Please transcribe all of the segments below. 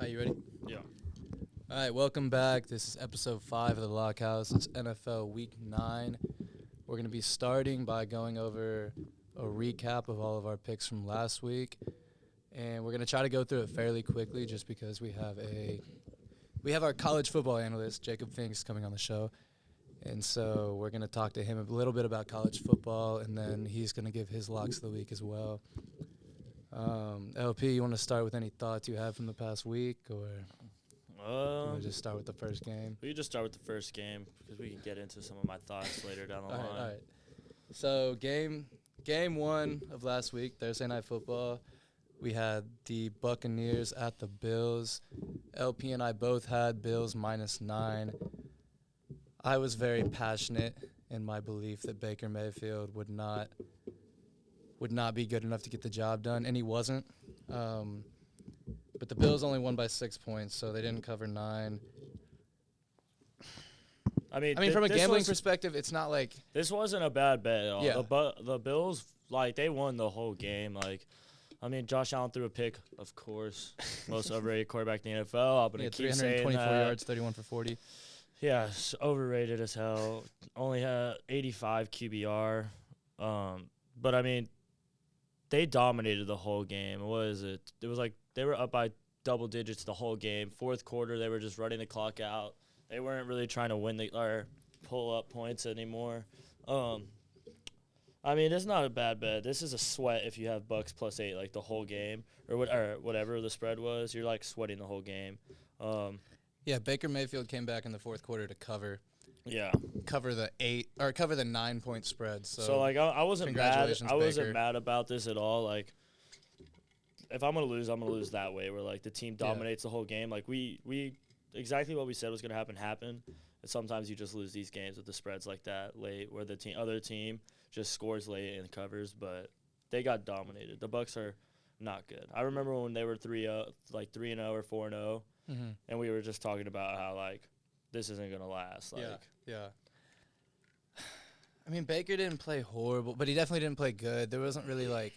Are you ready? Yeah. All right, welcome back. This is episode 5 of the Lockhouse. It's NFL Week 9. We're going to be starting by going over a recap of all of our picks from last week. And we're going to try to go through it fairly quickly just because we have our college football analyst, Jacob Finks, coming on the show. And so we're going to talk to him a little bit about college football, and then he's going to give his locks of the week as well. LP, you want to start with any thoughts you have from the past week, or you want to just start with the first game? We can just start with the first game because we can get into some of my thoughts later down the line. All right. So game 1 of last week, Thursday Night Football, we had the Buccaneers at the Bills. LP and I both had Bills -9. I was very passionate in my belief that Baker Mayfield would not be good enough to get the job done, and he wasn't. But the Bills only won by 6 points, so they didn't cover 9. I mean, from a gambling perspective, it's not like this wasn't a bad bet at all. Yeah. The Bills, they won the whole game. Josh Allen threw a pick, of course, most overrated quarterback in the NFL. I'm gonna keep saying 324 that. yards, 31 for 40. Yeah, it's overrated as hell. Only had 85 QBR. But I mean, they dominated the whole game. What is it? It was like they were up by double digits the whole game. Fourth quarter, they were just running the clock out. They weren't really trying to win or pull up points anymore. It's not a bad bet. This is a sweat if you have Bucks +8 like the whole game or whatever the spread was. You're like sweating the whole game. Yeah, Baker Mayfield came back in the fourth quarter to cover the 9-point spread. So I wasn't mad. congratulations, I wasn't Baker. mad about this at all. Like, if I'm gonna lose, I'm gonna lose that way, where like the team dominates the whole game. Like we exactly what we said was gonna happen. And sometimes you just lose these games with the spreads like that late, where the other team just scores late and covers. But they got dominated. The Bucks are not good. I remember when they were 3-0 or 4-0, and we were just talking about how like this isn't gonna last. Yeah. I mean, Baker didn't play horrible, but he definitely didn't play good. There wasn't really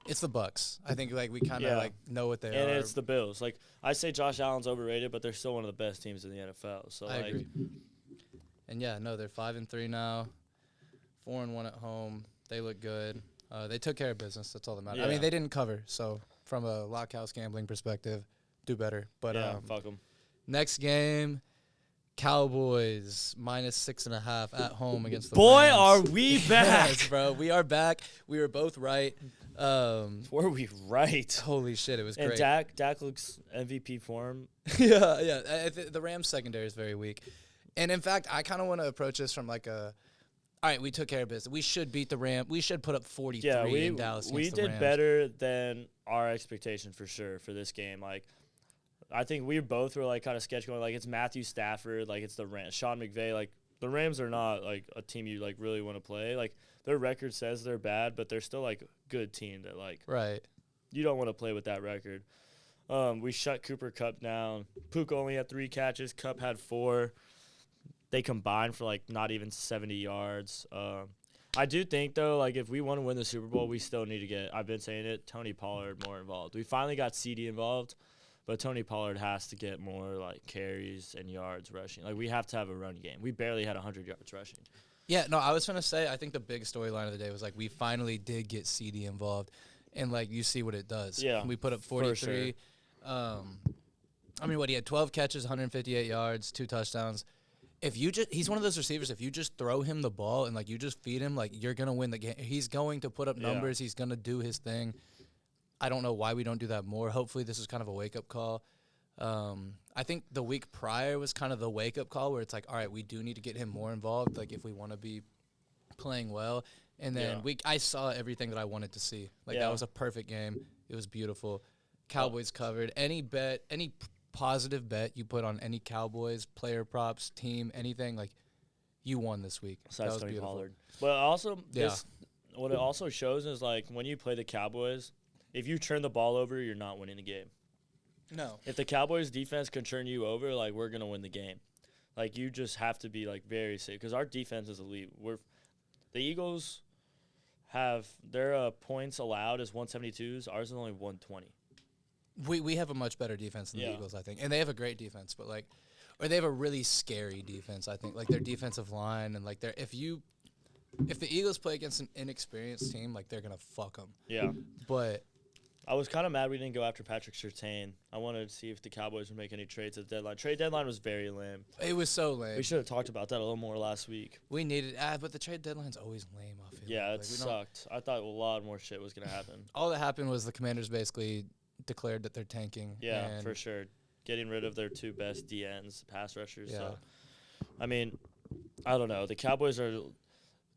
it's the Bucks. I think we kind of know what they are. And it's the Bills. Like, I say Josh Allen's overrated, but they're still one of the best teams in the NFL. So I agree. And they're 5-3 now, 4-1 at home. They look good. They took care of business. That's all that matters. Yeah. I mean, they didn't cover. So from a Lockhouse gambling perspective, do better. But fuck them. next game, Cowboys -6.5 at home against the Boy, Rams. are we back. Yes, bro. We are back. We were both right. Were we right? Holy shit, it was And great. Dak looks MVP form. yeah. The Rams secondary is very weak. And in fact, I kind of want to approach this from all right, we took care of business. We should beat the Rams. We should put up 43 in Dallas we against the did Rams. better than our expectation for sure for this game. Like, I think we both were kind of sketchy going it's Matthew Stafford, it's the Rams, Sean McVay. The Rams are not a team you really want to play. Their record says they're bad, but they're still a good team that right. You don't want to play with that record. We shut Cooper Kupp down. Puka only had 3 catches. Kupp had 4. They combined for not even 70 yards. I do think though, if we want to win the Super Bowl, we still need to get, I've been saying it, Tony Pollard more involved. We finally got CD involved, but Tony Pollard has to get more carries and yards rushing. We have to have a run game. We barely had 100 yards rushing. Yeah, no, I was going to say, I think the big storyline of the day was we finally did get CD involved, and you see what it does. Yeah, we put up 43. Sure. He had 12 catches, 158 yards, 2 touchdowns. He's one of those receivers, if you just throw him the ball and you just feed him, you're going to win the game. He's going to put up numbers. He's going to do his thing. I don't know why we don't do that more. Hopefully this is kind of a wake-up call. I think the week prior was kind of the wake-up call where it's all right, we do need to get him more involved, if we want to be playing well. And then I saw everything that I wanted to see. That was a perfect game. It was beautiful. Cowboys covered. Any positive bet you put on any Cowboys, player props, team, anything, you won this week. Besides that was Tony beautiful. Pollard. But also, what it also shows is, when you play the Cowboys, if you turn the ball over, you're not winning the game. No. If the Cowboys defense can turn you over, we're going to win the game. You just have to be, very safe. Because our defense is elite. The Eagles have their points allowed is 172s. Ours is only 120. We have a much better defense than the Eagles, I think, and they have a great defense, but like, or they have a really scary defense. I think like their defensive line and like if the Eagles play against an inexperienced team, like they're gonna fuck them. Yeah. But I was kind of mad we didn't go after Patrick Surtain. I wanted to see if the Cowboys would make any trades at the deadline. Trade deadline was very lame. It was so lame. We should have talked about that a little more last week. We needed, but the trade deadline's always lame. I feel yeah, like. It sucked. I thought a lot more shit was gonna happen. All that happened was the Commanders basically declared that they're tanking. Yeah, for sure. Getting rid of their 2 best DNs, pass rushers. Yeah. So, I mean, I don't know. The Cowboys are.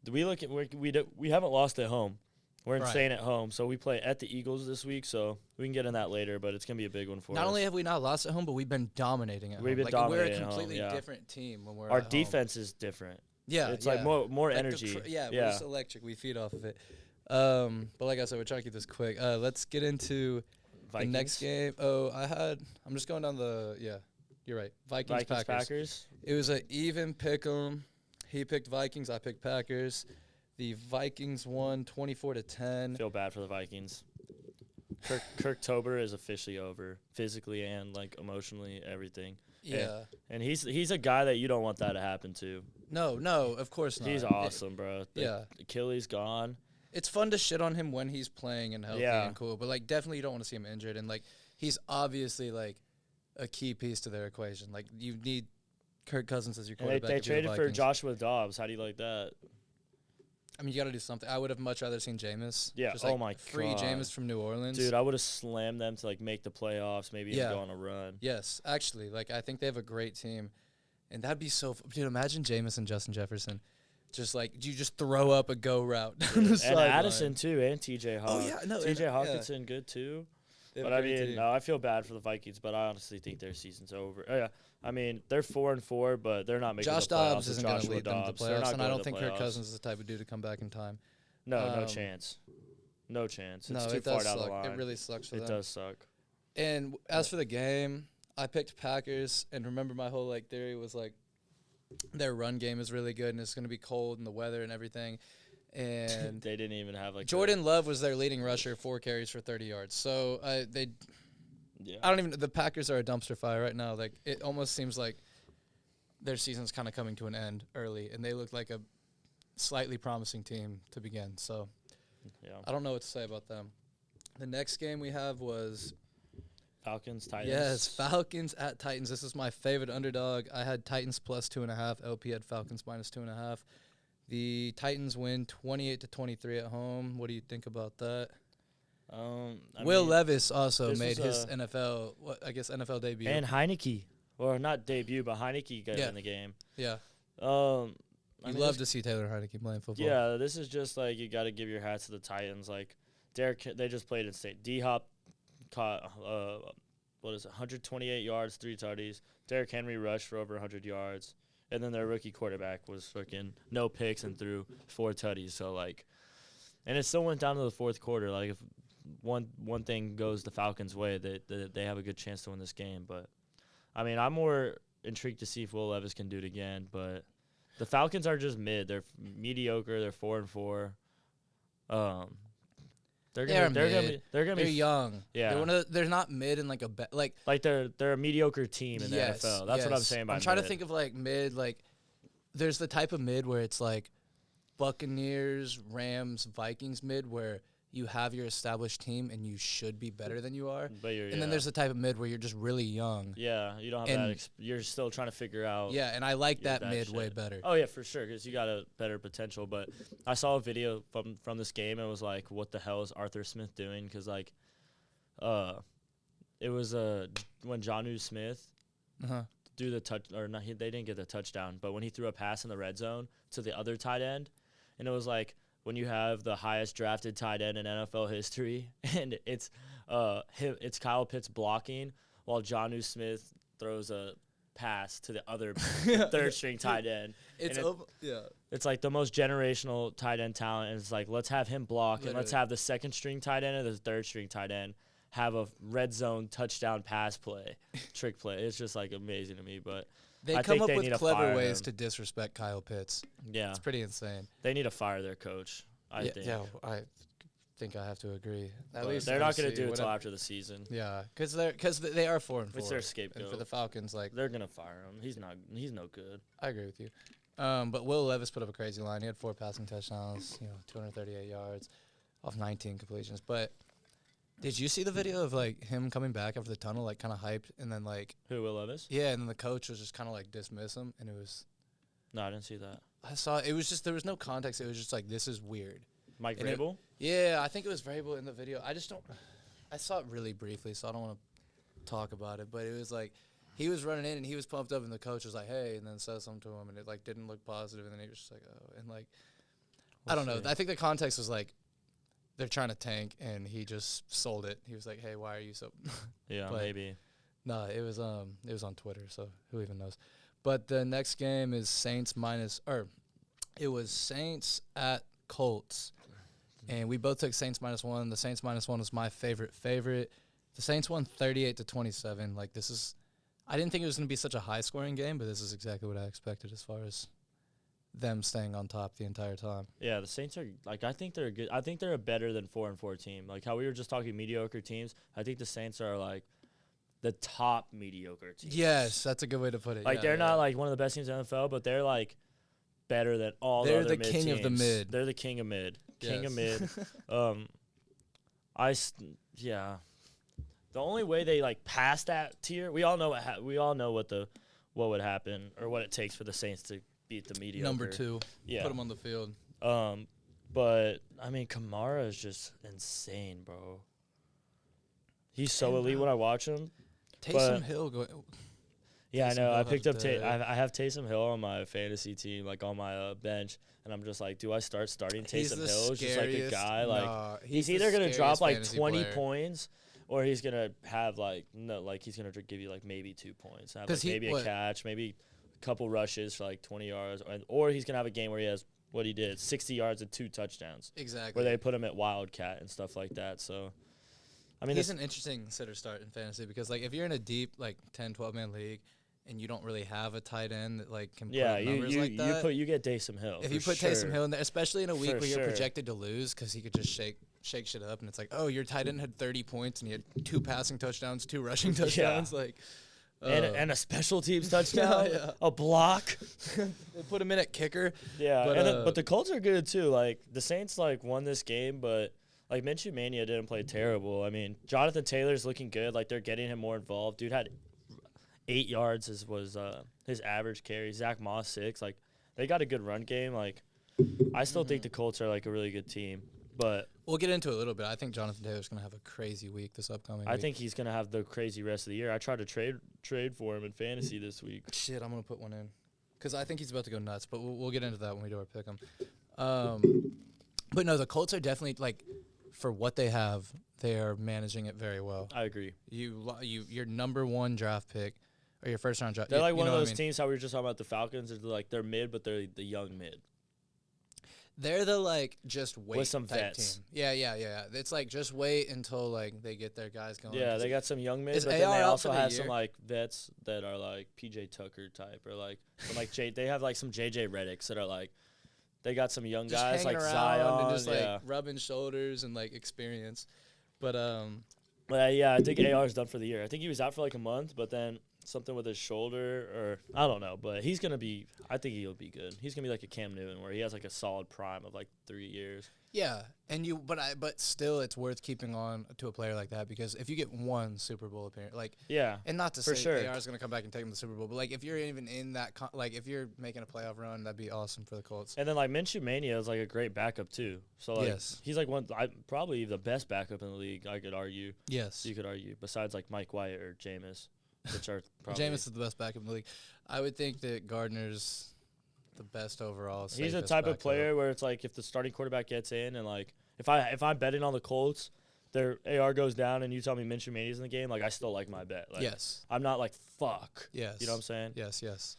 We haven't lost at home. We're insane at home, so we play at the Eagles this week, so we can get in that later, but it's going to be a big one for us. Not only have we not lost at home, but we've been dominating at home. We're a completely different team when we're at home. Our defense is different. Yeah. It's like more energy. We're just electric. We feed off of it. But like I said, we're trying to keep this quick. Let's get into Vikings. the next game. I'm just going down you're right. Vikings Packers. It was an even pick 'em. He picked Vikings, I picked Packers. The Vikings won 24-10. Feel bad for the Vikings. Kirktober is officially over, physically and like emotionally, everything. Yeah. And he's a guy that you don't want that to happen to. No, of course not. He's awesome, bro. Yeah. Achilles gone. It's fun to shit on him when he's playing and healthy and cool, but like definitely you don't want to see him injured. And like he's obviously like a key piece to their equation. Like you need Kirk Cousins as your quarterback. They traded for Joshua Dobbs. How do you like that? I mean, you got to do something. I would have much rather seen Jameis. Yeah. Just, like, oh my god. Free Jameis from New Orleans. Dude, I would have slammed them to like make the playoffs, maybe even go on a run. Yes, actually, like I think they have a great team, and that'd be so. Dude, imagine Jameis and Justin Jefferson, just like you just throw up a go route down the sideline. And Addison too, and T.J. Hawk. Oh yeah, no, T.J. Hawkinson good too. But I mean, no, I feel bad for the Vikings, but I honestly think their season's over. Oh, yeah. I mean, they're 4-4, but they're not making Josh the playoffs. Dobbs isn't going to lead them to playoffs, and I don't think Kirk Cousins is the type of dude to come back in time. No chance. No chance. It's too far down the line. It really sucks for them. It does suck. And as for the game, I picked Packers, and remember my whole like theory was like their run game is really good, and it's going to be cold and the weather and everything. And they didn't even have like Jordan Love was their leading rusher, 4 carries for 30 yards. So the Packers are a dumpster fire right now. Like it almost seems like their season's kind of coming to an end early, and they look like a slightly promising team to begin. So I don't know what to say about them. The next game we have was Falcons, Titans. Yes, Falcons at Titans. This is my favorite underdog. I had Titans plus 2.5. LP had Falcons minus 2.5. The Titans win 28-23 at home. What do you think about that? Will Levis also made his NFL debut. And Heineke. Or not debut, but Heineke got in the game. Yeah. You love to see Taylor Heineke playing football. Yeah, this is just like you got to give your hats to the Titans. Like, they just played in state. D-Hop caught, 128 yards, 3 tutties. Derrick Henry rushed for over 100 yards. And then their rookie quarterback was fucking no picks and threw 4 tutties. So, like, and it still went down to the fourth quarter. Like, if one thing goes the Falcons' way, they have a good chance to win this game. But, I mean, I'm more intrigued to see if Will Levis can do it again. But the Falcons are just mid. They're mediocre. They're 4-4. They're young. Yeah, they're not mid in like they're a mediocre team in the NFL. That's what I'm saying by I'm trying to think of like mid, like there's the type of mid where it's like Buccaneers, Rams, Vikings mid where you have your established team and you should be better than you are. And then there's the type of mid where you're just really young. Yeah, you don't have that. You're still trying to figure out. Yeah, and I like that mid way better. Oh yeah, for sure, because you got a better potential. But I saw a video from this game and it was like, what the hell is Arthur Smith doing? Because like, it was when Jonnu Smith do the touch or not, they didn't get the touchdown, but when he threw a pass in the red zone to the other tight end, and it was like, when you have the highest drafted tight end in NFL history, and it's Kyle Pitts blocking while Jonnu Smith throws a pass to the other third string tight end. It's like the most generational tight end talent, and it's like, let's have him block, and let's have the second string tight end and the third string tight end have a red zone touchdown pass play, trick play. It's just like amazing to me, but. They come up with clever ways to disrespect Kyle Pitts. Yeah. It's pretty insane. They need to fire their coach, I think. Yeah, think I have to agree. At But least they're not going NFC, to do it until whatever. after the season. Yeah, because they are 4-4. It's their And scapegoat. for the Falcons, like They're going to fire him. He's no good. I agree with you. But Will Levis put up a crazy line. He had 4 passing touchdowns, 238 yards off 19 completions. But did you see the video of like him coming back after the tunnel, like kind of hyped, and then like Who, Will Levis? yeah, and then the coach was just kind of like dismiss him, and it was No, I didn't see that. I saw it was just there was no context. It was just like this is weird. Mike And Vrabel? Yeah, I think it was Vrabel in the video. I saw it really briefly, so I don't want to talk about it. But it was like he was running in and he was pumped up, and the coach was like, "Hey," and then said something to him, and it like didn't look positive, and then he was just like, "Oh," and like I don't know. I think the context was like they're trying to tank, and he just sold it. He was like, "Hey, why are you so?" Yeah, But- maybe. No, it was on Twitter, so who even knows. But the next game is Saints at Colts. And we both took Saints -1. The Saints -1 was my favorite. The Saints won 38-27. Like I didn't think it was going to be such a high scoring game, but this is exactly what I expected as far as them staying on top the entire time. Yeah, the Saints are like I think they're good. I think they're a better than 4-4 team. Like how we were just talking mediocre teams. I think the Saints are like the top mediocre team. Yes, that's a good way to put it. Like Yeah, they're yeah. not like one of the best teams in the NFL, but they're like better than all They're the other the mid king of the teams. mid. They're the king of mid. King of Yes. mid. Yeah. The only way they like pass that tier, we all know what would happen or what it takes for the Saints to beat the mediocre. Number 2. Yeah. Put them on the field. But I mean, Kamara is just insane, bro. He's so elite when I watch him. Taysom Hill going. Yeah, I Taysom know. Hill I has picked up. the- I have Taysom Hill on my fantasy team, like on my bench, and I'm just like, do I start starting He's Taysom the Hill? It's just like a scariest- guy, like nah, he's the either gonna drop scariest like fantasy 20 player. points, or he's gonna have like he's gonna give you like maybe 2 points, have 'Cause like, he- maybe what- a catch, maybe a couple rushes for like 20 yards, or he's gonna have a game where he has what he did, 60 yards and 2 touchdowns, Exactly. where they put him at Wildcat and stuff like that. So, I mean, He's an interesting sitter start in fantasy because, like, if you're in a deep, like, 10, 12-man league and you don't really have a tight end that, like, can put yeah, up numbers you like that. you get Taysom Hill. If for you put sure. Taysom Hill in there, especially in a week For where you're sure. projected to lose because he could just shake shit up, and it's like, oh, your tight end had 30 points and he had 2 passing touchdowns, 2 rushing touchdowns. Like, and a special teams touchdown, yeah. a block. they put him in at kicker. Yeah, But, but the Colts are good too. Like the Saints like won this game, but like Minshew Mania didn't play terrible. I mean, Jonathan Taylor's looking good. Like they're getting him more involved. Dude had 8 yards was his average carry. Zach Moss 6. Like they got a good run game. Like I still think the Colts are like a really good team, but We'll get into it a little bit. I think Jonathan Taylor's going to have a crazy week this upcoming I week. think he's gonna have the crazy rest of the year. I tried to trade for him in fantasy this week. Shit, I'm going to put one in because I think he's about to go nuts, but we'll get into that when we do our pick 'em. But no, the Colts are definitely, like, for what they have, they are managing it very well. I agree. Your number 1 draft pick or your first round draft. They're like you one of know what I those mean? teams how we were just talking about the Falcons. They're they're mid, but they're the young mid. They're the, like, just wait some type vets. team. Yeah. It's like just wait until, like, they get their guys going. Yeah, they got some young mid, Is but then AR they out also for the have some year? like vets that are like PJ Tucker type or like they have like some JJ Reddicks that are like they got some young just guys hanging like around Zion and just, yeah. like, rubbing shoulders and, like, experience. But, But yeah, I think AR's done for the year. I think he was out for like a month, but then something with his shoulder or I don't know, but I think he'll be good. He's gonna be like a Cam Newton where he has like a solid prime of like 3 years. yeah, but still, it's worth keeping on to a player like that because if you get one Super Bowl appearance, like, Yeah. and not to For say sure. AR is going to come back and take him to the Super Bowl, but, like, if you're even in that, like, if you're making a playoff run, that'd be awesome for the Colts. And then like Minshew Mania is like a great backup too. So like Yes. he's like probably the best backup in the league, I could argue. Yes. You could argue, besides like Mike White or Jameis, which are probably Jameis is the best backup in the league. I would think that Gardner's the best overall. He's the safest type of backup. player where it's like if the starting quarterback gets in and like if I'm betting on the Colts, their AR goes down and you tell me Minshew Mania's in the game, like I still like my bet. Like, Yes. I'm not like fuck. Yes. You know what I'm saying? Yes.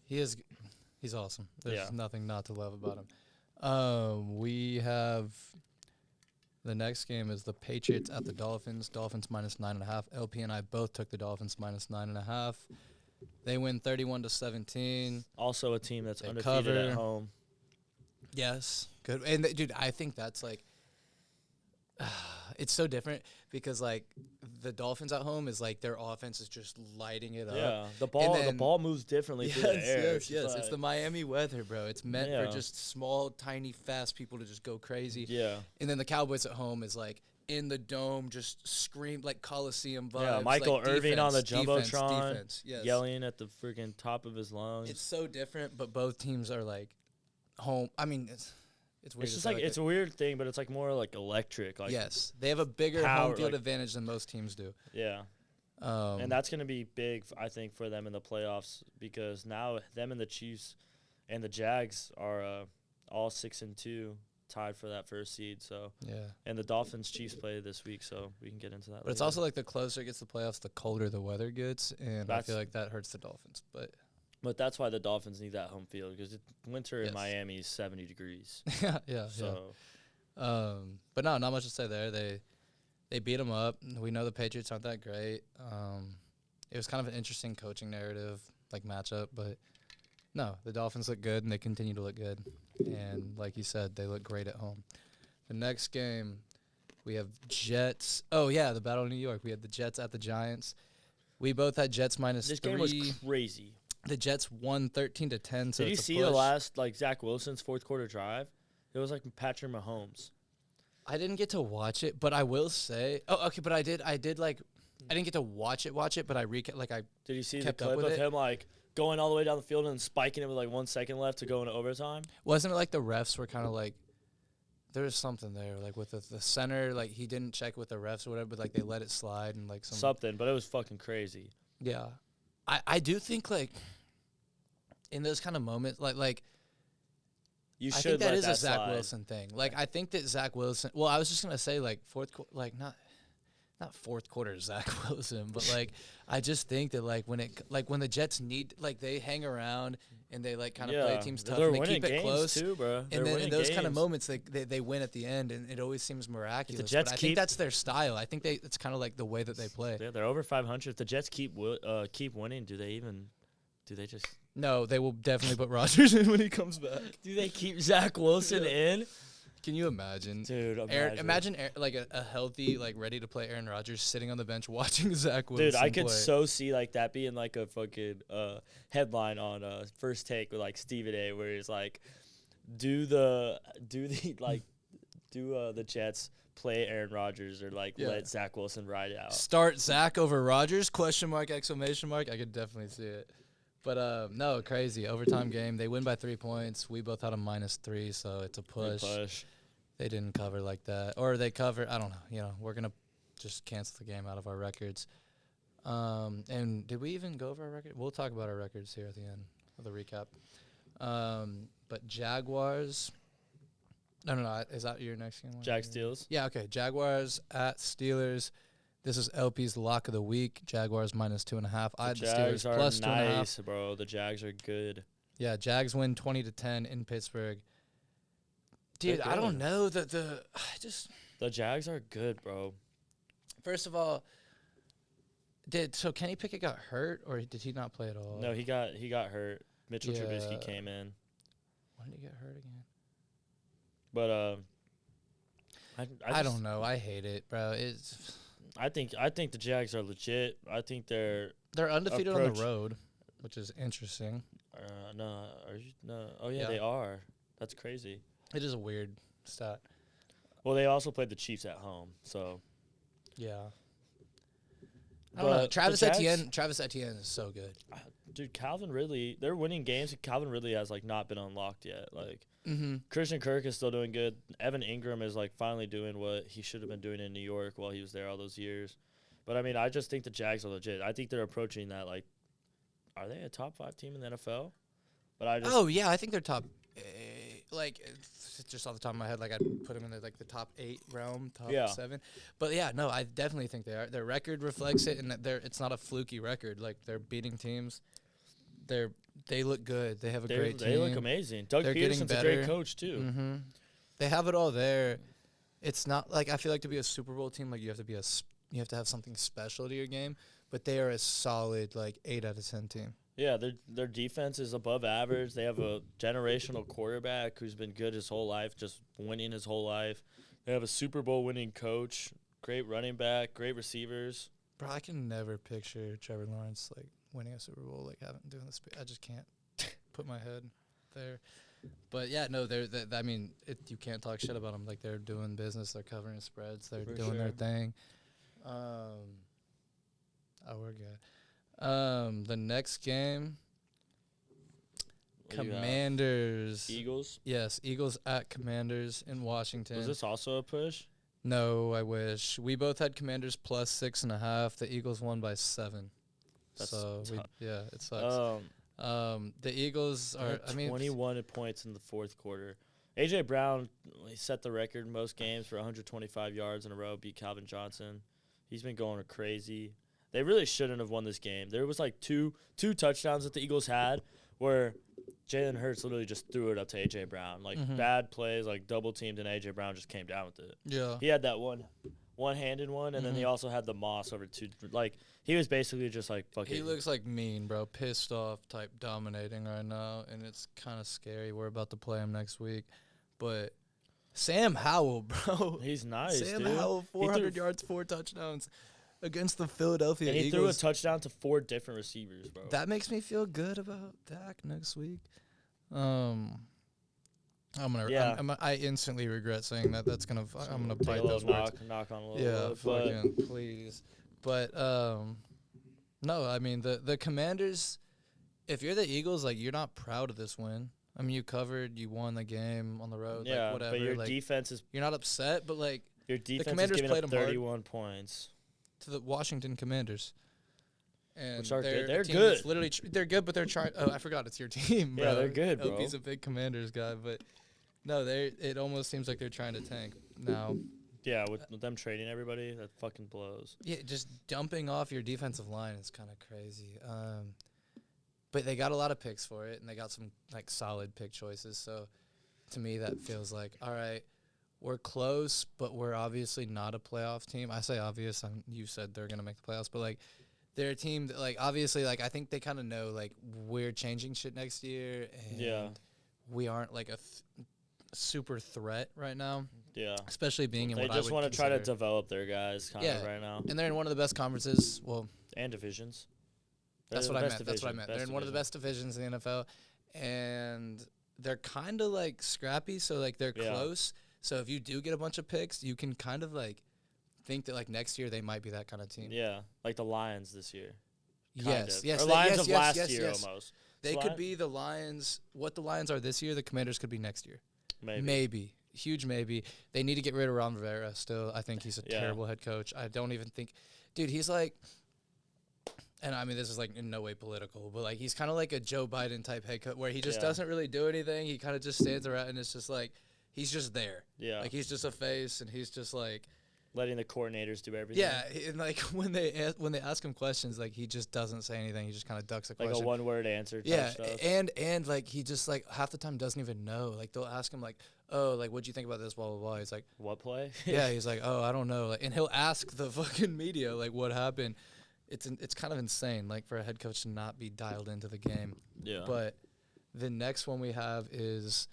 He's awesome. There's Yeah. nothing not to love about him. We have the next game is the Patriots at the Dolphins. Dolphins -9.5. LP and I both took the Dolphins -9.5. They win 31-17. Also a team that's They undefeated cover. at home. Yes. Good. And dude, I think that's like It's so different because like the Dolphins at home is like their offense is just lighting it up. Yeah, the then- ball moves differently through the air. Yes. It's the Miami weather, bro. It's meant for Yeah. just small, tiny, fast people to just go crazy. Yeah. And then the Cowboys at home is like in the dome, just scream like Coliseum vibes. Yeah, Michael like Irvin on the defense, Jumbotron, yes. yelling at the freaking top of his lungs. It's so different, but both teams are like home. I mean, it's weird. It's to just say like it's a weird thing, but it's like more like electric. Like yes, they have a bigger power, home field like- advantage than most teams do. yeah, and that's gonna be big, I think, for them in the playoffs because now them and the Chiefs and the Jags are all 6-2, tied for that first seed. So yeah. and the Dolphins Chiefs play this week, so we can get into that. But it's later. also like the closer it gets to the playoffs, the colder the weather gets, and I That's- feel like that hurts the Dolphins. But that's why the Dolphins need that home field because winter Yes. in Miami is 70 degrees. yeah. So But no, not much to say there. They beat them up. We know the Patriots aren't that great. It was kind of an interesting coaching narrative, like matchup, but no, the Dolphins look good and they continue to look good. And like you said, they look great at home. The next game, we have Jets. Oh yeah, the Battle of New York. We had the Jets at the Giants. We both had Jets minus this 3. game was crazy. The Jets won 13-10. So Did you it's a see the push. last like Zach Wilson's fourth quarter drive? It was like Patrick Mahomes. I didn't get to watch it, but I will say. Oh, okay, but I did like. I didn't get to watch it, but I Did you see the kept up clip with of it. him like going all the way down the field and spiking it with like 1 second left to go into overtime? Wasn't it like the refs were kind of like. There was something there, like with the center, like he didn't check with the refs or whatever, but like they let it slide and like Something, but it was fucking crazy. Yeah, I do think like. In those kind of moments, like You I should think that let is a Zach slide. Wilson thing. Like I think that Zach Wilson. Well, I was just gonna say like not fourth quarter Zach Wilson, but like I just think that like when the Jets need like they hang around and they like kind of play teams tough They're and they winning keep it games close. too, bro. And then in those kind of moments, they win at the end, and it always seems miraculous. Jets but I think that's their style. I think it's kind of like the way that they play. Yeah, they're over 500. If the Jets keep winning, do they just No, they will definitely put Rodgers in when he comes back. do they keep Zach Wilson in? Can you imagine? Dude, Imagine like a healthy, like ready to play Aaron Rodgers sitting on the bench watching Zach Wilson. Dude, I could play. so see like that being like a fucking headline on First Take with like Stephen A. where he's like, do the Jets play Aaron Rodgers or like let Zach Wilson ride it out? Start Zach over Rodgers? Question mark! Exclamation mark! I could definitely see it. But no, crazy overtime game. They win by 3 points. We both had a -3, so it's a Big push. They didn't cover like that, or they cover. I don't know. You know, we're gonna just cancel the game out of our records. And did we even go over our record? We'll talk about our records here at the end of the recap. But Jaguars. No. Is that your next game? Jag Steelers. Yeah. Okay. Jaguars at Steelers. This is LP's lock of the week. Jaguars -2.5. I had the Steelers Jags are plus 2.5. nice, bro. The Jags are good. Yeah, Jags win 20-10 in Pittsburgh. Dude, They're I don't good. know The Jags are good, bro. First of all, so Kenny Pickett got hurt or did he not play at all? No, he got hurt. Mitchell Yeah. Trubisky came in, When did he get hurt again? but I don't know. I hate it, bro. I think the Jags are legit. I think they're Undefeated on approach- the road, which is interesting. no. Are you no? Oh yeah, Yeah. they are. That's crazy. It is a weird stat. Well, they also played the Chiefs at home, so Yeah. I don't know. But Travis the Jags- Etienne is so good. dude, Calvin Ridley, they're winning games. And Calvin Ridley has like not been unlocked yet. Like Mm-hmm. Christian Kirk is still doing good. Evan Ingram is like finally doing what he should have been doing in New York while he was there all those years. But I mean, I just think the Jags are legit. I think they're approaching that. Like, are they a top 5 team in the NFL? But I just Oh yeah, I think they're top. Like it's just off the top of my head, like I'd put them in the top 8 realm, top Yeah. 7. But yeah, no, I definitely think they are. Their record reflects it, and that it's not a fluky record. Like they're beating teams. They look good. They have a great team. they look amazing. Doug They're getting Peterson's a great better. coach too. Mm-hmm. They have it all there. It's not like I feel like to be a Super Bowl team, like you have to have something special to your game. But they are a solid like 8 out of 10 team. Yeah, their defense is above average. They have a generational quarterback who's been good his whole life, just winning his whole life. They have a Super Bowl winning coach, great running back, great receivers. Bro, I can never picture Trevor Lawrence like winning a Super Bowl, like having doing this. I just can't put my head there. But yeah, no, I mean, you can't talk shit about them. Like they're doing business, they're covering spreads, they're doing their thing. We're good. The next game, Commanders. Eagles? Yes, Eagles at Commanders in Washington. Was this also a push? No, I wish. We both had Commanders plus 6.5. The Eagles won by 7. That's it sucks. The Eagles are, 21 points in the fourth quarter. A.J. Brown, he set the record most games for 125 yards in a row, beat Calvin Johnson. He's been going crazy. They really shouldn't have won this game. There was like two touchdowns that the Eagles had where Jalen Hurts literally just threw it up to A.J. Brown. Like bad plays, like double teamed, and A.J. Brown just came down with it. Yeah. He had that one-handed one, and then he also had the Moss over two. Like, he was basically just like fucking. He looks like mean, bro. Pissed off type dominating right now, and it's kind of scary. We're about to play him next week. But Sam Howell, bro. He's nice, Sam dude. Howell, 400 yards, 4 touchdowns against the Philadelphia Eagles. And he threw a Eagles. touchdown to 4 different receivers, bro. That makes me feel good about Dak next week. I instantly regret saying that. That's gonna. I'm gonna bite those words. Knock on a little. Yeah, fucking please. But no, I mean the Commanders. If you're the Eagles, like you're not proud of this win. I mean, you covered, you won the game on the road. Yeah, like, whatever. but your like, defense is. You're not upset, but like your defense the Commanders is giving played up them 31 points to the Washington Commanders. And which are good. They're good. Literally, they're good, but they're trying. Oh, I forgot it's your team, bro. Yeah, they're good, bro. He's a big Commanders guy, but no, it almost seems like they're trying to tank now. Yeah, with them trading everybody, that fucking blows. Yeah, just dumping off your defensive line is kind of crazy. But they got a lot of picks for it, and they got some like solid pick choices. So to me, that feels like, all right, we're close, but we're obviously not a playoff team. I say obvious. You said they're gonna make the playoffs, but like they're a team that like obviously like I think they kind of know like we're changing shit next year, and we aren't like a super threat right now. Yeah, especially being in they what I would just want to try to develop their guys kind of right now, and they're in one of the best conferences. Well, and divisions. That's what I meant. They're in one of the best divisions in the NFL, and they're kind of like scrappy. So like they're close. So if you do get a bunch of picks, you can kind of like think that like next year they might be that kind of team. Yeah, like the Lions this year. Yes. Or Lions of last year almost. They could be the Lions. What the Lions are this year, the Commanders could be next year. Maybe. Huge maybe. They need to get rid of Ron Rivera still. I think he's a terrible head coach. I don't even think – dude, he's like – and I mean this is like in no way political, but like he's kind of like a Joe Biden type head coach where he just doesn't really do anything. He kind of just stands around and it's just like he's just there. Yeah. Like he's just a face and he's just like – letting the coordinators do everything. Yeah, and like when they ask him questions, like he just doesn't say anything. He just kind of ducks a question. Like a one-word answer type yeah, stuff. and like he just like half the time doesn't even know. Like they'll ask him like, "Oh, like what'd you think about this?" Blah blah blah. He's like, "What play?" Yeah, he's like, "Oh, I don't know." Like, and he'll ask the fucking media like, "What happened?" It's kind of insane, like for a head coach to not be dialed into the game. Yeah. But the next one we have is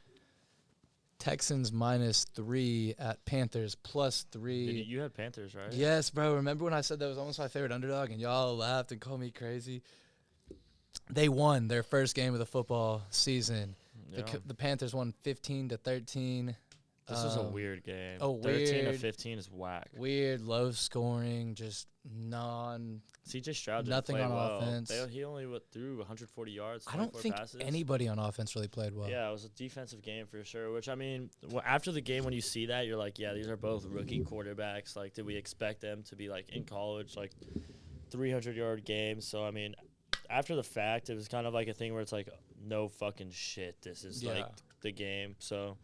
Texans -3 at Panthers +3. You had Panthers, right? Yes, bro. Remember when I said that was almost my favorite underdog and y'all laughed and called me crazy? They won their first game of the football season. Yeah. The Panthers won 15-13. This was a weird game. 13-15 is whack. Weird, low scoring, just CJ Stroud didn't nothing play on well. offense. He only threw 140 yards. I don't think passes. Anybody on offense really played well. Yeah, it was a defensive game for sure. Which I mean, after the game, when you see that, you're like, yeah, these are both rookie quarterbacks. Like, did we expect them to be like in college, like 300-yard games? So I mean, after the fact, it was kind of like a thing where it's like, no fucking shit, this is like the game. So,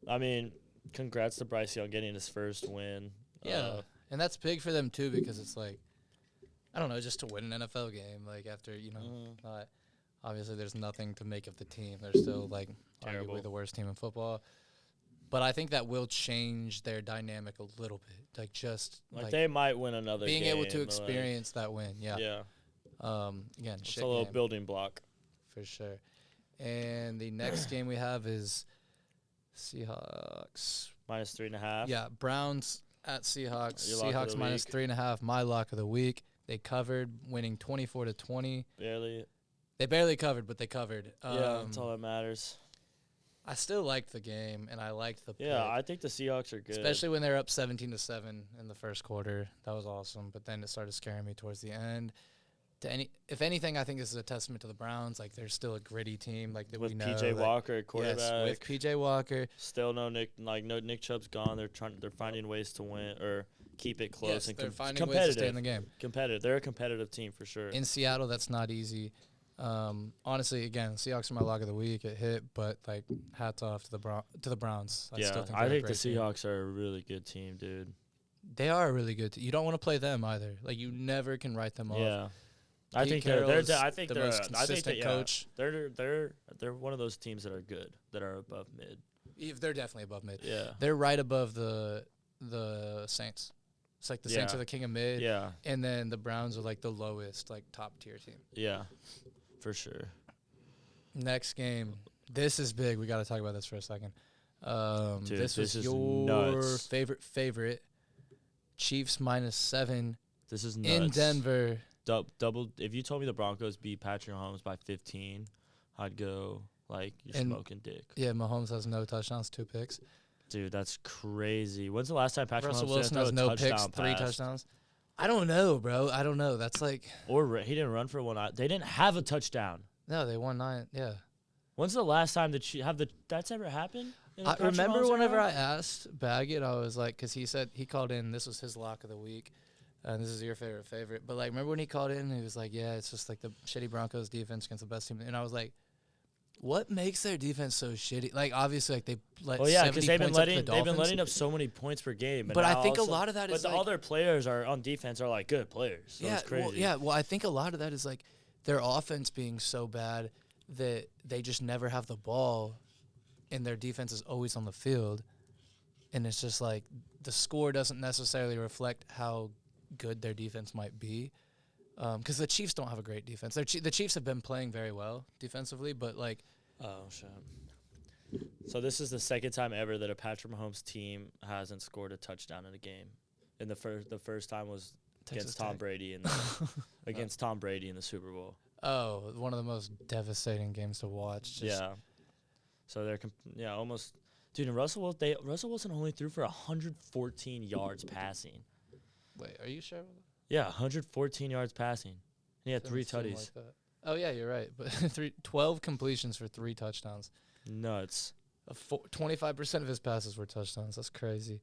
I mean, congrats to Bryce Young getting his first win. Yeah, and that's big for them too because it's like, I don't know, just to win an NFL game, like after, obviously there's nothing to make of the team. They're still like arguably the worst team in football. But I think that will change their dynamic a little bit. Like just like they might win another being game. Being able to experience that win, yeah. Yeah. Again, it's a little building block. For sure. And the next game we have is Seahawks. minus 3.5. Yeah, Browns at Seahawks. Your lock of Seahawks the minus week. 3.5. My lock of the week. They covered, winning 24-20. Barely. They barely covered, but they covered. Yeah, that's all that matters. I still liked the game, and I liked the Yeah, pick, I think the Seahawks are good. especially when they were up 17-7 in the first quarter. That was awesome, but then it started scaring me towards the end. If anything, I think this is a testament to the Browns. Like, they're still a gritty team. Like, that with we know. PJ Walker at quarterback. Yes, with PJ Walker. Still no Nick Chubb's gone. They're finding ways to win or keep it close Yes, and they're finding ways to competitive. stay in the game. Competitive. They're a competitive team for sure. In Seattle, that's not easy. Honestly, again, Seahawks are my lock of the week. It hit, but like hats off to the Browns. I still think they're a the great team. Seahawks are a really good team, dude. They are a really good team. You don't want to play them either. Like, you never can write them off. Yeah. I Pete think Carroll's they're I think the they're most I think consistent that, coach. They're one of those teams that are good, that are above mid. They're definitely above mid. Yeah. They're right above the Saints. It's like the Saints Yeah. are the king of mid, Yeah. and then the Browns are like the lowest, like top tier team. Yeah. For sure. Next game. This is big. We got to talk about this for a second. Dude, this was is your nuts. favorite. Chiefs -7 This is nuts. in Denver. Double. If you told me the Broncos beat Patrick Mahomes by 15, I'd go like you're And- smoking dick. Yeah, Mahomes has no touchdowns, 2 picks. Dude, that's crazy. When's the last time Patrick Russell Mahomes Wilson didn't has throw a no picks, touchdown 3 pass? touchdowns. I don't know, bro. I don't know. That's like Or he didn't run for one. They didn't have a touchdown. no. They won 9. Yeah. When's the last time that that's ever happened? in a I Patrick remember Mahomes whenever era? I asked Baggett, I was like, because he said he called in. This was his lock of the week, and this is your favorite. But like, remember when he called in? He was like, "Yeah, it's just like the shitty Broncos defense against the best team." And I was like, "What makes their defense so shitty?" Like, obviously, like they let. Well, yeah, 70 because they've been points up to the letting Dolphins. up so many points per game. And But I now think a also- lot of that but is the like, other players are on defense are like good players. So it's crazy. Well, I think a lot of that is like their offense being so bad that they just never have the ball, and their defense is always on the field, and it's just like the score doesn't necessarily reflect how good their defense might be, because the Chiefs don't have a great defense. The Chiefs have been playing very well defensively, but like Oh shit. So this is the second time ever that a Patrick Mahomes team hasn't scored a touchdown in a game. And the first time was Texas against Tom Tech. Brady against Tom Brady in the Super Bowl. Oh, one of the most devastating games to watch. Just Yeah. So they're almost. Dude, and Russell Wilson only threw for 114 yards passing. Wait, are you sure? Yeah, 114 yards passing. He had 3 Doesn't seem tutties. like that. Oh yeah, you're right. But 12 completions for 3 touchdowns. Nuts. 25% of his passes were touchdowns. That's crazy.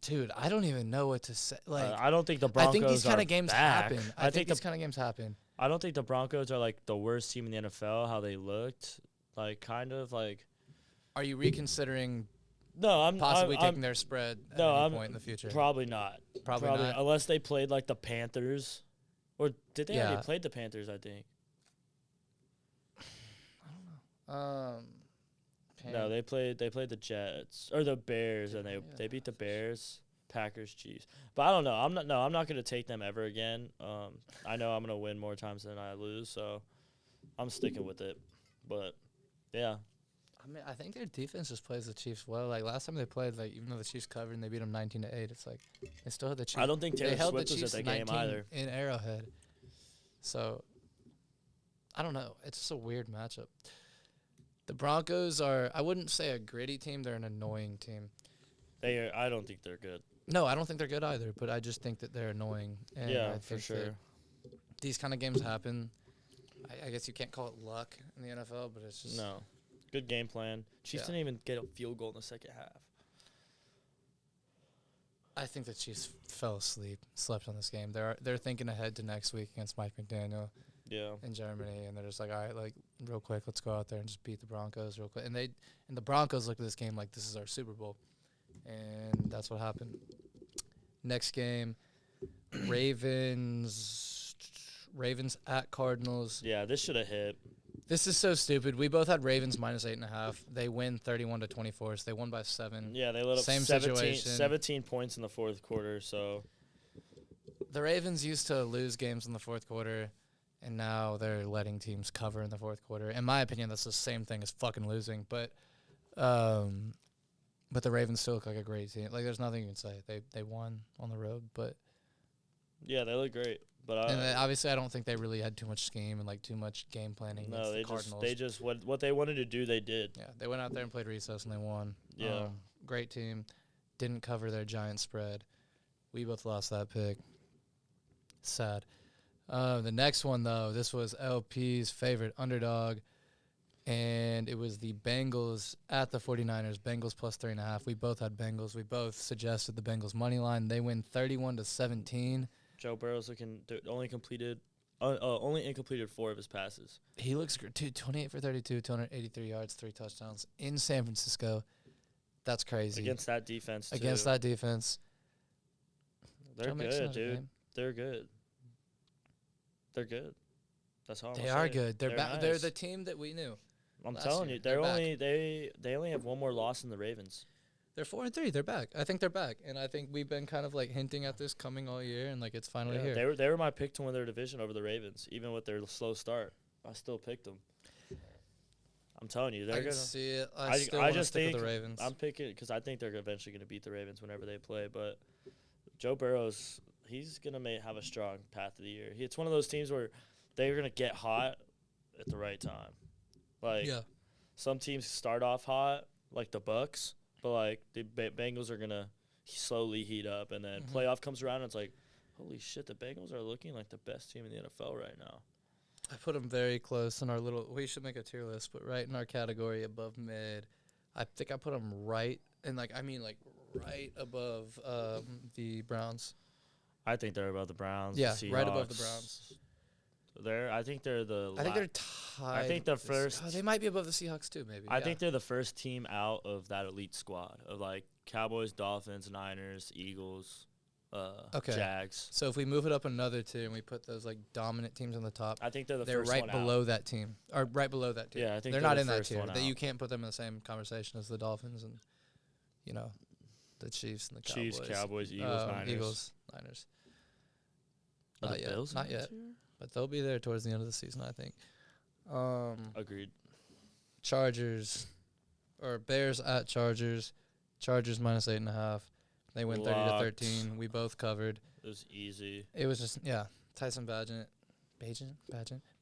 Dude, I don't even know what to say. Like, I don't think the Broncos I think these kind are of games back. happen. I think these kind of games happen. I don't think the Broncos are like the worst team in the NFL. How they looked, like kind of like. Are you reconsidering No, I'm possibly I'm, taking their spread at no, any I'm point in the future? Probably not. Probably not. Unless they played like the Panthers, or did they Yeah. already played the Panthers? I think. No, they played the Jets or the Bears, and they beat the Bears, Packers, Chiefs. But I don't know. I'm not gonna take them ever again. I know I'm gonna win more times than I lose, so I'm sticking with it. But yeah, I mean, I think their defense just plays the Chiefs well. Like last time they played, like even though the Chiefs covered and they beat them 19-8, it's like they still had the Chiefs. I don't think They Taylor held the Swift was Chiefs at that game 19 either. in Arrowhead. So I don't know. It's just a weird matchup. The Broncos are, I wouldn't say a gritty team. They're an annoying team. I don't think they're good. No, I don't think they're good either, but I just think that they're annoying. And Yeah, I for think sure. that these kind of games happen. I guess you can't call it luck in the NFL, but it's just. No, good game plan. Chiefs Yeah. didn't even get a field goal in the second half. I think the Chiefs slept on this game. They're thinking ahead to next week against Mike McDaniel Yeah. in Germany, and they're just like, all right, like real quick, let's go out there and just beat the Broncos real quick. And the Broncos look at this game like this is our Super Bowl, and that's what happened. Next game, Ravens at Cardinals. Yeah, this should have hit. This is so stupid. We both had Ravens -8.5. They win 31-24, so they won by 7. Yeah, they lit up Same 17 points in the fourth quarter, so The Ravens used to lose games in the fourth quarter, and now they're letting teams cover in the fourth quarter. In my opinion, that's the same thing as fucking losing. But the Ravens still look like a great team. Like, there's nothing you can say. They won on the road, but Yeah, they look great. But and obviously, I don't think they really had too much scheme and like too much game planning. No, against the they just what they wanted to do, they did. Yeah, they went out there and played recess and they won. Yeah, great team. Didn't cover their giant spread. We both lost that pick. Sad. The next one though, this was LP's favorite underdog, and it was the Bengals at the 49ers. Bengals plus 3.5. We both had Bengals. We both suggested the Bengals money line. They win 31-17. Joe Burrow's only incompleted 4 of his passes. He looks good. 28 for 32, 283 yards, 3 touchdowns in San Francisco. That's crazy. Against that defense, too. They're good, dude. They're good. They're good. That's all I'm They are good. They're nice. They're the team that we knew. I'm telling you, they only have one more loss than the Ravens. They're 4-3. They're back. I think they're back, and I think we've been kind of like hinting at this coming all year, and like it's finally here. They were my pick to win their division over the Ravens, even with their slow start. I still picked them. I'm telling you, they're I gonna can see it. I just think with the Ravens. I'm picking because I think they're eventually gonna beat the Ravens whenever they play. But Joe Burrow's he's gonna have a strong path of the year. It's one of those teams where they're gonna get hot at the right time. Like some teams start off hot, like the Bucks, but like the Bengals are gonna slowly heat up, and then playoff comes around, and it's like, holy shit, the Bengals are looking like the best team in the NFL right now. I put them very close in our little. We should make a tier list, but right in our category above mid. I think I put them right, and like right above the Browns. I think they're above the Browns. Yeah, the right above the Browns. I think they're the. I think they're tied. I think the first. They might be above the Seahawks too, maybe. I think they're the first team out of that elite squad of like Cowboys, Dolphins, Niners, Eagles, Jags. So if we move it up another tier and we put those like dominant teams on the top, I think they're they're first right one below out. that team, or right below that tier. Yeah, I think they're not the in that first tier. one That you out. can't put them in the same conversation as the Dolphins and, the Chiefs and the Cowboys. Chiefs, Cowboys, Eagles, Niners. Eagles, Niners. Are Not the yet. Bills Not in yet. that tier? But they'll be there towards the end of the season, I think. Agreed. Chargers, or Bears at Chargers. Chargers minus 8.5. They win Locked. 30-13. We both covered. It was easy. It was just Tyson Bagent.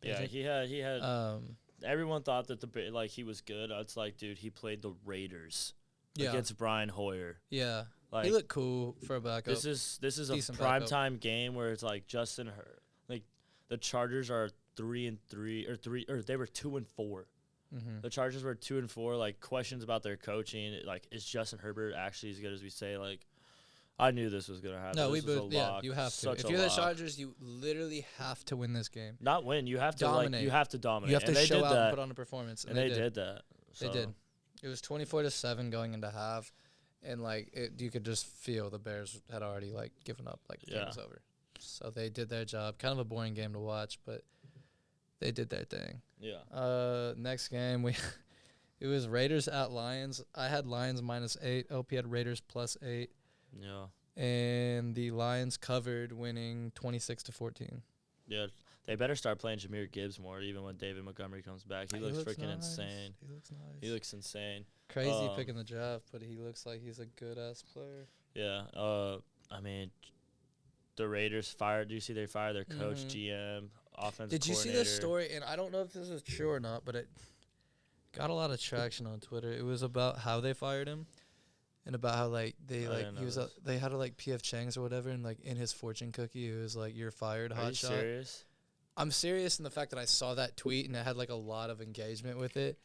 Yeah, he had. Everyone thought that he was good. It's like, dude, he played the Raiders against Brian Hoyer. Yeah, like he looked cool for a backup. This is a Decent primetime game where it's like Justin Herbert. Like the Chargers are 3-3 or they were 2-4. Mm-hmm. The Chargers were 2-4. Like questions about their coaching. Like, is Justin Herbert actually as good as we say? Like, I knew this was gonna happen. No, this you have to. If you're the Chargers, you literally have to win this game. Not win. You have to dominate. you have to dominate. You have to they show did out that. and put on a performance. And they did that. So. They did. It was 24-7 going into half, and you could just feel the Bears had already given up. The game was over. So they did their job. Kind of a boring game to watch, but they did their thing. Yeah. Next game it was Raiders at Lions. I had Lions -8. LP had Raiders +8. Yeah. And the Lions covered, winning 26-14. Yeah, they better start playing Jahmyr Gibbs more, even when David Montgomery comes back. He looks freaking insane. He looks nice. He looks insane. Crazy picking the draft, but he looks like he's a good-ass player. Yeah. I mean, the Raiders fired. Do you see they fired their coach, GM, offensive Did you see coordinator? this story? And I don't know if this is true or not, but it got a lot of traction on Twitter. It was about how they fired him. And about how they they had PF Chang's or whatever, and in his fortune cookie it was you're fired, hot shot. Are you serious? I'm serious in the fact that I saw that tweet and it had a lot of engagement with it,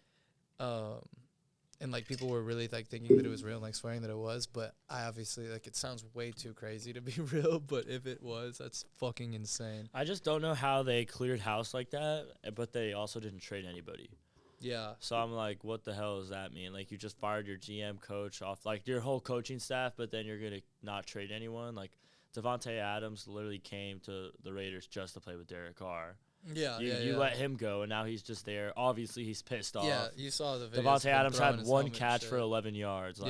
and people were really thinking that it was real and swearing that it was. But I obviously it sounds way too crazy to be real. But if it was, that's fucking insane. I just don't know how they cleared house like that, but they also didn't trade anybody. Yeah. So I'm like, what the hell does that mean? You just fired your GM, coach off, your whole coaching staff, but then you're going to not trade anyone? Devontae Adams literally came to the Raiders just to play with Derek Carr. Yeah, You let him go, and now he's just there. Obviously, he's pissed off. Yeah, you saw the video. Devontae Adams had one catch for 11 yards.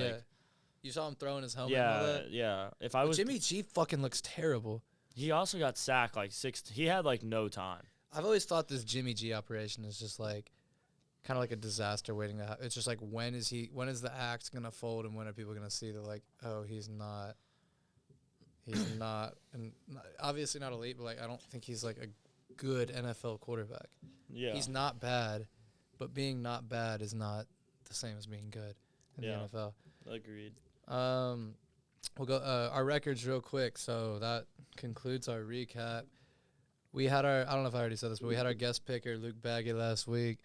You saw him throwing his helmet and all that? Yeah. If I was Jimmy G fucking looks terrible. He also got sacked 6. He had no time. I've always thought this Jimmy G operation is just like kind of like a disaster waiting to happen. It's just like when is the act gonna fold, and when are people gonna see that like, oh, he's not, and obviously not elite, but like I don't think he's like a good NFL quarterback. Yeah, he's not bad, but being not bad is not the same as being good in the NFL. Agreed. We'll go our records real quick. So that concludes our recap. We had I don't know if I already said this, but we had our guest picker, Luke Baggy, last week.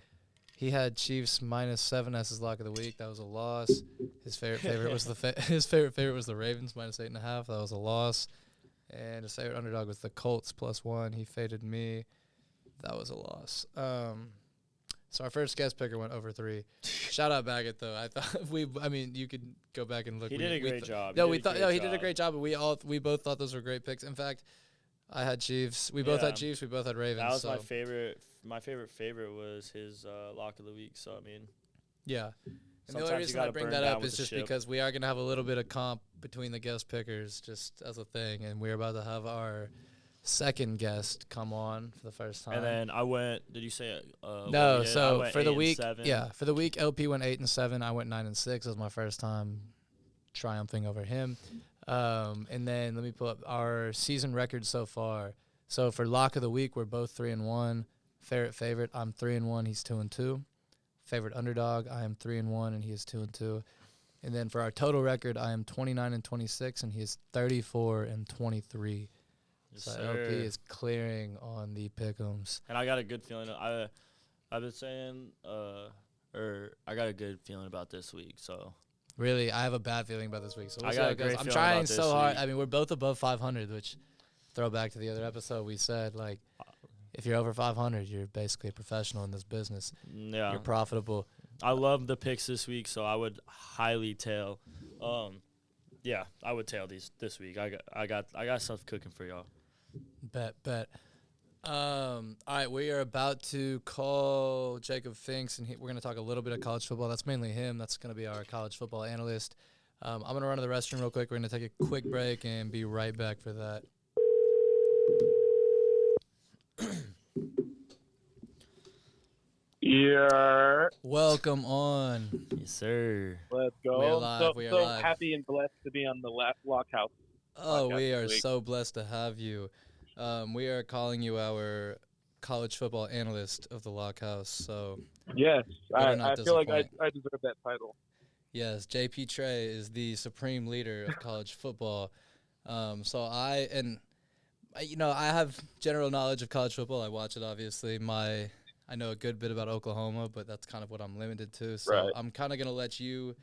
He had Chiefs -7 as his lock of the week. That was a loss. His favorite was his favorite was the Ravens -8.5. That was a loss. And his favorite underdog was the Colts +1. He faded me. That was a loss. So our first guest picker went over 3. Shout out Baggett though. You could go back and look. He did a great job. He did a great job. But we both thought those were great picks. In fact, I had Chiefs. We both had Chiefs. We both had Ravens. That was my favorite. My favorite was his lock of the week. So I mean, yeah. And the only reason I bring that up is just because we are going to have a little bit of comp between the guest pickers, just as a thing, and we're about to have our second guest come on for the first time. And then I went. Did you say? No. So for the week, for the week, LP went 8-7. I went 9-6. It was my first time triumphing over him. And then let me pull up our season record so far. So for lock of the week, we're both 3-1. Favorite, I'm 3-1. He's 2-2. Favorite underdog, I am 3-1, and he is 2-2. And then for our total record, I am 29-26, and he is 34-23. Yes, so sir. LP is clearing on the pick'ems. And I got a good feeling. I've been saying, I got a good feeling about this week. So really, I have a bad feeling about this week. So we'll I see got how a it goes. great I'm feeling trying about so this hard. week. I mean, we're both above 500, which throw back to the other episode we said like. If you're over 500, you're basically a professional in this business. Yeah, you're profitable. I love the picks this week, so I would highly tail. Yeah, I would tail these this week. I got stuff cooking for y'all. Bet. All right, we are about to call Jacob Finks, and we're going to talk a little bit of college football. That's mainly him. That's going to be our college football analyst. I'm going to run to the restroom real quick. We're going to take a quick break and be right back for that. Yeah. Welcome on. Yes, sir. Let's go. We're live. We are live. Happy and blessed to be on the last Lockhouse. Oh, we are so blessed to have you. We are calling you our college football analyst of the Lockhouse. So yes, I feel like I disappoint. deserve that title. Yes, JP Trey is the supreme leader of college football. So I have general knowledge of college football. I watch it, obviously. I know a good bit about Oklahoma, but that's kind of what I'm limited to. So Right. I'm kind of going to let you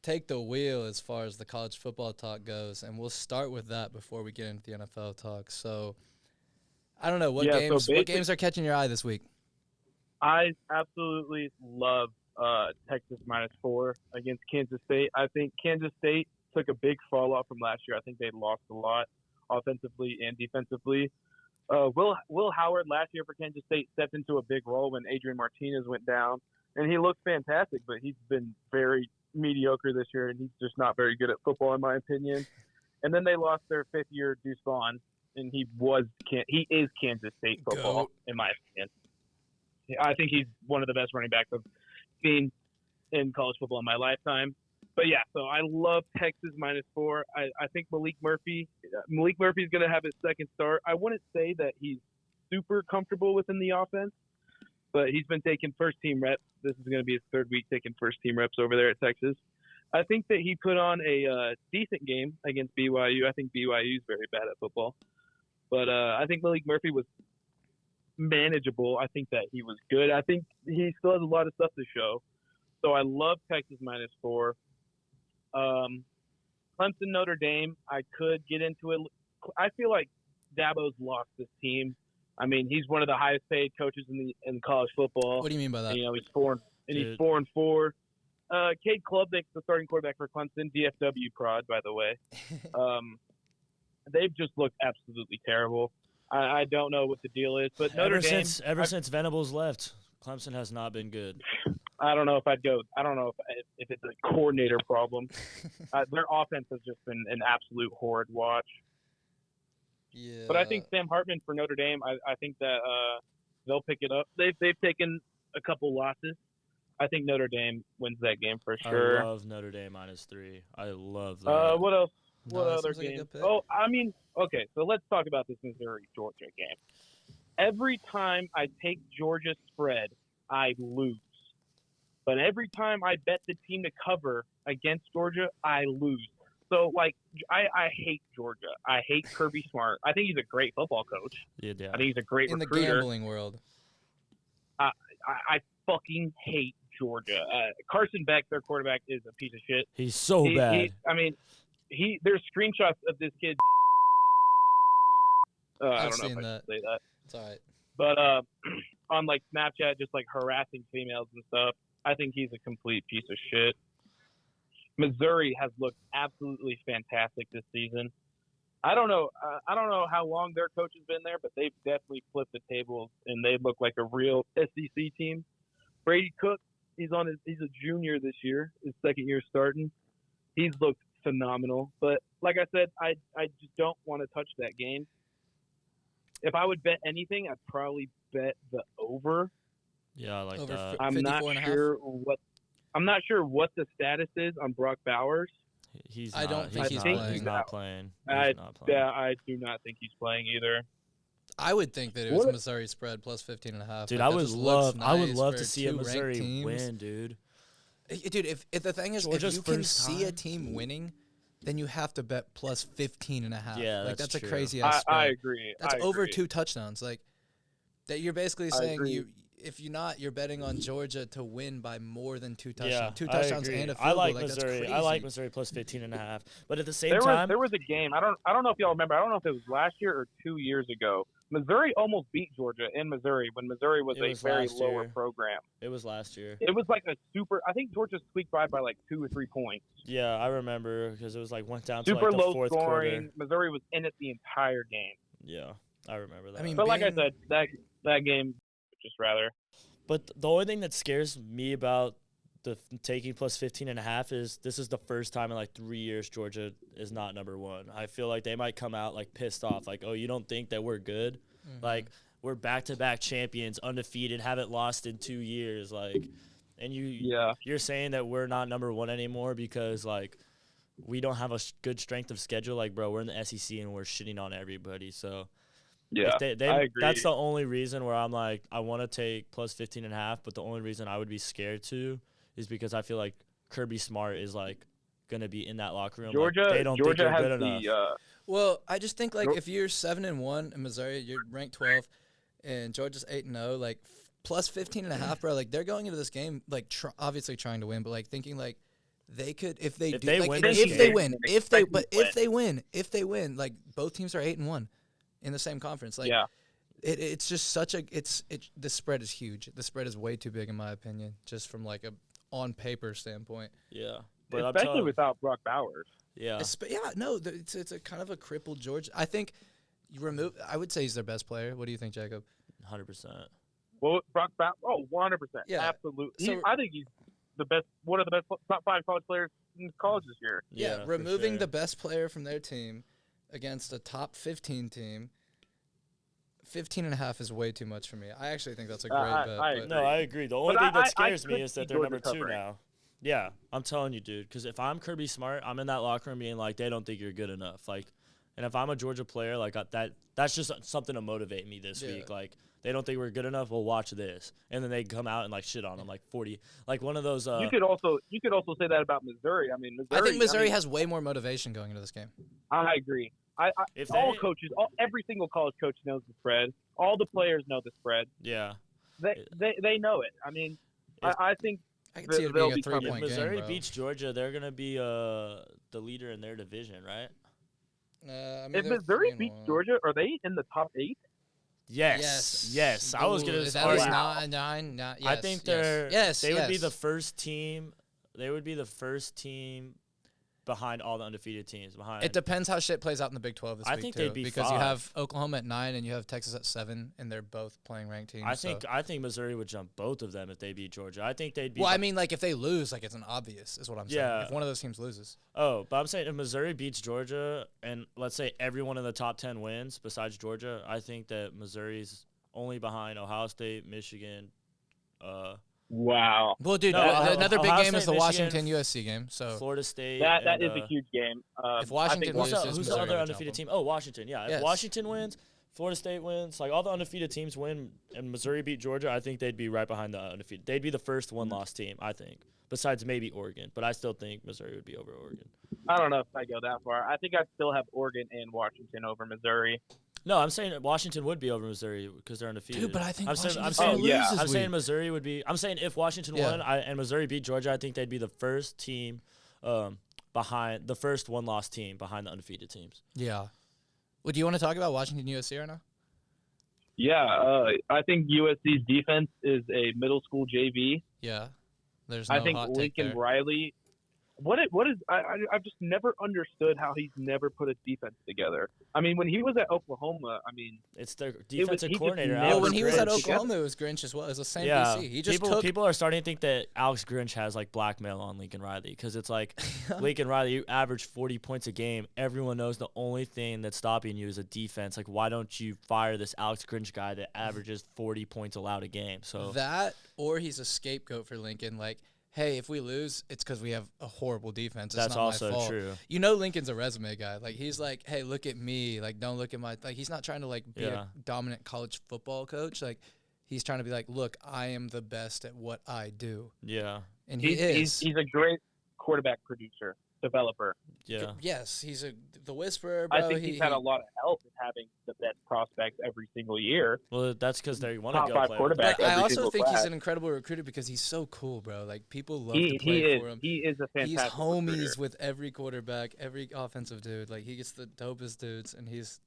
take the wheel as far as the college football talk goes, and we'll start with that before we get into the NFL talk. So I don't know, what games are catching your eye this week? I absolutely love Texas -4 against Kansas State. I think Kansas State took a big fall off from last year. I think they lost a lot offensively and defensively. Will Howard last year for Kansas State stepped into a big role when Adrian Martinez went down, and he looked fantastic, but he's been very mediocre this year, and he's just not very good at football, in my opinion. And then they lost their fifth-year Deuce Vaughn, and he is Kansas State football, in my opinion. I think he's one of the best running backs I've seen in college football in my lifetime. But yeah, so I love Texas -4. I think Malik Murphy's going to have his second start. I wouldn't say that he's super comfortable within the offense, but he's been taking first-team reps. This is going to be his third week taking first-team reps over there at Texas. I think that he put on a decent game against BYU. I think BYU is very bad at football. But I think Malik Murphy was manageable. I think that he was good. I think he still has a lot of stuff to show. So I love Texas -4. Clemson, Notre Dame, I could get into it. I feel like Dabo's lost this team. I mean, he's one of the highest paid coaches in college football. What do you mean by that? You know, he's 4-4. Cade Klubnik's the starting quarterback for Clemson, DFW prod, by the way. They've just looked absolutely terrible. I don't know what the deal is, but Notre Dame. Ever since Venables left, Clemson has not been good. I don't know if I'd go. I don't know if it's a coordinator problem. Their offense has just been an absolute horrid watch. Yeah. But I think Sam Hartman for Notre Dame. I think that They'll pick it up. They've taken a couple losses. I think Notre Dame wins that game for sure. I love Notre Dame -3. I love that. What else? No, What that other seems like a games? good pick. Oh, I mean, okay. So let's talk about this Missouri-Georgia game. Every time I take Georgia spread, I lose. But every time I bet the team to cover against Georgia, I lose. So, like, I hate Georgia. I hate Kirby Smart. I think he's a great football coach. Yeah. I think he's a great In the recruiter. gambling world. I fucking hate Georgia. Carson Beck, their quarterback, is a piece of shit. He's so bad. There's screenshots of this kid. I I've don't know if seen I that. should say that. It's all right. But on like Snapchat, just like harassing females and stuff. I think he's a complete piece of shit. Missouri has looked absolutely fantastic this season. I don't know how long their coach has been there, but they've definitely flipped the tables and they look like a real SEC team. Brady Cook, he's a junior this year, his second year starting. He's looked phenomenal. But like I said, I just don't want to touch that game. If I would bet anything, I'd probably bet the over. Yeah, I like Over that. I'm not 54.5? sure what the status is on Brock Bowers. He's I not, don't think he's he's not, He's playing. not playing. I He's not playing. I do not think he's playing either. I would think that it was What- Missouri spread plus 15.5. Dude, Like, I that would just looks love nice to for see a two ranked Missouri teams. win, dude. Dude, if the thing is, Georgia's if you can first see a time. team winning, then you have to bet plus 15.5. Yeah, like that's that's a true. crazy ass spread. I agree. That's I over agree. 2 touchdowns. Like that, you're basically I saying agree. you're betting on Georgia to win by more than 2 touchdowns. Yeah, 2 touchdowns I agree. and a field I like goal. Like, Missouri. That's I like crazy. Missouri plus 15.5. But at the same There time, was a game. I don't know if y'all remember. I don't know if it was last year or 2 years ago. Missouri almost beat Georgia in Missouri when Missouri was It a was very last lower year. program. it was last year. It was like a super. I think Georgia squeaked by like 2 or 3 points. Yeah, I remember because it was like went down to Super like the low fourth scoring. quarter. Missouri was in it the entire game. Yeah, I remember that. I mean, But like I being- said, that game just rather. But the only thing that scares me about the taking plus 15.5 is this is the first time in like 3 years Georgia is not number 1. I feel like they might come out like pissed off, like, oh, you don't think that we're good? Mm-hmm. Like we're back-to-back champions, undefeated, haven't lost in 2 years, like, and you're saying that we're not number 1 anymore because like we don't have a good strength of schedule. Like, bro, we're in the SEC and we're shitting on everybody, so. Yeah, I agree. That's the only reason where I'm like, I want to take plus 15.5, but the only reason I would be scared to is because I feel like Kirby Smart is like gonna be in that locker room. Georgia, like, they don't Georgia think has they're good enough. Well, I just think like Geor- if you're 7-1 in Missouri, you're ranked 12, and Georgia's 8-0, like plus 15.5, bro. Like they're going into this game like obviously trying to win, but like thinking like they could if they do they like, win if this they game, win they if they expect but to if they win, like both teams are 8-1 in the same conference. Like yeah. it's just such a the spread is huge. The spread is way too big in my opinion, just from like a on paper standpoint. Yeah, but I'm Especially telling- without Brock Bowers. yeah, It's a kind of a crippled Georgia. I think you remove. I would say he's their best player. What do you think, Jacob? 100%. Well, Brock Bowers. Oh, 100%. Yeah. Absolutely. So- I think he's the best. One of the best top 5 college players in college this year. Yeah, for removing sure. the best player from their team against a top 15 team. 15.5 is way too much for me. I actually think that's a great I bet. agree. but- No, I agree. The only But thing that I scares could me is that see they're Georgia number 2 covering. now. Yeah, I'm telling you, dude. Because if I'm Kirby Smart, I'm in that locker room being like, they don't think you're good enough. Like, and if I'm a Georgia player, like that's just something to motivate me this Yeah. week. Like, they don't think we're good enough. Well, watch this, and then they come out and like shit on them, like 40, like one of those. You could also say that about Missouri. I mean, Missouri. I think Missouri has way more motivation going into this game. I agree. If All they- coaches, every single college coach knows the spread. All the players know the spread. Yeah. They know it. I mean, If- I think I can see it They'll being a be coming. 3-point If game, Missouri bro. beats Georgia, they're gonna be the leader in their division, right? I mean, if they're Missouri 3-1. beats Georgia, are they in the top 8? Yes. I was Ooh, gonna is that argue. is nine. Yes, I think yes. they're. Yes, They would be the yes. first team. They would be the first team behind all the undefeated teams. Behind. It depends how shit plays out in the Big 12 this I week think too, they'd be because you 5. have Oklahoma at 9 and you have Texas at 7, and they're both playing ranked teams. I think Missouri would jump both of them if they beat Georgia. I think they'd be. Well, I mean, like if they lose, like it's an obvious, is what I'm saying. Yeah. If one of those teams loses, Oh, but I'm saying if Missouri beats Georgia, and let's say everyone in the top 10 wins besides Georgia, I think that Missouri's only behind Ohio State, Michigan. Wow. Well, dude, No, another big Ohio game is State, the Michigan, Washington USC game. So Florida State. That and, is a huge game. if Washington I think loses, who's the Missouri other will undefeated jump team? Oh, Washington. Yeah, Yes. if Washington wins, Florida State wins, like all the undefeated teams win, and Missouri beat Georgia, I think they'd be right behind the undefeated. They'd be the first one-loss team, I think, besides maybe Oregon. But I still think Missouri would be over Oregon. I don't know if I go that far. I think I'd still have Oregon and Washington over Missouri. No, I'm saying Washington would be over Missouri because they're undefeated. Dude, but I think I'm saying, Washington's I'm gonna saying, lose yeah. this I'm saying week. Missouri would be. I'm saying if Washington Yeah. won and Missouri beat Georgia, I think they'd be the first team behind the first one-loss team behind the undefeated teams. Yeah. Well, do you want to talk about Washington USC right now? Yeah, I think USC's defense is a middle school JV. Yeah. There's no I think hot take Lincoln there. Riley. I've just never understood how he's never put a defense together. I mean, when he was at Oklahoma, It's their he defensive just coordinator. never Well, Alex when he was at Grinch. Oklahoma, it was Grinch as well. It was the same Yeah, DC. He just people are starting to think that Alex Grinch has like blackmail on Lincoln Riley because it's like Lincoln Riley, you average 40 points a game. Everyone knows the only thing that's stopping you is a defense. Like, why don't you fire this Alex Grinch guy that averages 40 points allowed a game? So that, or he's a scapegoat for Lincoln. Like, hey, if we lose, it's because we have a horrible defense. It's that's not my also fault. true. You know, Lincoln's a resume guy. Like, he's like, hey, look at me. Like, don't look at my. Like, he's not trying to like be Yeah. a dominant college football coach. Like, he's trying to be like, look, I am the best at what I do, Yeah, and he is. he's a great quarterback producer, developer. yeah. Yes, he's the whisperer, bro. I think he's had a lot of help in having the best prospects every single year. Well, that's because they want to Top go five play. quarterback. But I every also single think he's class. an incredible recruiter because he's so cool, bro. Like, people love He to play for is. him. He is a He's fantastic homies recruiter. with every quarterback, every offensive dude. Like, he gets the dopest dudes, and he's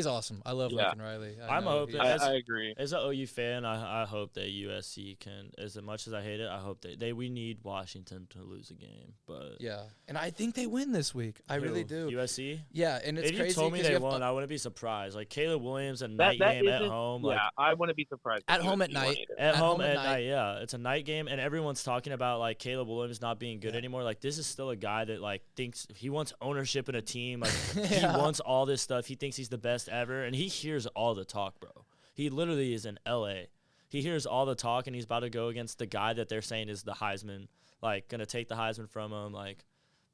awesome. I love Yeah. Lincoln Riley. I'm know hoping- he's- I agree. As an OU fan, I hope that USC can. As much as I hate it, I hope we need Washington to lose a game. But Yeah, and I think they win this week. I really do. USC. Yeah, and it's If crazy. you told me 'cause they you have, won, I wouldn't be surprised. Like Caleb Williams, a That night game at isn't- home. Yeah, Like I wouldn't be surprised. if At home at USC won night. either. at home at night, yeah, it's a night game, and everyone's talking about like Caleb Williams not being good Yeah. anymore. Like this is still a guy that like thinks he wants ownership in a team. Like Yeah. he wants all this stuff. He thinks he's the best ever, and he hears all the talk, bro. He literally is in LA. He hears all the talk, and he's about to go against the guy that they're saying is the Heisman, like gonna take the Heisman from him, like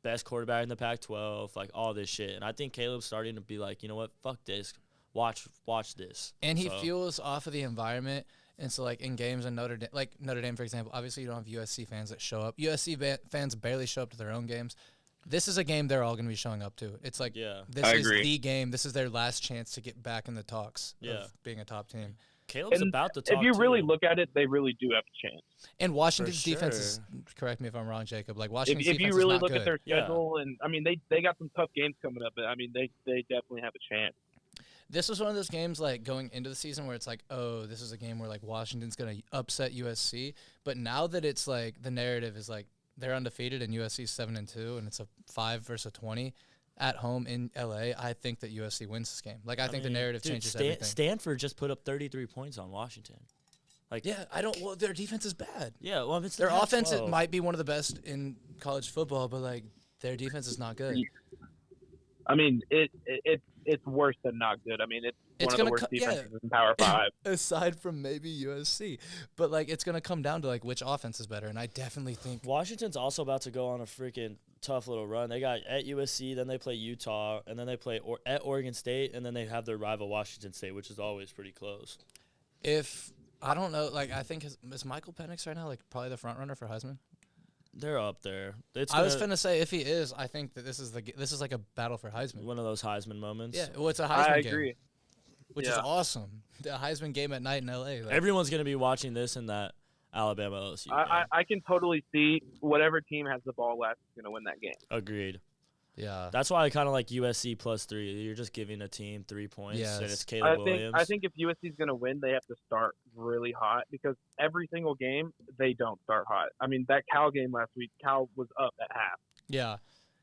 best quarterback in the Pac-12, like all this shit. And I think Caleb's starting to be like, you know what, fuck this, watch this. and he So- fuels off of the environment. And so, like, in games in Notre Dame, for example, obviously you don't have USC fans that show up. USC fans barely show up to their own games. This is a game they're all going to be showing up to. It's like, Yeah. this I is agree. the game. This is their last chance to get back in the talks Yeah. of being a top team. Caleb's And about to talk. If you really too. look at it, they really do have a chance. And Washington's defense sure. is, correct me if I'm wrong, Jacob, like, If, Washington's if defense you really is not look good. at their Yeah. schedule, and I mean, they got some tough games coming up, but I mean, they definitely have a chance. This was one of those games, like, going into the season where it's like, oh, this is a game where, like, Washington's going to upset USC. But now that it's, like, the narrative is, like, they're undefeated and USC's 7-2, and it's a 5 versus a 20 at home in LA, I think that USC wins this game. Like, I think the mean, narrative dude, changes everything. Stanford just put up 33 points on Washington. Like, Yeah, well, their defense is bad. yeah, well, it's Their the offense Pac-12. might be one of the best in college football, but, like, their defense is not good. I mean, it's worse than not good. I mean, it's It's one of gonna the worst co- yeah. defenses in Power Five. Aside from maybe USC. But, like, it's going to come down to, like, which offense is better. And I definitely think Washington's also about to go on a freaking tough little run. They got at USC, then they play Utah, and then they play at Oregon State, and then they have their rival Washington State, which is always pretty close. if – I don't know. Like, I think is Michael Penix right now, like, probably the front runner for Heisman? They're up there. I was finna say if he is, I think that this is like a battle for Heisman. one of those Heisman moments. Yeah, well, it's a Heisman I game, agree. which is Yeah. awesome. The Heisman game at night in LA. Like, Everyone's going to be watching this and that Alabama LSU game. I can totally see whatever team has the ball last is going to win that game. Agreed. yeah, That's why I kind of like USC +3. You're just giving a team 3 points, and Yes. it's Caleb I Williams. think if USC is going to win, they have to start really hot because every single game they don't start hot. I mean, that Cal game last week, Cal was up at half. yeah.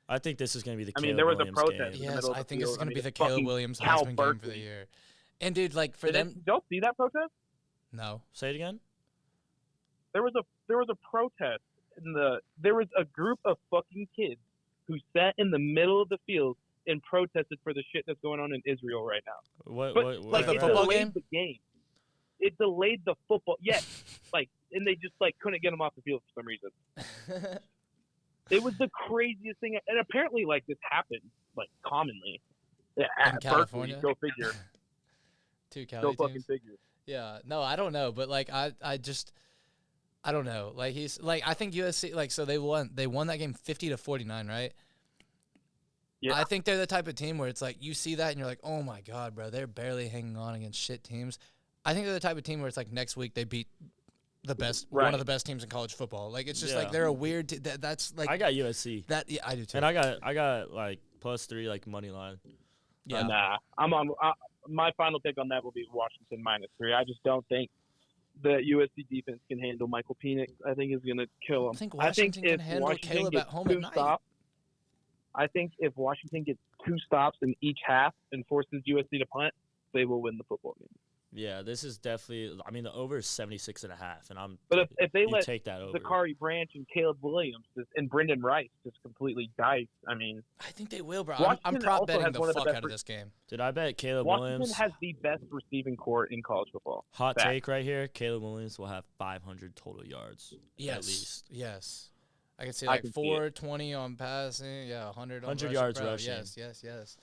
I think this is going to be the I Caleb mean, there was a Williams protest. game. the Yes, middle of I the think this is field. gonna I be mean, the it's Caleb fucking Williams Cal Heisman game for the Berkeley. year. And dude, like for Did them, y'all see that protest? no. Say it again? There was a protest there was a group of fucking kids who sat in the middle of the field and protested for the shit that's going on in Israel right now. What? But what like the it football delayed game? the game. it delayed the football. And they just couldn't get him off the field for some reason. It was the craziest thing, and apparently this happened commonly. Yeah, In California, Berkeley, go figure. Two Cali Go teams. fucking figure. Yeah, no, I don't know, but I don't know. He's I think USC so they won that game 50-49, right? Yeah. I think they're the type of team where it's you see that and you're like, oh my god, bro, they're barely hanging on against shit teams. I think they're the type of team where it's next week they beat the best, one of the best teams in college football. It's just they're a weird. That's I got USC. That I do too. And I got +3 money line. Yeah. Nah, I'm on. My final pick on that will be Washington -3. I just don't think the USC defense can handle Michael Penix. I think is going to kill him. I think Washington can handle Caleb at home at night. I think if Washington gets 2 stops in each half and forces USC to punt, they will win the football game. Yeah, this is definitely. I mean, the over is 76.5, and I'm. But if they let take that over, Zachary Branch and Caleb Williams and Brendan Rice just completely dice, I think they will, bro. Washington I'm prop betting also the has fuck one of the out of this game. Did I bet Caleb Washington Williams? has the best receiving core in college football. Hot take right here: Caleb Williams will have 500 total yards. Yes, at least. Yes. I can see 420 on passing, 100 on 100 yards rushing. Yes.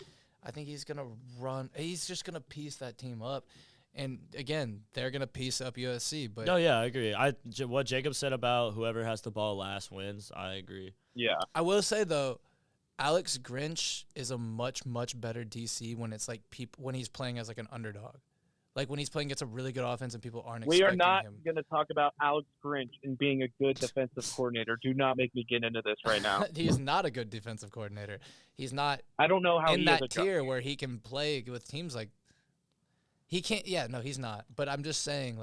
I think he's gonna run. He's just gonna piece that team up. And again, they're gonna piece up USC. But no, I agree. What Jacob said about whoever has the ball last wins, I agree. Yeah, I will say though, Alex Grinch is a much better DC when it's when he's playing as an underdog, when he's playing against a really good offense and people aren't. We are not him. going to talk about Alex Grinch and being a good defensive coordinator. Do not make me get into this right now. He's not a good defensive coordinator. He's not. I don't know how in that tier where he can play with teams like. He can't. Yeah, no, he's not. But I'm just saying,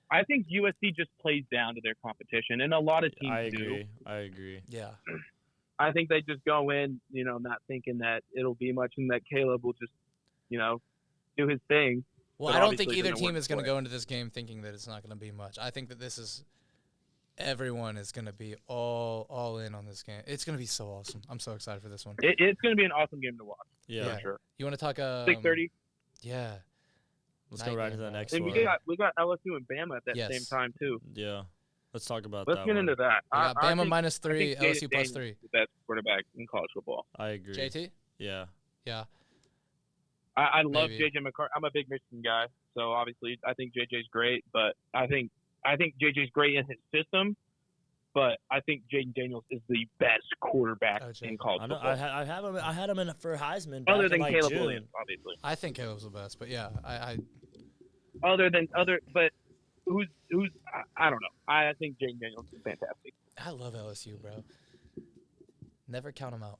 I think USC just plays down to their competition, and a lot of teams do. I agree. Yeah. I think they just go in, not thinking that it'll be much, and that Caleb will just, do his thing. Well, I don't think either team is going to go into this game thinking that it's not going to be much. I think that everyone is going to be all in on this game. It's going to be so awesome. I'm so excited for this one. It's going to be an awesome game to watch. Yeah. For sure. You want to talk 6:30? Yeah. Let's go right to the next and one. We got LSU and Bama at that same time too. Yeah. Let's talk about that. Let's get into that. We got Bama -3, LSU +3. The best quarterback in college football. I agree. JT? Yeah. Yeah. I love JJ McCarthy. I'm a big Michigan guy, so obviously I think JJ's great, but I think JJ's great in his system. But I think Jaden Daniels is the best quarterback in college football. I had him in for Heisman. Other than Caleb June. Williams, obviously. I think Caleb's the best, but yeah, but who's I don't know. I think Jaden Daniels is fantastic. I love LSU, bro. Never count them out.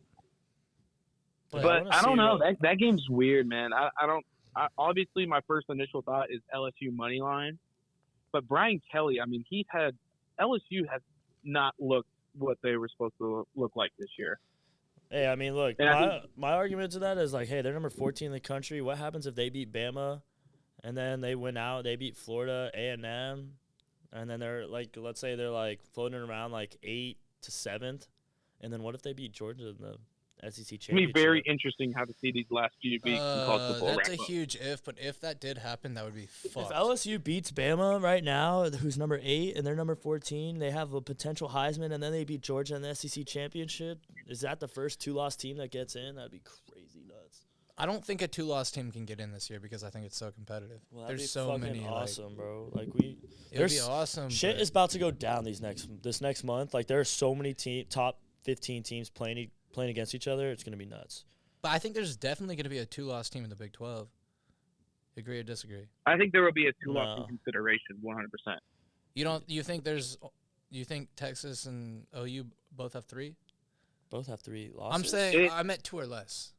But I don't know. That game's weird, man. Obviously my first initial thought is LSU money line, but Brian Kelly, LSU has not looked what they were supposed to look like this year. Hey, I mean, look, my argument to that is hey, they're number 14 in the country. What happens if they beat Bama, and then they win out? They beat Florida, A&M, and then they're let's say they're floating around 8th to 7th, and then what if they beat Georgia in the SEC championship? It's going to be very interesting how to see these last few weeks in college football. That's a huge if, but if that did happen, that would be fucked. If LSU beats Bama right now, who's number 8 and they're number 14, they have a potential Heisman, and then they beat Georgia in the SEC championship. Is that the first 2-loss team that gets in? That'd be crazy nuts. I don't think a 2-loss team can get in this year because I think it's so competitive. Well, there's so many. Awesome, bro. It would be awesome. Shit is about to go down this next month. There are so many top 15 teams playing against each other. It's going to be nuts. But I think there's definitely going to be a 2-loss team in the Big 12. Agree or disagree? I think there will be a 2-loss in consideration, 100%. You think Texas and OU both have 3? Both have 3 losses. I'm saying I meant 2 or less.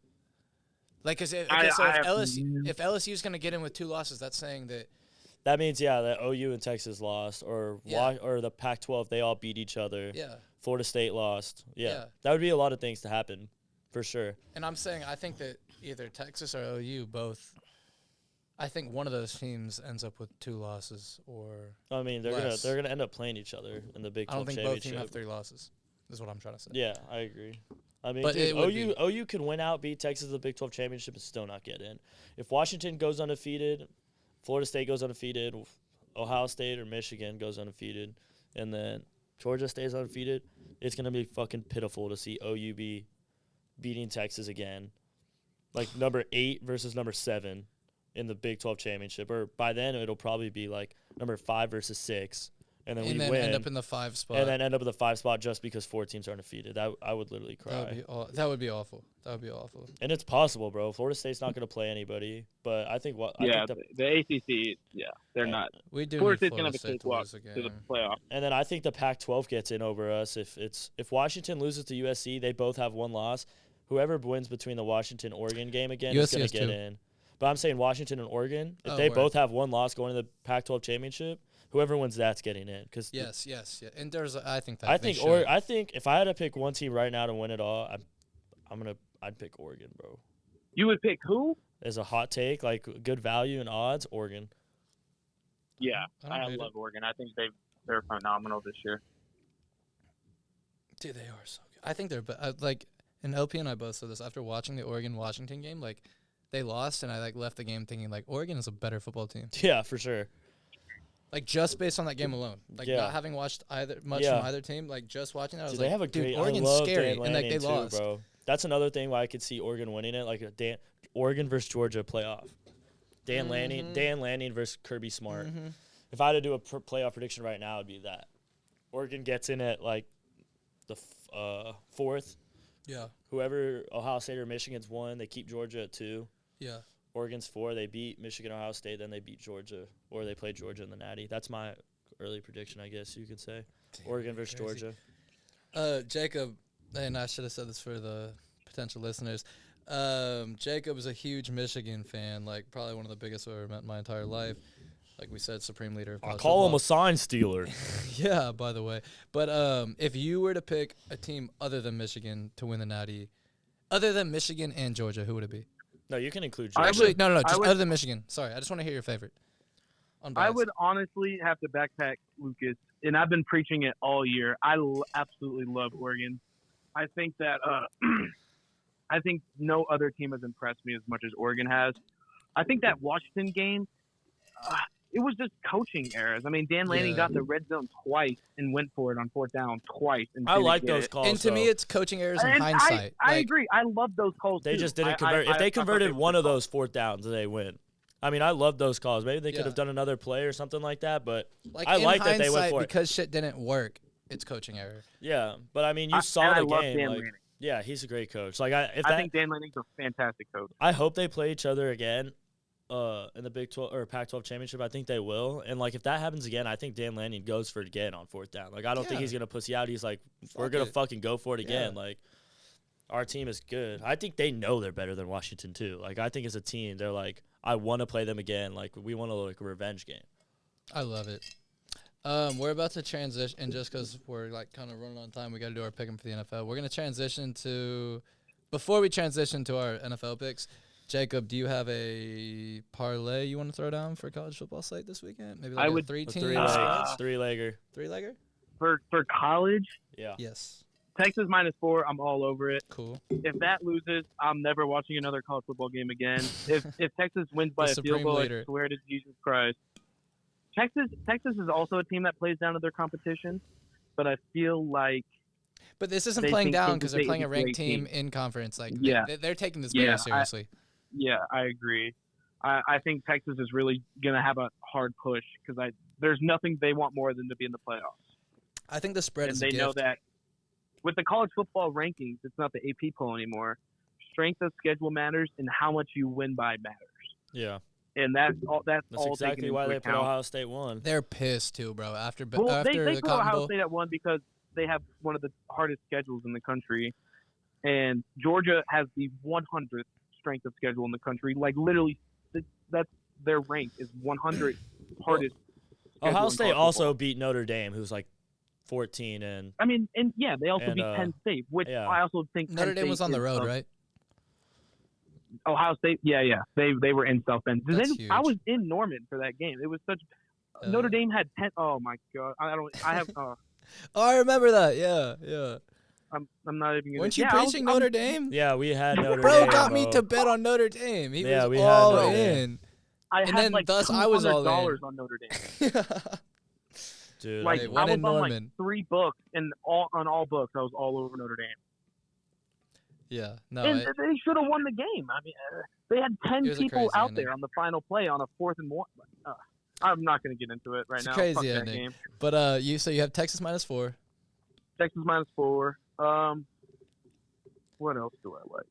Because if LSU is going to get in with 2 losses, that's saying that. That means that OU and Texas lost, or the Pac-12 they all beat each other. Yeah. Florida State lost. Yeah. That would be a lot of things to happen, for sure. And I'm saying I think that either Texas or OU both. I think one of those teams ends up with 2 losses or. I mean, they're gonna end up playing each other in the Big 12 championship. I don't think both teams have 3 losses. Is what I'm trying to say. Yeah, I agree. I mean, but OU could win out, beat Texas in the Big 12 championship, and still not get in. If Washington goes undefeated, Florida State goes undefeated, Ohio State or Michigan goes undefeated, and then Georgia stays undefeated, it's going to be fucking pitiful to see OU be beating Texas again. Like number 8 versus number 7 in the Big 12 championship. Or by then, it'll probably be like number 5 versus 6. And then we win. end up in the 5 spot. And then end up in the 5 spot just because 4 teams are undefeated. I would literally cry. That would be awful. That would be awful. And it's possible, bro. Florida State's not going to play anybody. But I think the ACC, they're not. We do Florida need State's going to have a cakewalk to the playoff. And then I think the Pac-12 gets in over us. If Washington loses to USC, they both have 1 loss. Whoever wins between the Washington-Oregon game again is going to get in. But I'm saying Washington and Oregon, if they both have 1 loss going to the Pac-12 championship, whoever wins that's getting in. Yes. And I think if I had to pick one team right now to win it all, I'd pick Oregon, bro. You would pick who? As a hot take, like good value and odds, Oregon. Yeah, I love Oregon. I think they're phenomenal this year. Dude, they are so good. I think they're like, and LP and I both said this after watching the Oregon-Washington game. Like, they lost, and I like left the game thinking like Oregon is a better football team. Yeah, for sure. Like, just based on that game alone, like not having watched from either team, like just watching that, I was like, dude, Oregon's scary, and like they lost. Bro. That's another thing why I could see Oregon winning it, like Oregon versus Georgia playoff. Dan Lanning versus Kirby Smart. Mm-hmm. If I had to do a playoff prediction right now, it'd be that Oregon gets in at like the 4th. Yeah. Whoever Ohio State or Michigan's 1, they keep Georgia at 2. Yeah. Oregon's 4, they beat Michigan, Ohio State, then they beat Georgia, or they play Georgia in the Natty. That's my early prediction, I guess you could say. Damn, Oregon versus crazy. Georgia. Jacob, and I should have said this for the potential listeners. Jacob is a huge Michigan fan, like probably one of the biggest I've ever met in my entire life. Like we said, supreme leader of college I call football. him a sign stealer. Yeah, by the way. But if you were to pick a team other than Michigan to win the Natty, other than Michigan and Georgia, who would it be? No, you can include Georgia. Actually, no, just other than Michigan. Sorry, I just want to hear your favorite. I would honestly have to backpack Lucas, and I've been preaching it all year. I absolutely love Oregon. I think that I think no other team has impressed me as much as Oregon has. I think that Washington game, it was just coaching errors. I mean, Dan Lanning got the red zone twice and went for it on 4th down twice. And I like those calls. And to me, it's coaching errors in hindsight. I agree. I love those calls. They just didn't convert. If they converted one of those 4th downs, they win. I mean, I love those calls. Maybe they could have done another play or something like that, but I like that they went for it. Because shit didn't work, it's coaching error. Yeah, but I mean, you saw the love game. Dan Lanning. Yeah, he's a great coach. Like I think Dan Lanning's a fantastic coach. I hope they play each other again in the Big 12 or Pac-12 championship. I think they will. And like if that happens again, I think Dan Lanning goes for it again on 4th down. Like I don't think he's gonna pussy out. He's like, we're gonna fucking go for it again. Like our team is good. I think they know they're better than Washington too. Like I think as a team, they're like, I want to play them again. Like we want to like a revenge game. I love it. We're about to transition, and just because we're like kind of running on time, we got to do our pick 'em for the NFL. We're gonna transition to. Before we transition to our NFL picks, Jacob, do you have a parlay you want to throw down for college football slate this weekend? Maybe like a 3-team three-legger. Three-legger? For college? Yeah. Yes. Texas -4, I'm all over it. Cool. If that loses, I'm never watching another college football game again. If Texas wins by a field goal, I swear to Jesus Christ. Texas is also a team that plays down to their competition, but I feel like. But this isn't playing down because they're playing a ranked team in conference. Like they're taking this very seriously. I agree. I think Texas is really gonna have a hard push because there's nothing they want more than to be in the playoffs. I think the spread is a gift. And they know that. With the college football rankings, it's not the AP poll anymore. Strength of schedule matters, and how much you win by matters. Yeah. And that's all exactly why they put Ohio State 1. They're pissed too, bro. After they the put Ohio State at 1 because they have one of the hardest schedules in the country, and Georgia has the 100th strength of schedule in the country. Like literally, that's their rank is 100 hardest. Ohio State also beat Notre Dame, who's like 14 and. I mean, and yeah, they also beat Penn State, which I also think Notre Dame was on the road, right? Ohio State, yeah, they were in South Bend. Huge. I was in Norman for that game. It was such. Notre Dame had 10. Oh my god, I have. Oh, I remember that. Yeah. I'm not even. Weren't you preaching Notre Dame? Yeah, we had Notre Dame. Bro got me to bet on Notre Dame. He was all in. I And had then like thus I was all $200 in. on Notre Dame. Dude, Like Hey, I when was in on like Norman. 3 books, and on all books I was all over Notre Dame. Yeah, no, And they should have won the game. I mean, they had 10 It was a people crazy out ending. there on the final play on a 4th and 1. I'm not going to get into it right it's a now. crazy Fuck that ending. game. But you have Texas -4. Texas -4. What else do I like?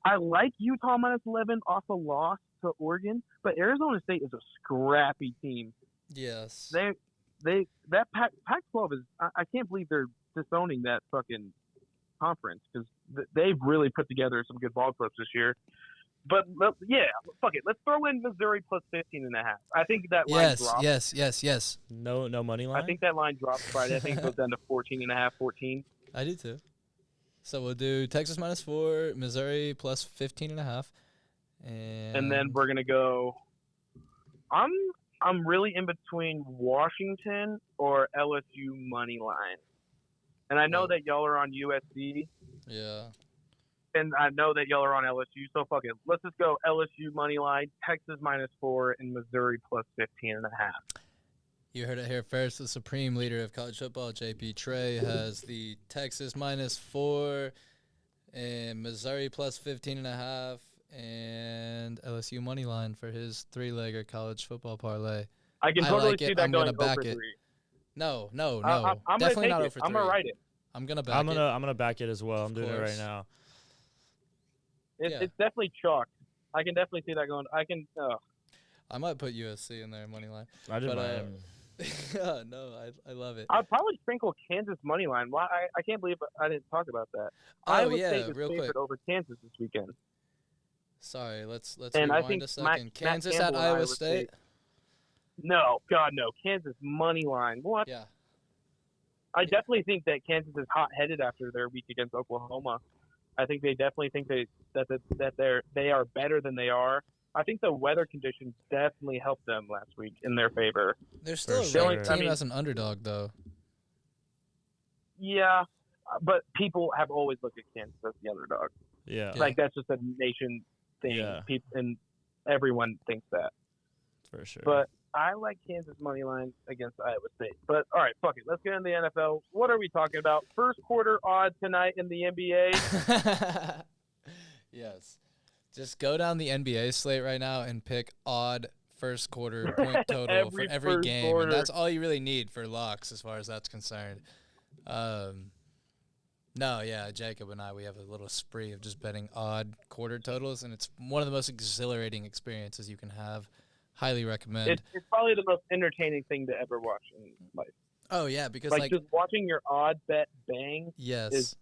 I like Utah -11 off a loss to Oregon, but Arizona State is a scrappy team. Yes. That Pac-12 is. I can't believe they're disowning that fucking conference because they've really put together some good ball clubs this year. But yeah, fuck it. Let's throw in Missouri plus 15.5. I think that line drops. Yes. No money line. I think that line drops Friday. I think it goes down to 14.5, 14. I do too. So we'll do Texas -4, Missouri plus 15.5, And then we're gonna go. I'm really in between Washington or LSU money line, and I know Whoa. that y'all are on USC, yeah. and I know that y'all are on LSU. So fuck it, let's just go LSU money line, Texas -4, and Missouri plus 15.5. You heard it here first. The supreme leader of college football, JP Trey, has the Texas -4 and Missouri plus 15.5 and LSU money line for his 3-legger college football parlay. I can I totally like see it. that I'm going gonna back over it. 3. No. I'm Definitely not gonna take over it. 3. I'm gonna write it. I'm gonna back I'm it. gonna back it as well. I'm doing it right course. now. Yeah. It's definitely chalk. I can definitely see that going. I might put USC in there money line. I did But, Miami. no, I love it. I'd probably sprinkle Kansas money line. Why? I can't believe I didn't talk about that. Oh, Iowa yeah, State is real favored quick. over Kansas this weekend. Sorry, let's And I rewind think a second. Matt Kansas at Campbell and Iowa Iowa State. No, God, no. Kansas money line. What? Yeah. I definitely think that Kansas is hot-headed after their week against Oklahoma. I think they definitely think they are better than they are. I think the weather conditions definitely helped them last week in their favor. They're still For a ranked sure. team as an underdog, though. Yeah, but people have always looked at Kansas as the underdog. Yeah. Like that's just a nation thing. Yeah. And everyone thinks that. For sure. But I like Kansas money line against Iowa State. But all right, fuck it. Let's get into the NFL. What are we talking about? First quarter odd tonight in the NBA. Yes. Just go down the NBA slate right now and pick odd first quarter point total for every first game. quarter. And that's all you really need for locks as far as that's concerned. No, yeah, Jacob and I, we have a little spree of just betting odd quarter totals, and it's one of the most exhilarating experiences you can have. Highly recommend. It's probably the most entertaining thing to ever watch in life. Oh, yeah, because Like just watching your odd bet bang. yes. is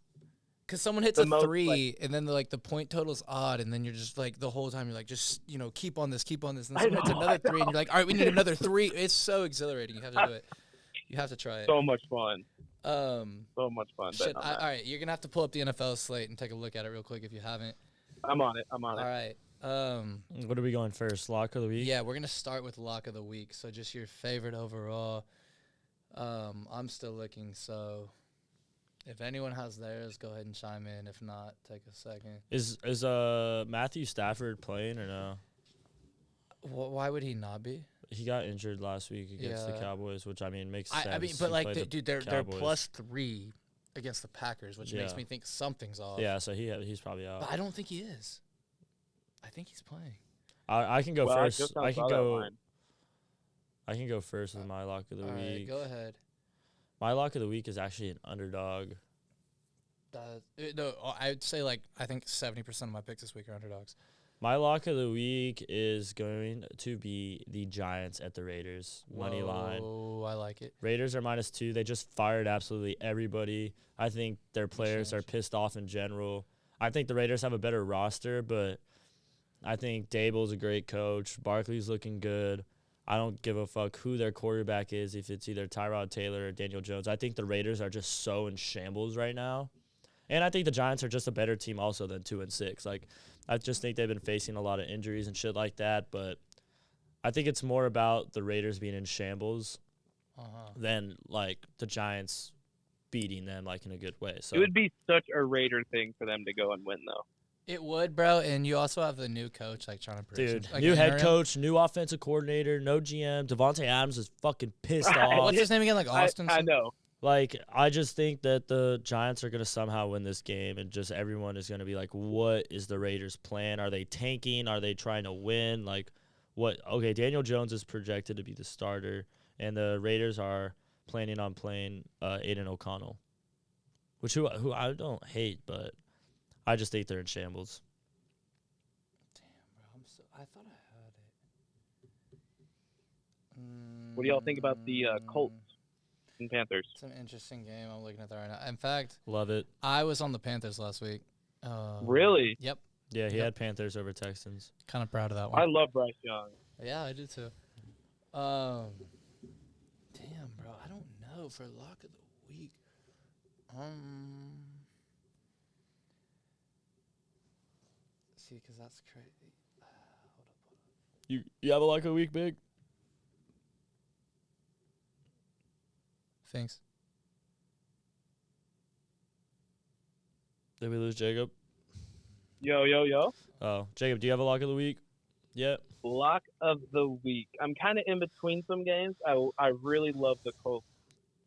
Because someone hits the a most, 3, and then the point total's odd, and then you're just like the whole time you're like, just keep on this. And then I someone hits know, another I 3, and you're like, all right, we need another 3. It's so exhilarating. You have to do it. You have to try it. So much fun. So much fun. shit. betting on that. All right, you're gonna have to pull up the NFL slate and take a look at it real quick if you haven't. I'm on it. All right. What are we going first? Lock of the week? Yeah, we're gonna start with lock of the week. So just your favorite overall. I'm still looking. So if anyone has theirs, go ahead and chime in. If not, take a second. Is Matthew Stafford playing or no? Why would he not be? He got injured last week against the Yeah. Cowboys, which I mean makes sense. I mean, but He like, played the dude, they're Cowboys. +3 against the Packers, which makes Yeah. me think something's off. Yeah, so he's probably out. But I don't think he is. I think he's playing. I can go Well, first. just I saw can that go. line. I can go first with my lock of the All right, week. go ahead. My lock of the week is actually an underdog. No, I'd say I think 70% of my picks this week are underdogs. My lock of the week is going to be the Giants at the Raiders money line. Oh, I like it. Raiders are -2. They just fired absolutely everybody. I think their players are pissed off in general. I think the Raiders have a better roster, but I think Dable's a great coach. Barkley's looking good. I don't give a fuck who their quarterback is, if it's either Tyrod Taylor or Daniel Jones. I think the Raiders are just so in shambles right now. And I think the Giants are just a better team also than 2-6. I just think they've been facing a lot of injuries and shit like that, but I think it's more about the Raiders being in shambles than the Giants beating them in a good way. So It would be such a Raider thing for them to go and win, though. It would, bro, and you also have the new coach like trying to prove Dude, some- like, new in head interim. coach, new offensive coordinator, no GM. Devontae Adams is fucking pissed off. What's his name again? Like Austin? I know. Like, I just think that the Giants are going to somehow win this game, and just everyone is going to be like, what is the Raiders' plan? Are they tanking? Are they trying to win? Like, what? Okay, Daniel Jones is projected to be the starter, and the Raiders are planning on playing Aiden O'Connell, who I don't hate, but I just think they're in shambles. I thought I had it. What do y'all think about the Colts and Panthers? It's an interesting game. I'm looking at that right now. In fact, Love it. I was on the Panthers last week. Really? Yep. Yeah, he Yep. had Panthers over Texans. Kind of proud of that I one. love Bryce Young. Yeah, I do too. Damn, bro. I don't know for lock of the week. See, because that's crazy. You have a luck of the week, Big? Thanks. Did we lose Jacob? Yo. Oh, Jacob, do you have a lock of the week? Yep. Lock of the week. I'm kind of in between some games. I really love the Colts.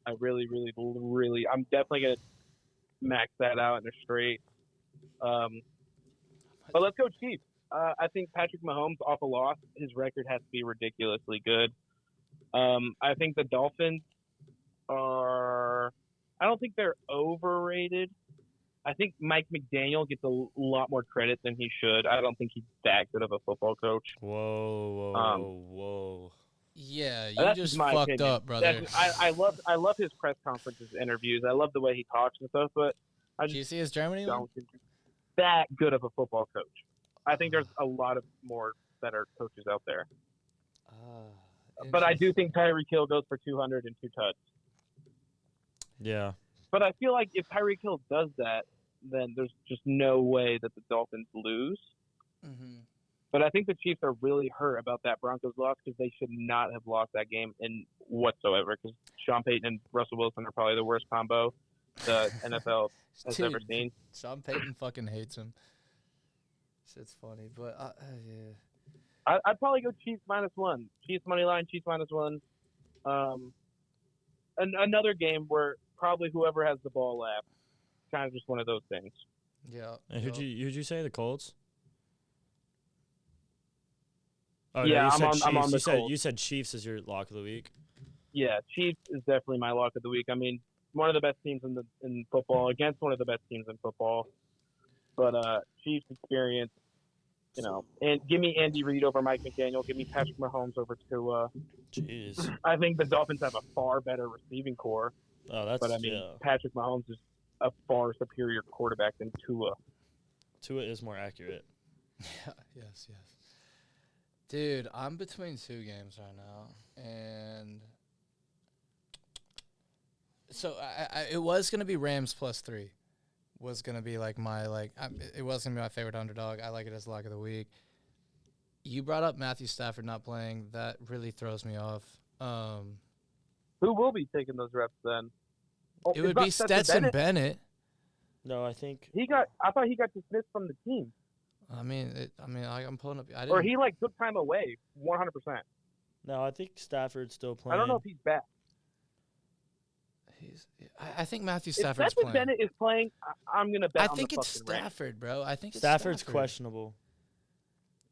I really. I'm definitely gonna max that out in a straight. But let's go Chiefs. I think Patrick Mahomes off a loss, his record has to be ridiculously good. I think the Dolphins are. I don't think they're overrated. I think Mike McDaniel gets a lot more credit than he should. I don't think he's that good of a football coach. Whoa. Yeah, you That's just my fucked opinion. up, brother. I love his press conferences, interviews. I love the way he talks and stuff, but I Did you just see his Germany one? don't think he's that good of a football coach. I think there's a lot of more better coaches out there. But I do think Tyreek Hill goes for 200 and 2 touchdowns. Yeah. But I feel like if Tyreek Hill does that, then there's just no way that the Dolphins lose. Mm-hmm. But I think the Chiefs are really hurt about that Broncos loss because they should not have lost that game in whatsoever. Because Sean Payton and Russell Wilson are probably the worst combo the NFL has ever seen. Sean Payton fucking hates him. Shit's funny, but yeah. I'd probably go Chiefs -1. Chiefs money line, Chiefs -1. Another game where probably whoever has the ball left, kind of just one of those things. Yeah. And who'd you say, the Colts? Oh, Yeah, no, I'm on the Colts. You said Chiefs is your lock of the week. Yeah, Chiefs is definitely my lock of the week. I mean, one of the best teams in football against one of the best teams in football. But Chiefs experience, and give me Andy Reid over Mike McDaniel. Give me Patrick Mahomes over Tua. Jeez. I think the Dolphins have a far better receiving core. Oh, that's But I mean, Patrick Mahomes is a far superior quarterback than Tua. Tua is more accurate. Yeah, yes. Dude, I'm between two games right now, and so it was gonna be Rams +3. Was gonna be like it was gonna be my favorite underdog. I like it as lock of the week. You brought up Matthew Stafford not playing. That really throws me off. Who will be taking those reps then? Oh, It would be Stetson Bennett. No, I think I thought he got dismissed from the team, I'm pulling up. or he took time away 100%. no, I think Stafford's still playing. I don't know if he's back. I think Matthew If Stafford's Stetson playing. Bennett is playing, I'm gonna bet. I on think the it's fucking Rams. Stafford, bro. I think it's Stafford's Stafford. questionable.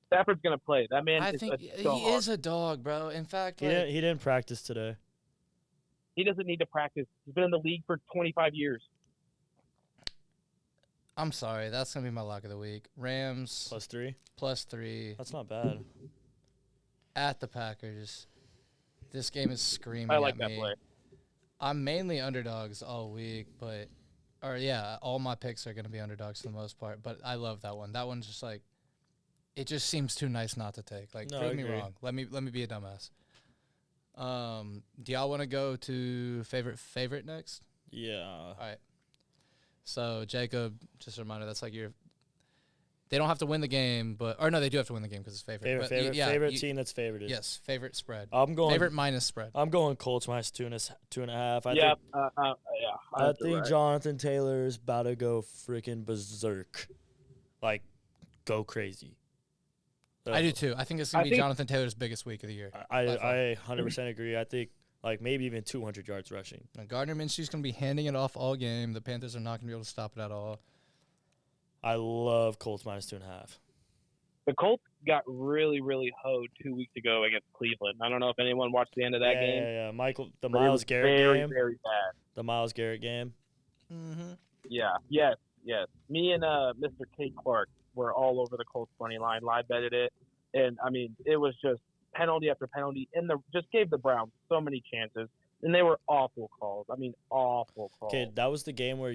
Stafford's gonna play. That man I is think a dog. he is a dog, bro. In fact, He didn't practice today. He doesn't need to practice. He's been in the league for 25 years. I'm sorry. That's going to be my lock of the week. Rams +3. +3 That's not bad. at the Packers. This game is screaming I like at that me. play. I'm mainly underdogs all week, all my picks are going to be underdogs for the most part, but I love that one. That one's just it just seems too nice not to take. No, I prove me agree. wrong. Let me be a dumbass. Do y'all want to go to favorite next? Yeah. All right. So Jacob, just a reminder, that's they don't have to win the game, they do have to win the game because it's favorite. Favorite team that's favored. Yes, favorite spread. I'm going Favorite minus spread. I'm going Colts -2.5. I I think Jonathan Taylor is about to go freaking berserk. go crazy. I do too. I think it's going to be Jonathan Taylor's biggest week of the year. I 100% agree. I think maybe even 200 yards rushing. Now, Gardner Minshew's going to be handing it off all game. The Panthers are not going to be able to stop it at all. I love Colts -2.5. The Colts got really, really hoed 2 weeks ago against Cleveland. I don't know if anyone watched the end of that game. Yeah. The Myles Garrett game. Very bad. The Myles Garrett game. Mm-hmm. Yeah. Yes. Me and Mr. K. Clark were all over the Colts money line, live betted it, and I mean it was just penalty after penalty, and just gave the Browns so many chances, and they were awful calls. I mean, awful calls. Okay, that was the game where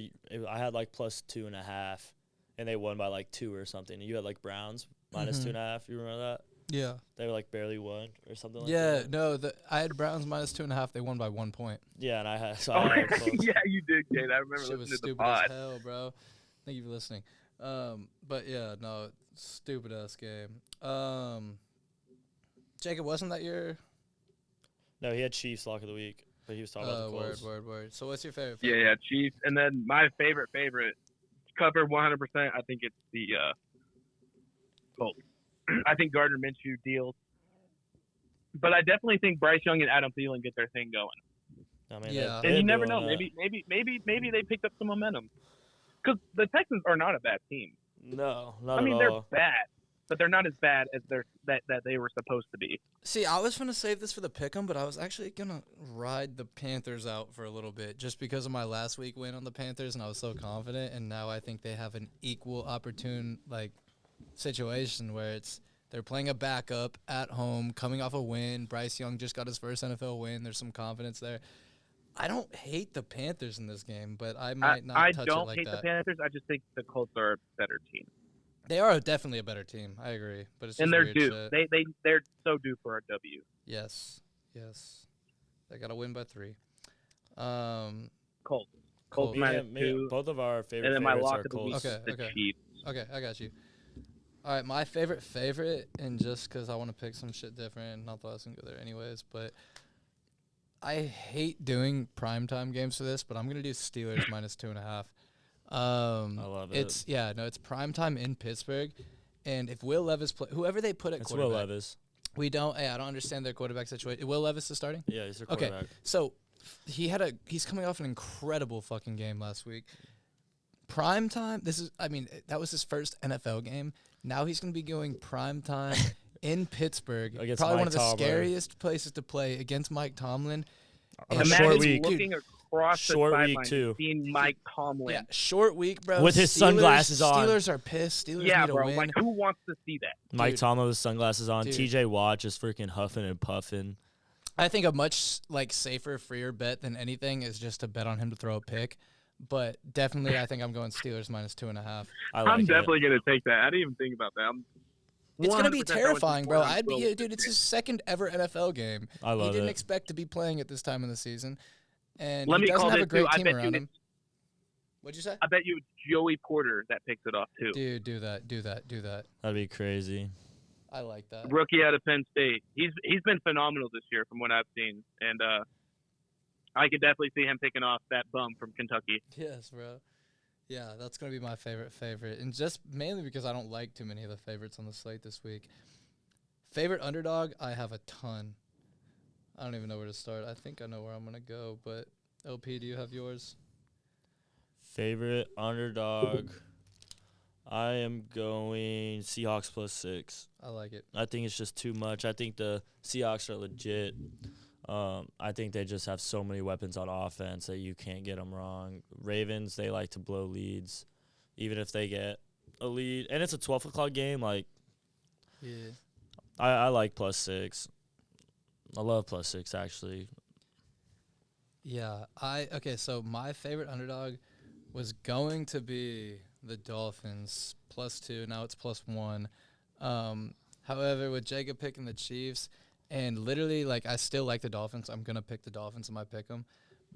I had like +2.5. And they won by like 2 or something. And you had like Browns -2.5. You remember that? Yeah. They were like barely won or something like Yeah, that. no, I had Browns -2.5. They won by 1 point. Yeah, and I had. So yeah, you did, Kate. I remember Shit listening was to the stupid pod. as hell, bro. Thank you for listening. But yeah, no, stupid ass game. Jacob, wasn't that your? No, he had Chiefs lock of the week, but he was talking about the Colts. Word. So what's your favorite? Yeah, Chiefs, and then my favorite. Cover 100%. I think it's the Colts. I think Gardner Minshew deals, but I definitely think Bryce Young and Adam Thielen get their thing going. I mean, yeah, and you never know. Maybe they picked up some momentum because the Texans are not a bad team. No, not at all. I mean, they're bad, but they're not as bad as that they were supposed to be. See, I was going to save this for the pick'em, but I was actually going to ride the Panthers out for a little bit just because of my last week win on the Panthers, and I was so confident, and now I think they have an equal opportune situation where they're playing a backup at home, coming off a win. Bryce Young just got his first NFL win. There's some confidence there. I don't hate the Panthers in this game, but I might not touch it like that. I don't hate the Panthers. I just think the Colts are a better team. They are definitely a better team. I agree, but it's just they're weird due. Shit. They're so due for a W. Yes. They got to win by 3. Colts -2. Both of our favorite. And then my favorites lock are of the week Colts. is the Chiefs. Okay, I got you. All right, my favorite, and just because I want to pick some shit different, not that I was going to go there anyways, but I hate doing primetime games for this, but I'm going to do Steelers -2.5. I love it. It's primetime in Pittsburgh, and if Will Levis whoever they put at quarterback. Will Levis. I don't understand their quarterback situation. Will Levis is starting? Yeah, he's their quarterback. Okay, so he's coming off an incredible fucking game last week. Primetime, that was his first NFL game. Now he's going to be going primetime in Pittsburgh. Against probably Mike one of the Tomlin. scariest places to play against Mike Tomlin. On a short week. Looking across Short the week, sideline, too. seeing Mike Tomlin. Yeah, short week, bro. With his sunglasses on. Steelers are pissed. Steelers need to bro. win. Like, who wants to see that? Mike Tomlin with sunglasses on. Dude. TJ Watt just freaking huffing and puffing. I think a much safer, freer bet than anything is just to bet on him to throw a pick. But definitely, I think I'm going Steelers -2.5. I'm definitely going to take that. I didn't even think about that. It's going to be terrifying, bro. Dude, it's his second ever NFL game. I love it. He didn't expect to be playing at this time in the season. And Let he me doesn't call have this a great too. team around him. What'd you say? I bet you it's Joey Porter that picks it off, too. Dude, do that. That'd be crazy. I like that. Rookie out of Penn State. He's been phenomenal this year from what I've seen. And I could definitely see him picking off that bum from Kentucky. Yes, bro. Yeah, that's going to be my favorite. And just mainly because I don't like too many of the favorites on the slate this week. Favorite underdog, I have a ton. I don't even know where to start. I think I know where I'm going to go. But, LP, do you have yours? Favorite underdog, I am going Seahawks +6. I like it. I think it's just too much. I think the Seahawks are legit. I think they just have so many weapons on offense that you can't get them wrong. Ravens, they like to blow leads, even if they get a lead. And it's a 12 o'clock game. Yeah. I like +6. I love +6, actually. Yeah. So my favorite underdog was going to be the Dolphins +2. Now it's +1. However, with Jacob picking the Chiefs, and literally, I still like the Dolphins. I'm going to pick the Dolphins in my pick 'em.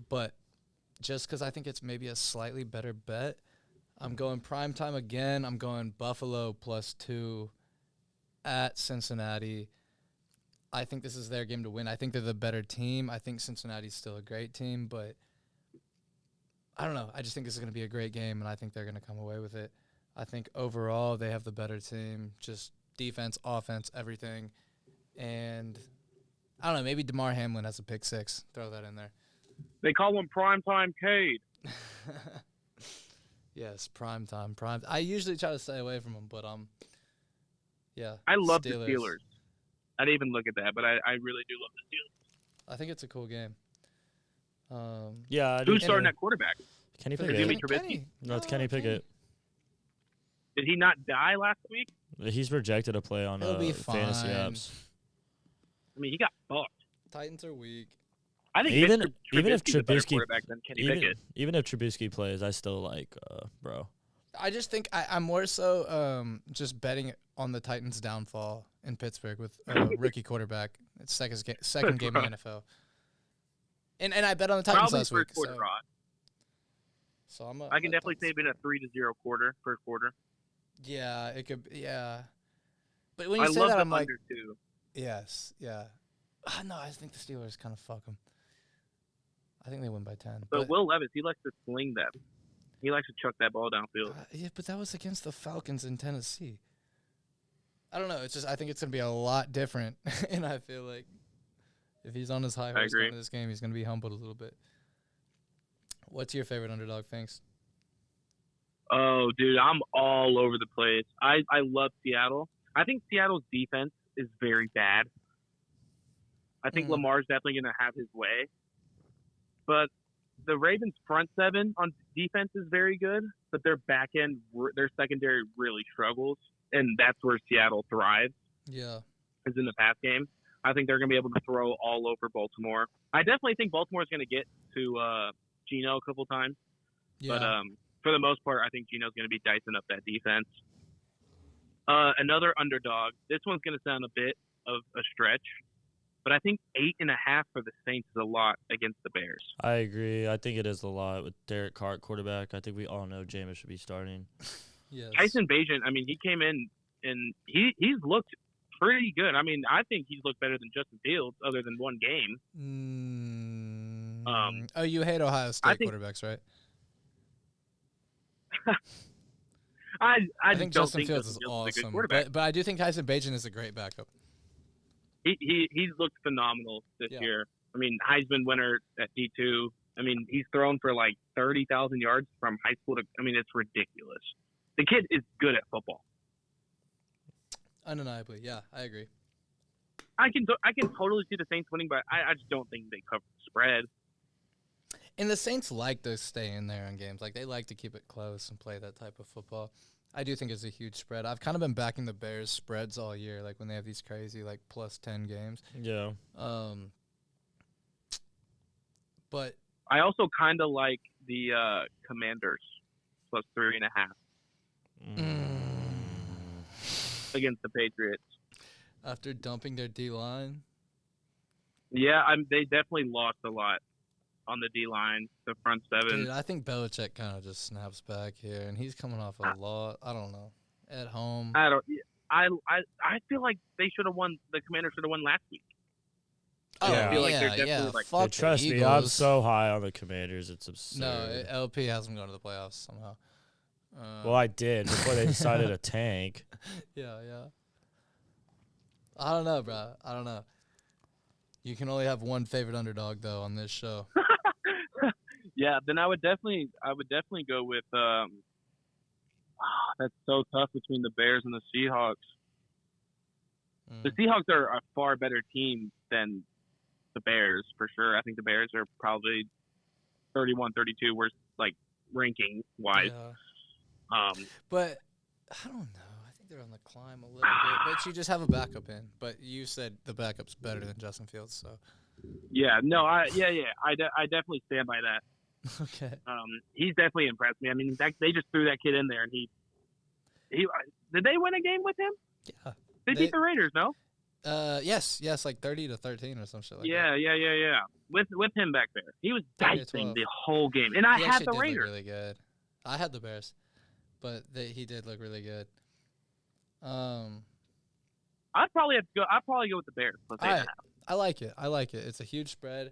But just because I think it's maybe a slightly better bet, I'm going primetime again. I'm going Buffalo +2 at Cincinnati. I think this is their game to win. I think they're the better team. I think Cincinnati's still a great team, but I don't know. I just think this is going to be a great game, and I think they're going to come away with it. I think overall they have the better team, just defense, offense, everything. And I don't know, maybe DeMar Hamlin has a pick six. Throw that in there. They call him Primetime Cade. Yes, prime time. I usually try to stay away from him, but yeah. I love the Steelers. I didn't even look at that, but I really do love the Steelers. I think it's a cool game. Yeah. Who's starting at quarterback? Kenny Is it Jimmy Pickett. Trubisky? No, it's Kenny Pickett. Did he not die last week? He's rejected a play on He'll be fantasy fine. apps. I mean, he got fucked. Titans are weak. I think Even if Trubisky's a better Trubisky, quarterback than Kenny Pickett. even if Trubisky plays, I still like bro. I just think I'm more so just betting on the Titans' downfall in Pittsburgh with a rookie quarterback. It's second game in the NFL. And I bet on the Titans Probably last week. first quarter, Rod. So I can definitely say it's been a 3-0 quarter, first quarter. Yeah, it could. Yeah, but when you I say love that, the I'm like, under too. yes, yeah. No, I think the Steelers kind of fuck them. I think they win by 10. But Will Levis, he likes to sling that. He likes to chuck that ball downfield. Yeah, but that was against the Falcons in Tennessee. I don't know. It's just I think it's gonna be a lot different, and I feel like if he's on his high horse going to this game, he's gonna be humbled a little bit. What's your favorite underdog? Thanks. Oh, dude, I'm all over the place. I love Seattle. I think Seattle's defense is very bad. I think Lamar's definitely going to have his way. But the Ravens' front seven on defense is very good, but their back end, their secondary really struggles, and that's where Seattle thrives. Yeah. Is in the pass game. I think they're going to be able to throw all over Baltimore. I definitely think Baltimore's going to get to Geno a couple times. Yeah. But for the most part, I think Geno's going to be dicing up that defense. Another underdog. This one's going to sound a bit of a stretch, but I think 8.5 for the Saints is a lot against the Bears. I agree. I think it is a lot with Derek Carr at quarterback. I think we all know Jameis should be starting. Yes. Tyson Bagent, I mean, he came in and he's looked pretty good. I mean, I think he's looked better than Justin Fields other than one game. You hate Ohio State quarterbacks, right? I think don't Justin think Fields Justin is Fields is a good awesome, quarterback. but I do think Tyson Bagent is a great backup. He's looked phenomenal this year. I mean, Heisman winner at D2. I mean, he's thrown for like 30,000 yards from high school to. I mean, it's ridiculous. The kid is good at football. Undeniably, yeah, I agree. I can totally see the Saints winning, but I just don't think they cover the spread. And the Saints like to stay in there in games. Like, they like to keep it close and play that type of football. I do think it's a huge spread. I've kind of been backing the Bears spreads all year, like when they have these crazy, like, plus 10 games. Yeah. But I also kind of like the Commanders plus 3.5 against the Patriots. After dumping their D-line? Yeah, they definitely lost a lot on the D-line, the front seven. Dude, I think Belichick kind of just snaps back here, and he's coming off a lot. I don't know. At home. I feel like they should have won. The Commanders should have won last week. Oh, Yeah. I feel like they're definitely like. Fuck Trust the me, I'm Eagles. so high on the Commanders. It's absurd. No, LP has them going to the playoffs somehow. Well, I did before they decided to tank. Yeah. I don't know, bro. I don't know. You can only have one favorite underdog though on this show. Yeah, then I would definitely go with. That's so tough between the Bears and the Seahawks. The Seahawks are a far better team than the Bears for sure. I think the Bears are probably 31-32 worst like ranking wise. Yeah. But I don't know. I think they're on the climb a little bit. But you just have a backup in. But you said the backup's better than Justin Fields, so. Yeah, no, I definitely stand by that. Okay. He's definitely impressed me. I mean, they just threw that kid in there, and he did they win a game with him? Yeah. They beat the Raiders, no? Yes, like 30-13 or some shit like that. Yeah. With him back there, he was 30-12. dicing the whole game, and I He had actually the did look Raiders. really good. I had the Bears, but he did look really good. I'd probably go with the Bears. Plus 8.5. I like it. It's a huge spread.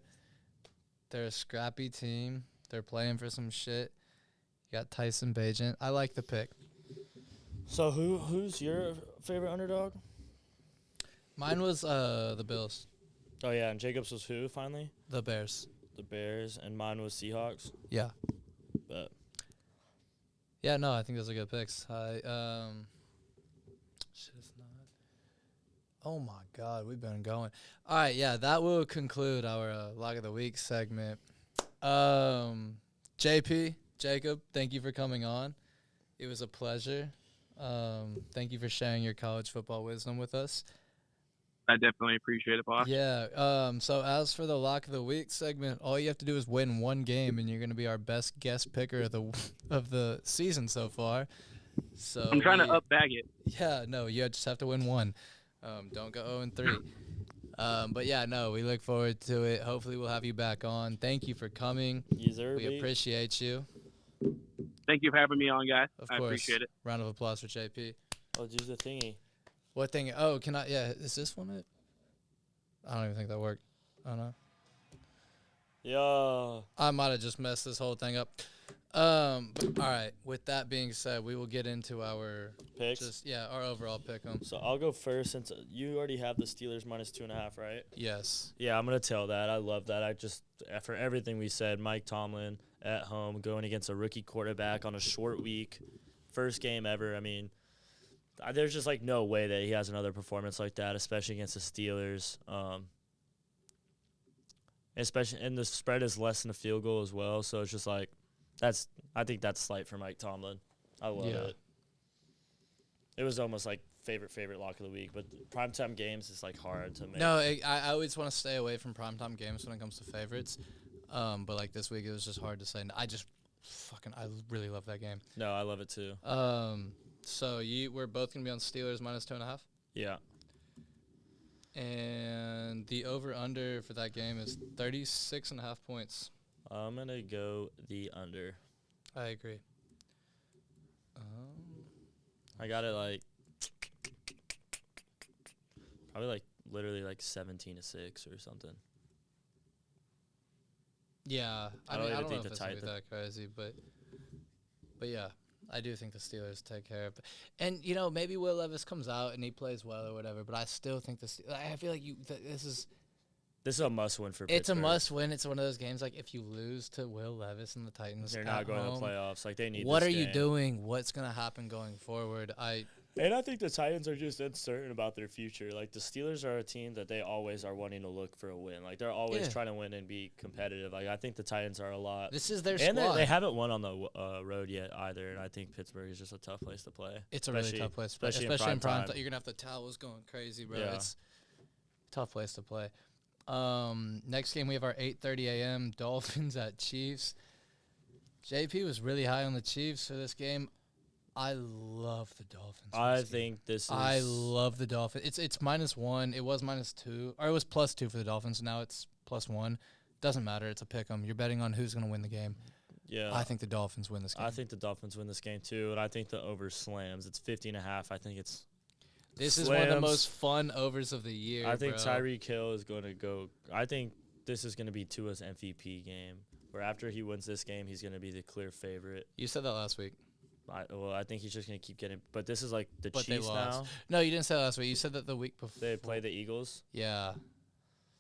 They're a scrappy team. They're playing for some shit. You got Tyson Bagent. I like the pick. So who's your favorite underdog? Mine was the Bills, Oh yeah, and Jacobs was who finally? the Bears. The Bears, and mine was Seahawks. Yeah. But Yeah, no, I think those are good picks. Shit, it's not. Oh my God, we've been going. All right, yeah, that will conclude our Lock of the Week segment. JP, Jacob, thank you for coming on. It was a pleasure. Thank you for sharing your college football wisdom with us. I definitely appreciate it, boss. Yeah. So as for the Lock of the Week segment, all you have to do is win one game, and you're going to be our best guest picker of the season so far. So I'm trying to up bag it. Yeah, no, you just have to win one. Don't go 0-3. But yeah, no, we look forward to it. Hopefully, we'll have you back on. Thank you for coming. We appreciate you. Thank you for having me on, guys. Of I course. appreciate it. Round of applause for JP. Oh, use the thingy. What thing? Oh, can I? Yeah, is this one it? I don't even think that worked. I don't know. Yeah. I might have just messed this whole thing up. But, all right. With that being said, we will get into our Picks? our overall pick 'em. So I'll go first since you already have the Steelers -2.5, right? Yes. Yeah, I'm gonna tell that. I love that. I just for everything we said, Mike Tomlin at home going against a rookie quarterback on a short week, first game ever. I mean, there's just like no way that he has another performance like that, especially against the Steelers. And the spread is less than a field goal as well, so it's just like I think that's slight for Mike Tomlin. I love it. It was almost like favorite lock of the week, but primetime games is like hard to make. No, I always want to stay away from primetime games when it comes to favorites. But like this week, it was just hard to say. I really love that game. No, I love it too. So we're both gonna be on Steelers -2.5. Yeah. And the over/under for that game is 36.5 points. I'm gonna go the under. I agree. I got it like probably like literally like 17-6 or something. Yeah, I don't mean, I even don't think know if the it's gonna be Titans- that crazy, but yeah, I do think the Steelers take care of it. And maybe Will Levis comes out and he plays well or whatever, but I still think I feel like this is a must-win for It's Pittsburgh. a must-win. It's one of those games like if you lose to Will Levis and the Titans, They're not going home, to the playoffs. Like they need. What this are you game. doing? What's gonna happen going forward? And I think the Titans are just uncertain about their future. Like the Steelers are a team that they always are wanting to look for a win. Like they're always trying to win and be competitive. Like I think the Titans are a lot. This is their and squad. they haven't won on the road yet either. And I think Pittsburgh is just a tough place to play. It's a really tough place to play, especially in prime time. You're gonna have the towels going crazy, bro. Yeah. It's a tough place to play. Next game we have our 8:30 a.m. Dolphins at Chiefs. JP was really high on the Chiefs for this game. I love the Dolphins. I think this is. I love the Dolphins. It's -1. It was -2, or it was +2 for the Dolphins. Now it's +1. Doesn't matter. It's a pick 'em. You're betting on who's going to win the game. Yeah. I think the Dolphins win this game. I think the Dolphins win this game too, and I think the over slams. It's 50.5. I think it's. This slams. is one of the most fun overs of the year. I think bro. Tyreek Hill is going to go. I think this is going to be Tua's MVP game, where after he wins this game, he's going to be the clear favorite. You said that last week. I think he's just going to keep getting. But this is like the But they Chiefs lost. now. No, you didn't say that last week. You said that the week before. They play the Eagles. Yeah,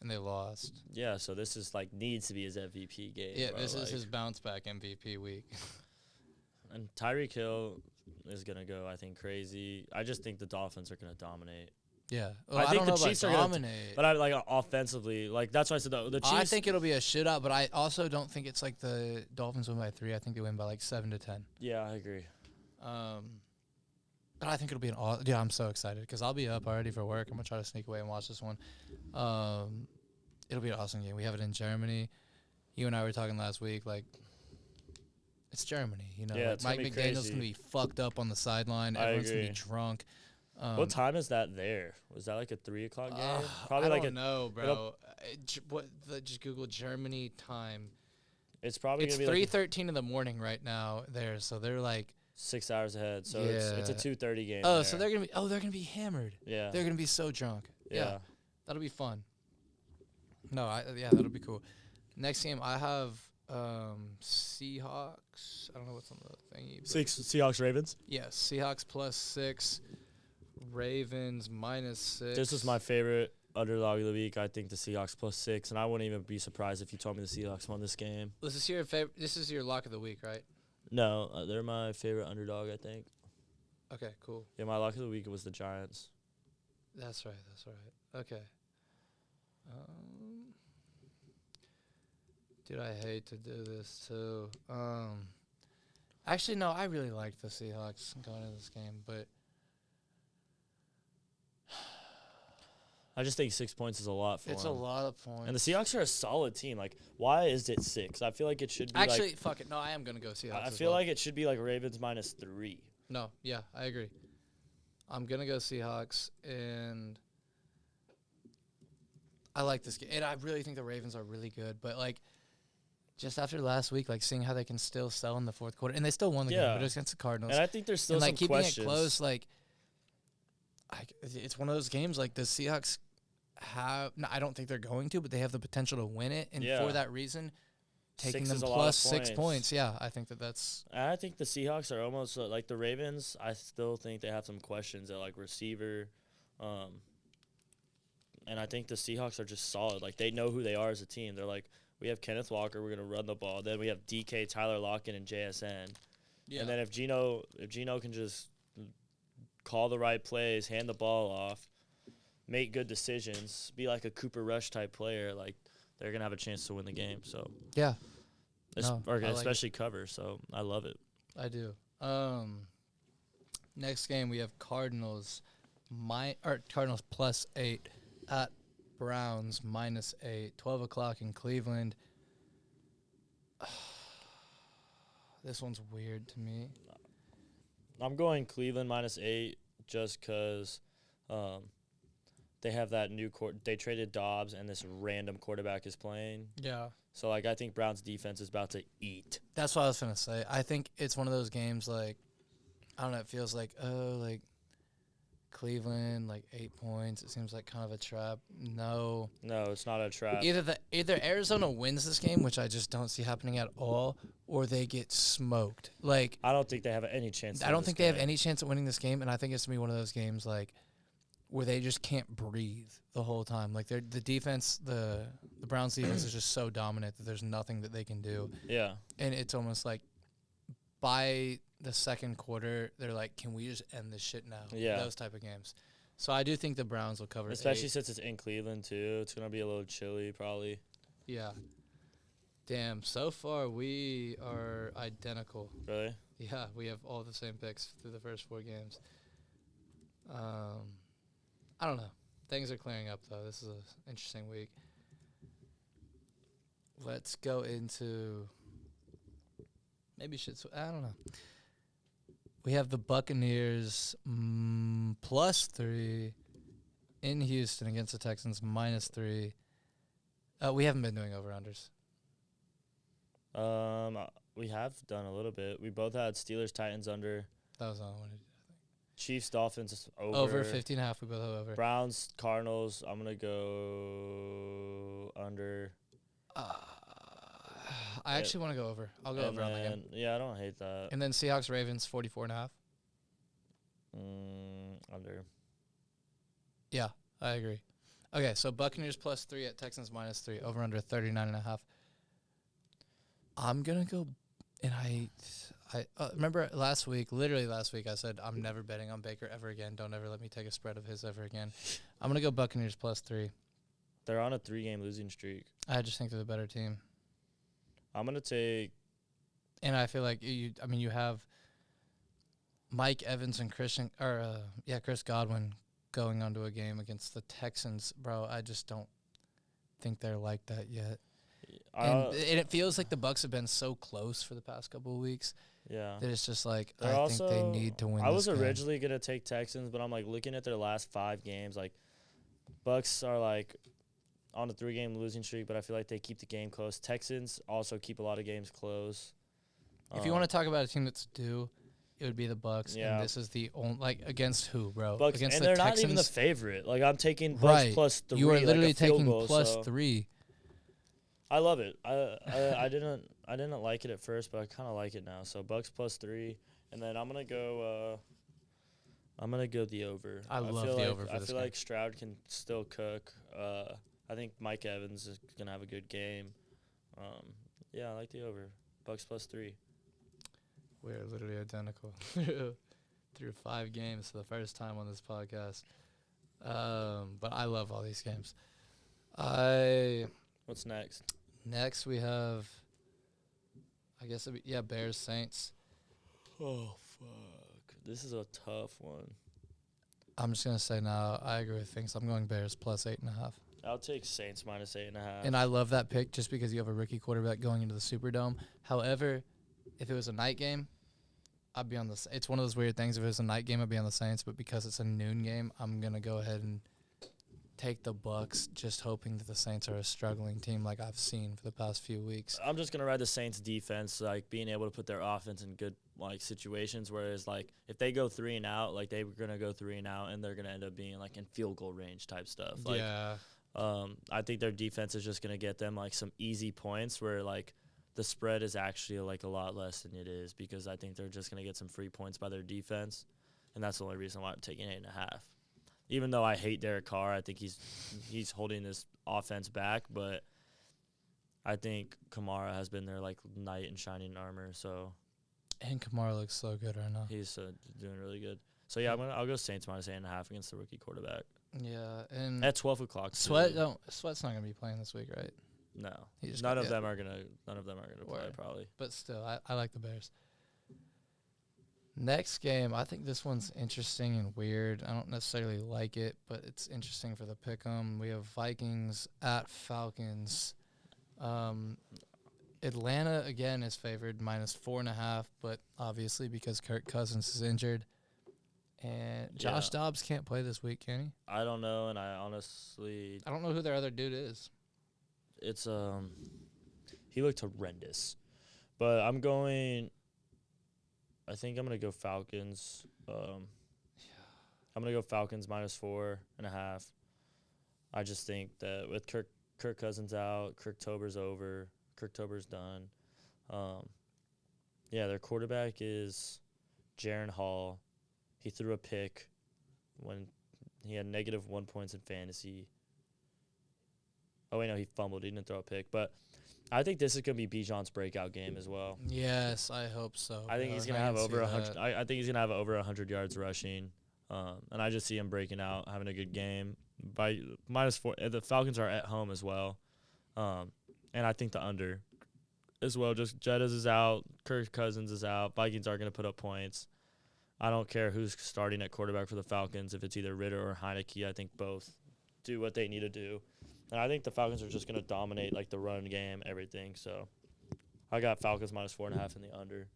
and they lost. Yeah, so this is like needs to be his MVP game. Yeah, bro, this is like- his bounce back MVP week. And Tyreek Hill is going to go, I think, crazy. I just think the Dolphins are going to dominate. Yeah, I think don't the know about Chiefs are gonna dominate. But I like offensively, like that's why I said the Chiefs. I think it'll be a shootout, but I also don't think it's like the Dolphins win by 3. I think they win by like 7-10. Yeah, I agree. But I think it'll be I'm so excited because I'll be up already for work. I'm gonna try to sneak away and watch this one. It'll be an awesome game. We have it in Germany. You and I were talking last week, like it's Germany, Yeah, like it's gonna Mike be McDaniel's crazy. gonna be fucked up on the sideline. I Everyone's gonna be agree. drunk. What time is that there? Was that like a 3:00 game? Probably I like don't know, bro. it'll- Just Google Germany time. It's probably It's gonna be like 3:13 in the morning right now there, so they're like 6 hours ahead. So it's a Yeah. 2:30 game. oh, there. so they're gonna be hammered. yeah. They're gonna be so drunk. Yeah. That'll be fun. No, that'll be cool. Next game I have Seahawks. I don't know what's on the thingy. but- Seahawks Ravens. Yes, Seahawks +6. Ravens -6. This is my favorite underdog of the week. I think the Seahawks +6, and I wouldn't even be surprised if you told me the Seahawks won this game. This is your favorite. This is your lock of the week, right? No, they're my favorite underdog, I think. Okay, cool. Yeah, my lock of the week was the Giants. That's right. Okay. Dude, I hate to do this too. Actually, no, I really like the Seahawks going into this game, but I just think 6 points is a lot for it's them. a lot of points. And the Seahawks are a solid team. Like, why is it 6? I feel like it should be Actually, fuck it. No, I am gonna go Seahawks. I as feel well. like it should be like Ravens -3. No, yeah, I agree. I'm gonna go Seahawks, and I like this game. And I really think the Ravens are really good, but like, just after last week, like seeing how they can still sell in the fourth quarter, and they still won the game, Yeah. but it's against the Cardinals. And I think there's still and like some keeping questions. it close, like it's one of those games like the Seahawks have. No, I don't think they're going to, but they have the potential to win it, and Yeah. for that reason, taking 6 them is a lot plus of 6 points. points. Yeah, I think that's. And I think the Seahawks are almost like the Ravens. I still think they have some questions at like receiver. And I think the Seahawks are just solid. Like, they know who they are as a team. They're like, we have Kenneth Walker, we're going to run the ball. Then we have DK, Tyler Lockett, and JSN. Yeah. And then if Gino can just call the right plays, hand the ball off, make good decisions, be like a Cooper Rush type player, like, they're going to have a chance to win the game. So, Yeah, No, or I like especially cover. So, I love it. I do. Next game we have Cardinals Cardinals +8 at Browns -8. 12 o'clock in Cleveland. This one's weird to me. I'm going Cleveland -8 just because they have that new they traded Dobbs and this random quarterback is playing. Yeah. So, like, I think Browns defense is about to eat. That's what I was going to say. I think it's one of those games like, I don't know, it feels like, Cleveland, like 8 points. It seems like kind of a trap. No. No, it's not a trap. Either Arizona wins this game, which I just don't see happening at all, or they get smoked. Like, I don't think they have any chance. I don't think they have any chance of winning this game, and I think it's going to be one of those games like where they just can't breathe the whole time. Like, the defense, the Browns defense is just so dominant that there's nothing that they can do. Yeah. And it's almost like by the second quarter, they're like, can we just end this shit now? Yeah. Those type of games. So I do think the Browns will cover Especially 8. since it's in Cleveland, too. It's going to be a little chilly, probably. Yeah. Damn, so far we are identical. Really? Yeah, we have all the same picks through the first 4 games. I don't know. Things are clearing up, though. This is an interesting week. Let's go into I don't know. We have the Buccaneers +3 in Houston against the Texans -3. We haven't been doing over-unders. We have done a little bit. We both had Steelers, Titans under. That was all I wanted to do. Chiefs, Dolphins over. Over 15.5. We both have over. Browns, Cardinals. I'm going to go under. I actually want to go over. I'll go And over on that game. then, yeah, I don't hate that. And then Seahawks, Ravens 44.5. Under. Yeah, I agree. Okay, so Buccaneers +3 at Texans -3. Over under 39.5. I'm gonna go, and I remember literally last week, I said I'm never betting on Baker ever again. Don't ever let me take a spread of his ever again. I'm gonna go Buccaneers +3. They're on a 3-game losing streak. I just think they're the better team, I'm going to take. and I feel like you have Mike Evans and Chris Godwin going onto a game against the Texans, bro. I just don't think they're like that yet. And it feels like the Bucs have been so close for the past couple of weeks Yeah. that it's just like They're I think they need to win. I was this game. originally going to take Texans, but I'm like looking at their last 5 games. Like, Bucks are like on a 3-game losing streak, but I feel like they keep the game close. Texans also keep a lot of games close. If you want to talk about a team that's due, it would be the Bucs. Yeah. And this is the only against who, bro? Bucks, Against and the they're Texans. not even the favorite. Like, I'm taking Bucks Right. +3. You are literally like a field taking goal, +3. so I love it. I didn't like it at first, but I kind of like it now. So Bucks +3, and then I'm gonna go the over. I love feel the like, over for I this feel game. like Stroud can still cook. I think Mike Evans is gonna have a good game. Yeah, I like the over. Bucks +3. We're literally identical through 5 games for the first time on this podcast. But I love all these games. What's next? Next we have, I guess, Bears Saints. Oh fuck! This is a tough one. I'm just gonna say now, I agree with things. I'm going Bears +8.5. I'll take Saints -8.5. And I love that pick just because you have a rookie quarterback going into the Superdome. However, if it was a night game, I'd be on the. It's one of those weird things. If it was a night game, I'd be on the Saints. But because it's a noon game, I'm gonna go ahead and take the Bucks, just hoping that the Saints are a struggling team like I've seen for the past few weeks. I'm just gonna ride the Saints defense, like being able to put their offense in good like situations. Whereas like if they go 3 and out, like they were gonna go 3 and out, and they're gonna end up being like in field goal range type stuff. Like, Yeah. I think their defense is just gonna get them like some easy points where like the spread is actually like a lot less than it is, because I think they're just gonna get some free points by their defense, and that's the only reason why I'm taking 8.5. Even though I hate Derek Carr, I think he's holding this offense back, but I think Kamara has been their like knight in shining armor, so And Kamara looks so good right now. he's doing really good. So yeah, I'll go Saints -8.5 against the rookie quarterback Yeah, and at 12 o'clock. Sweat's not gonna be playing this week, right? No, He just none got- of yeah. them are gonna play Word. probably. But still, I like the Bears. Next game, I think this one's interesting and weird. I don't necessarily like it, but it's interesting for the pick'em. We have Vikings at Falcons. Atlanta again is favored -4.5, but obviously because Kirk Cousins is injured, and Josh Yeah. Dobbs can't play this week, can he? I don't know, and I honestly, I don't know who their other dude is. it's he looked horrendous, but I think I'm gonna go Falcons. I'm gonna go Falcons -4.5. I just think that with Kirk Cousins out, Kirktober's over, Kirktober's done. Yeah, their quarterback is Jaron Hall. He threw a pick when he had -1 points in fantasy. Oh wait, no, he fumbled. He didn't throw a pick, but I think this is gonna be Bijan's breakout game as well. Yes, I hope so. I think bro. he's gonna I have can over see 100. that. I think he's gonna have over 100 yards rushing, and I just see him breaking out, having a good game. By -4, the Falcons are at home as well, and I think the under as well. Just Jettas is out, Kirk Cousins is out. Vikings are gonna put up points. I don't care who's starting at quarterback for the Falcons. If it's either Ritter or Heineke, I think both do what they need to do. And I think the Falcons are just going to dominate, like, the run game, everything. So I got Falcons -4.5 in the under.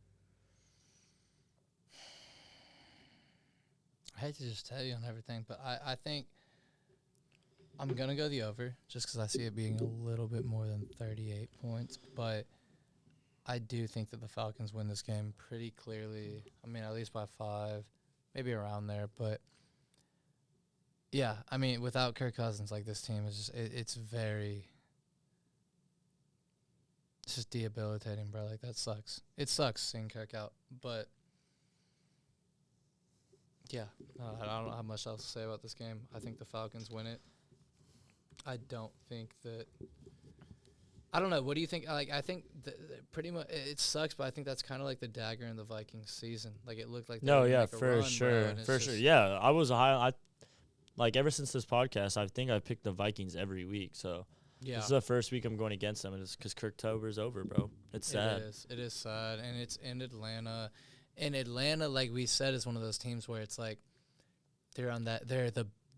I hate to just tell you on everything, but I think I'm going to go the over just because I see it being a little bit more than 38 points. But I do think that the Falcons win this game pretty clearly. I mean, at least by 5, maybe around there. But, yeah, I mean, without Kirk Cousins, like, this team is just it's just debilitating, bro. Like, that sucks. It sucks seeing Kirk out. But, yeah, I don't have much else to say about this game. I think the Falcons win it. I don't think that – I don't know. What do you think? Like, I think pretty much it sucks, but I think that's kind of like the dagger in the Vikings season. Like, it looked like they were gonna make a for run, bro, sure. and it's For just- sure. Yeah, I was like, ever since this podcast, I think I picked the Vikings every week. So Yeah. this is the first week I'm going against them, and it's because Kirktober's over, bro. It's sad. It is sad, and it's in Atlanta. And Atlanta, like we said, is one of those teams where it's like they're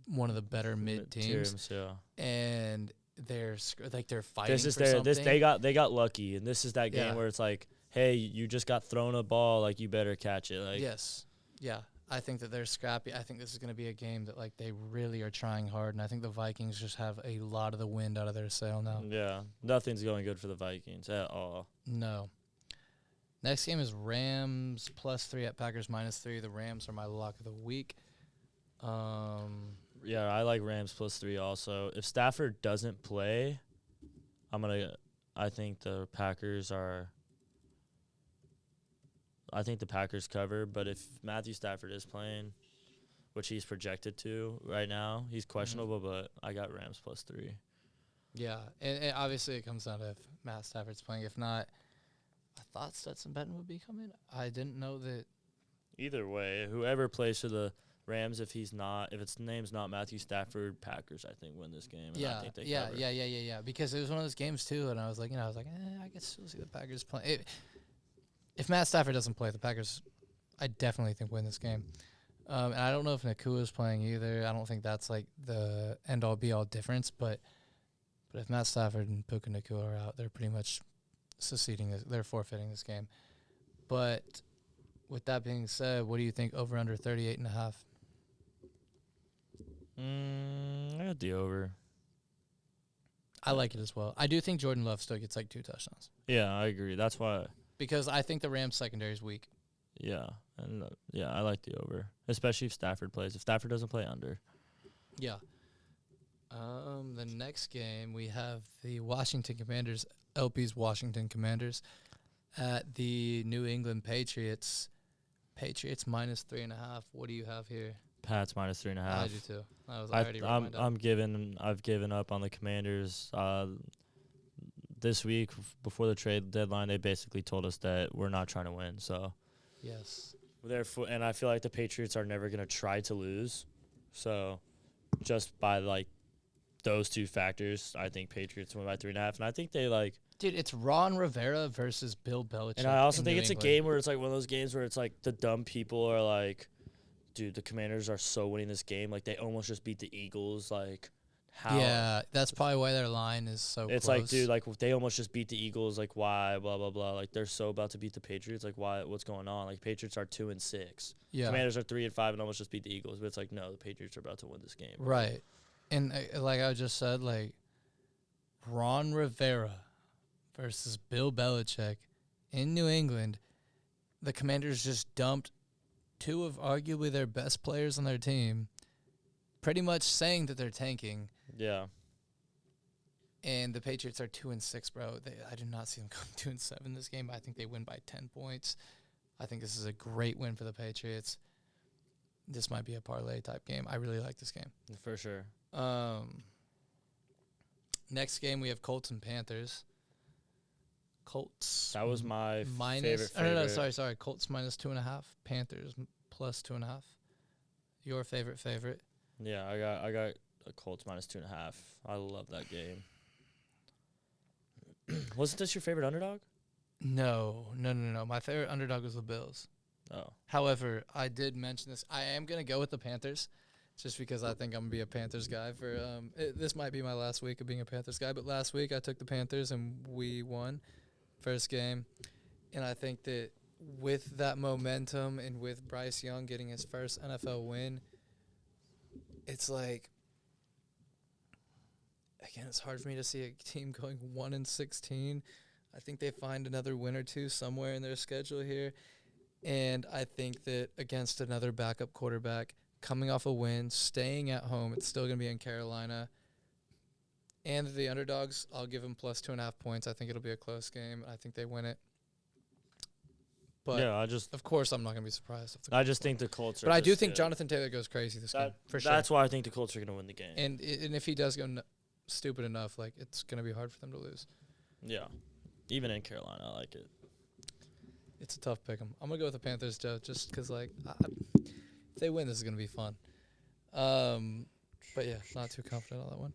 one of the better mid teams, Yeah. and they're fighting. This is for their something. they got lucky, and this is that game Yeah. where it's like, hey, you just got thrown a ball, like you better catch it. Like, Yes. Yeah. I think that they're scrappy. I think this is going to be a game that, like, they really are trying hard, and I think the Vikings just have a lot of the wind out of their sail now. yeah, nothing's going good for the Vikings at all. No. Next game is Rams +3 at Packers -3. The Rams are my lock of the week. Yeah, I like Rams +3 also. If Stafford doesn't play, I'm gonna I think the Packers cover, but if Matthew Stafford is playing, which he's projected to right now, he's questionable, but I got Rams +3. Yeah, and obviously it comes down to if Matt Stafford's playing. If not, I thought Stetson Benton would be coming. I didn't know that. Either way, whoever plays for the Rams, if its name's not Matthew Stafford, Packers, I think, win this game. And I think they cover. Yeah. Because it was one of those games too, and I was like, I guess we'll see the Packers play. If Matt Stafford doesn't play, the Packers, I definitely think win this game. And I don't know if Nakua is playing either. I don't think that's like the end all be all difference, but if Matt Stafford and Puka Nakua are out, they're pretty much they're forfeiting this game. But with that being said, what do you think over under 38.5? I got the over. I like it as well. I do think Jordan Love still gets like 2 touchdowns. Yeah, I agree. That's why. Because I think the Rams secondary is weak. Yeah, and I like the over, especially if Stafford plays. If Stafford doesn't play, under. Yeah. The next game we have the Washington Commanders, LP's Washington Commanders, at the New England Patriots. Patriots -3.5. What do you have here? Pats -3.5. I do too. I've given up on the Commanders. This week before the trade deadline, they basically told us that we're not trying to win. So yes, therefore, and I feel like the Patriots are never going to try to lose. So just by like those two factors, I think Patriots win by 3.5, and I think they like. Dude, it's Ron Rivera versus Bill Belichick. And I also think New it's England. a game where it's like one of those games where it's like the dumb people are like, dude, the Commanders are so winning this game. Like, they almost just beat the Eagles. Like, how? Yeah, that's probably why their line is so It's close. like, dude, like, they almost just beat the Eagles. Like, why? Blah, blah, blah. Like, they're so about to beat the Patriots. Like, why? What's going on? Like, Patriots are 2-6. Yeah. Commanders are 3-5 and almost just beat the Eagles. But it's like, no, the Patriots are about to win this game. Right. And like I just said, like, Ron Rivera versus Bill Belichick in New England, the Commanders just dumped 2 of arguably their best players on their team, pretty much saying that they're tanking. Yeah. And the Patriots are 2-6, bro. I do not see them going 2-7 this game. I think they win by 10 points. I think this is a great win for the Patriots. This might be a parlay type game. I really like this game. For sure. Next game we have Colts and Panthers. Colts. That was my favorite. No, sorry. Colts -2.5. Panthers +2.5. Your favorite. Yeah, I got a Colts -2.5. I love that game. Wasn't this your favorite underdog? No. My favorite underdog was the Bills. Oh. However, I did mention this. I am going to go with the Panthers just because I think I'm going to be a Panthers guy. This might be my last week of being a Panthers guy, but last week I took the Panthers and we won first game. And I think that with that momentum and with Bryce Young getting his first NFL win, it's like, again, it's hard for me to see a team going 1-16. I think they find another win or two somewhere in their schedule here. And I think that against another backup quarterback, coming off a win, staying at home, it's still going to be in Carolina. And the underdogs, I'll give them +2.5 points. I think it'll be a close game. I think they win it. But yeah, of course, I'm not going to be surprised. I just think the Colts are. But I do think Jonathan Taylor goes crazy this game, for sure. That's why I think the Colts are going to win the game. And if he does go stupid enough, like, it's going to be hard for them to lose. Yeah. Even in Carolina, I like it. It's a tough pick 'em. I'm going to go with the Panthers, Joe, just because, like, if they win, this is going to be fun. But, yeah, not too confident on that one.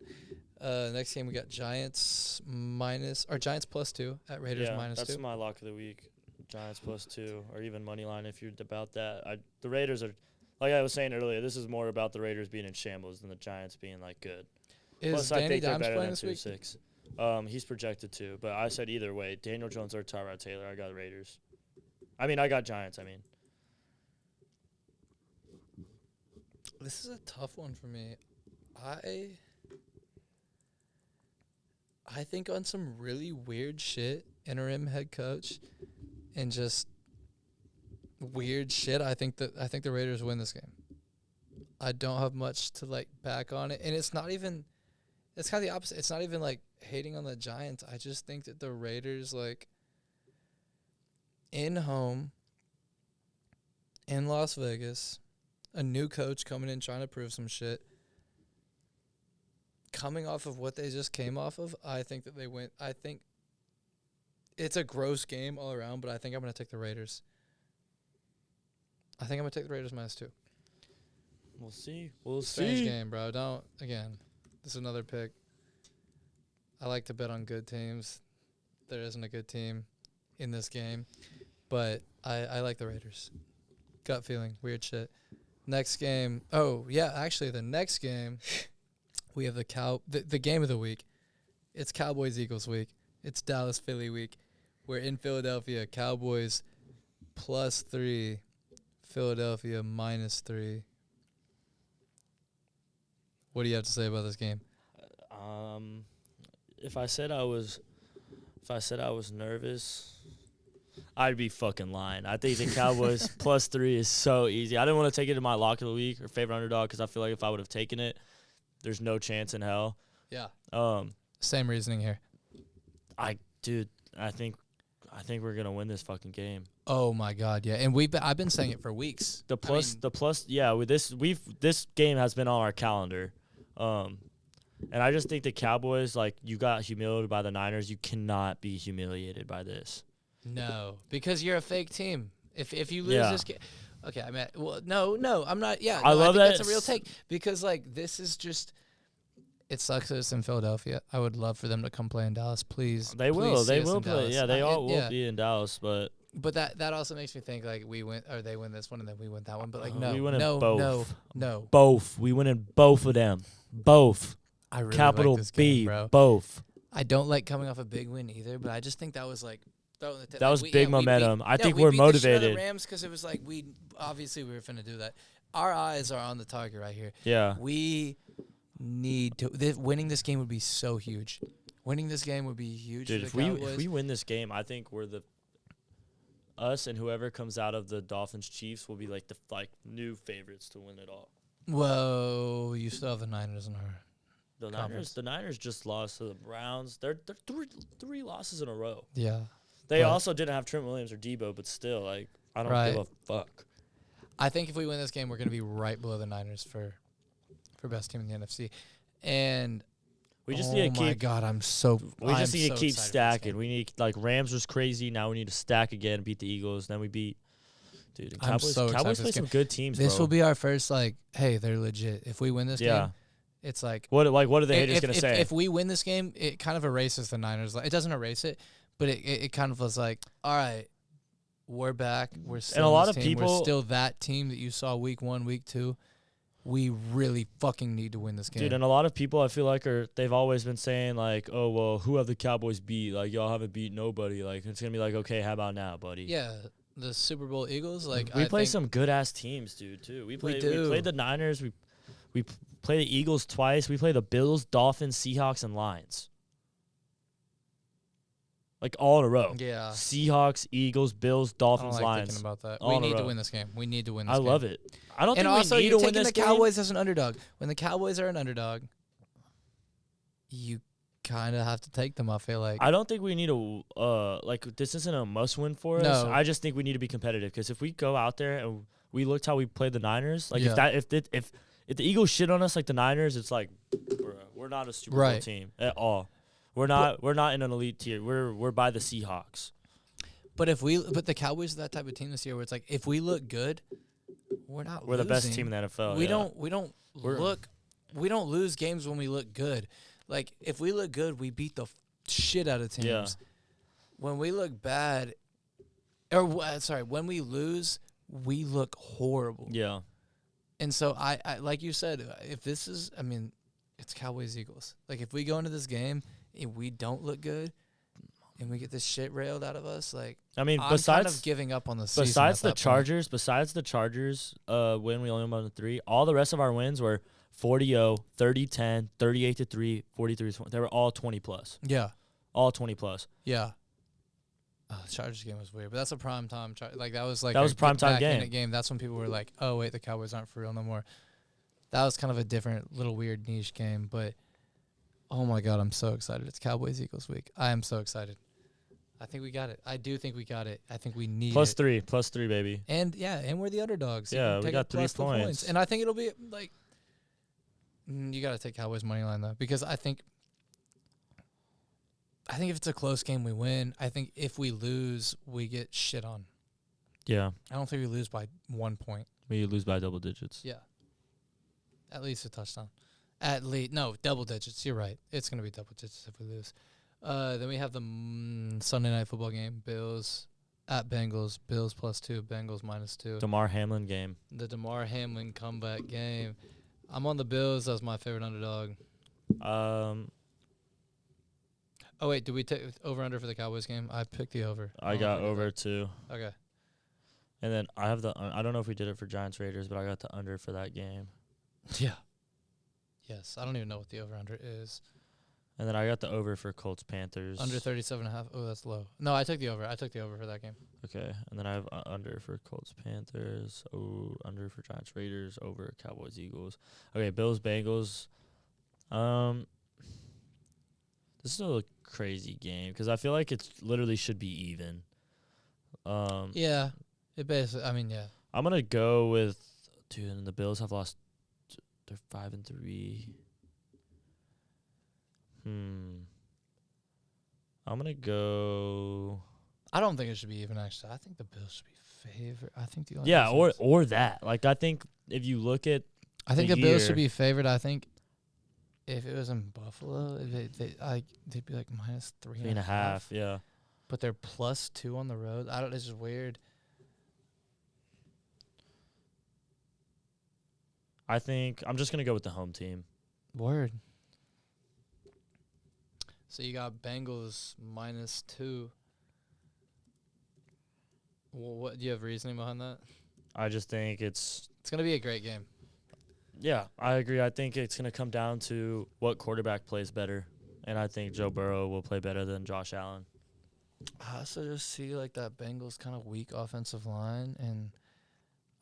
Next game, we got Giants +2 at Raiders -2. That's my lock of the week. Giants +2, or even money line if you're about that. The Raiders are, like I was saying earlier, this is more about the Raiders being in shambles than the Giants being, like, good. Is Danny Dimes playing this week? 2-6. He's projected to, but I said either way, Daniel Jones or Tyrod Taylor, I got Raiders. I got Giants, This is a tough one for me. I think on some really weird shit, interim head coach, and just weird shit, I think the Raiders win this game. I don't have much to, like, back on it, and it's not even. It's kind of the opposite. It's not even like hating on the Giants. I just think that the Raiders, like, in home, in Las Vegas, a new coach coming in trying to prove some shit. Coming off of what they just came off of, I think that they win. I think it's a gross game all around, but I think I'm going to take the Raiders. I think I'm going to take the Raiders -2. We'll see. Strange game, bro. This is another pick. I like to bet on good teams. There isn't a good team in this game, but I like the Raiders. Gut feeling. Weird shit. Next game. Oh, yeah, actually, the next game, we have the game of the week. It's Cowboys-Eagles week. It's Dallas-Philly week. We're in Philadelphia. Cowboys +3. Philadelphia -3. What do you have to say about this game? If I said I was nervous, I'd be fucking lying. I think the Cowboys +3 is so easy. I didn't want to take it in my lock of the week or favorite underdog because I feel like if I would have taken it, there's no chance in hell. Yeah. Same reasoning here. I think we're gonna win this fucking game. Oh my God, yeah. And I've been saying it for weeks. This game has been on our calendar. And I just think the Cowboys, like, you got humiliated by the Niners. You cannot be humiliated by this. No, because you're a fake team. If you lose this game, okay. I mean, well, no, I'm not. Yeah, I love that. That's a real take because, like, this is just. It sucks that it's in Philadelphia. I would love for them to come play in Dallas, please. They will. They will play. Dallas. Yeah, they all will be in Dallas, but. But that also makes me think like we win or they win this one and then we win that one. But like no, we win in no, both. no. Both. We win in both of them. Both. I really Capital like this B. game, bro. Both. I don't like coming off a big win either, but I just think that was like throwing the that was big momentum. I think we're motivated. motivated. We beat the Rams because it was like we were finna do that. Our eyes are on the target right here. Yeah. We need to. Winning this game would be so huge. Winning this game would be huge. Dude, for the Cowboys. if we win this game, I think we're us and whoever comes out of the Dolphins Chiefs will be like the new favorites to win it all. Whoa, you still have the Niners in our. The Niners just lost to the Browns. They're three losses in a row. Yeah. They also didn't have Trent Williams or Debo, but still, like, I don't give a fuck. I think if we win this game, we're going to be right below the Niners for best team in the NFC. And we just need to keep. Oh my God, we just need to keep stacking. We need Rams was crazy. Now we need to stack again, beat the Eagles. Then we beat. Dude, Cowboys play some good teams. This will be our first hey, they're legit. If we win this game. It's like what are the haters gonna say? If we win this game, it kind of erases the Niners. It doesn't erase it, but it kind of was like, all right, we're back. We're still and a lot of people we're still that team that you saw week 1, week 2. We really fucking need to win this game, dude. And a lot of people I feel like they've always been saying like, oh well, who have the Cowboys beat? Like y'all haven't beat nobody. Like it's gonna be like, okay, how about now, buddy? Yeah, the Super Bowl Eagles. Like we play some good ass teams, dude. Too. We played the Niners. We play the Eagles twice. We play the Bills, Dolphins, Seahawks, and Lions. Like all in a row. Yeah. Seahawks, Eagles, Bills, Dolphins, I don't like Lions. thinking about that. We need to win this game. We need to win this game. I love it. I don't think also, we need to win this game. And also, you're taking the Cowboys as an underdog. When the Cowboys are an underdog, you kind of have to take them, I feel like. I don't think we need to this isn't a must-win for us. I just think we need to be competitive because if we go out there and we looked how we played the Niners, like if the Eagles shit on us like the Niners, it's like we're not a Super Bowl team at all. We're not in an elite tier. We're by the Seahawks. But the Cowboys are that type of team this year where it's like if we look good, we're losing. The best team in the NFL. We don't lose games when we look good. Like if we look good, we beat the shit out of teams. Yeah. When we look bad, when we lose, we look horrible. Yeah. And so I like you said, if this is, it's Cowboys-Eagles. Like if we go into this game and we don't look good and we get this shit railed out of us, like I'm kind of giving up on the season. Besides the Chargers, when we only won 3, all the rest of our wins were 40-0, 30-10, 38-3, 43-20. They were all 20 plus. Yeah. All 20 plus. Yeah. The Chargers game was weird, but that's a prime time. That was a prime time game. That's when people were like, "Oh wait, the Cowboys aren't for real no more." That was kind of a different, little weird niche game, but Oh my God, I'm so excited. It's Cowboys Eagles week. I am so excited. I think we got it. I do think we got it. I think we need Plus it. three, baby. And we're the underdogs. Yeah, You can we take got it 3 plus the points. And I think it'll be like you got to take Cowboys money line though, because I think if it's a close game, we win. I think if we lose, we get shit on. Yeah. I don't think we lose by 1 point. We lose by double digits. Yeah. At least a touchdown. No, double digits. You're right. It's going to be double digits if we lose. Then we have the Sunday night football game. Bills at Bengals. Bills +2. Bengals -2. DeMar Hamlin game. The DeMar Hamlin comeback game. I'm on the Bills. That's my favorite underdog. Oh, wait. Did we take over-under for the Cowboys game? I picked the over. I got over too. Okay. And then I have I don't know if we did it for Giants Raiders, but I got the under for that game. Yeah. Yes. I don't even know what the over-under is. And then I got the over for Colts Panthers. Under 37.5. Oh, that's low. No, I took the over. I took the over for that game. Okay. And then I have under for Colts Panthers. Oh, under for Giants Raiders. Over Cowboys Eagles. Okay, Bills Bengals. This is a crazy game because I feel like it literally should be even. Yeah. It basically. I mean, yeah. I'm gonna go with and the Bills have lost. They're 5-3. I'm gonna go. I don't think it should be even. Actually, I think the Bills should be favored. I think the only or that. Like I think if you look at, the Bills should be favored. I think if it was in Buffalo, they'd be like -3.5. Yeah. But they're +2 on the road. It's just weird. I think I'm just gonna go with the home team. Word. So you got Bengals -2. Well, what do you have reasoning behind that? I just think it's gonna be a great game. Yeah, I agree. I think it's gonna come down to what quarterback plays better, and I think Joe Burrow will play better than Josh Allen. I also just see like that Bengals kind of weak offensive line, and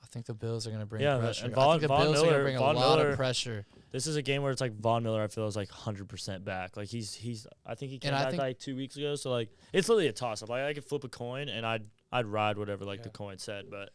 I think the Bills are gonna bring pressure. And I think the Bills are gonna bring a lot of pressure. This is a game where it's like Von Miller. I feel is like 100% back. Like he's. I think he came back like 2 weeks ago. So like it's literally a toss up. Like I could flip a coin and I'd ride whatever the coin said. But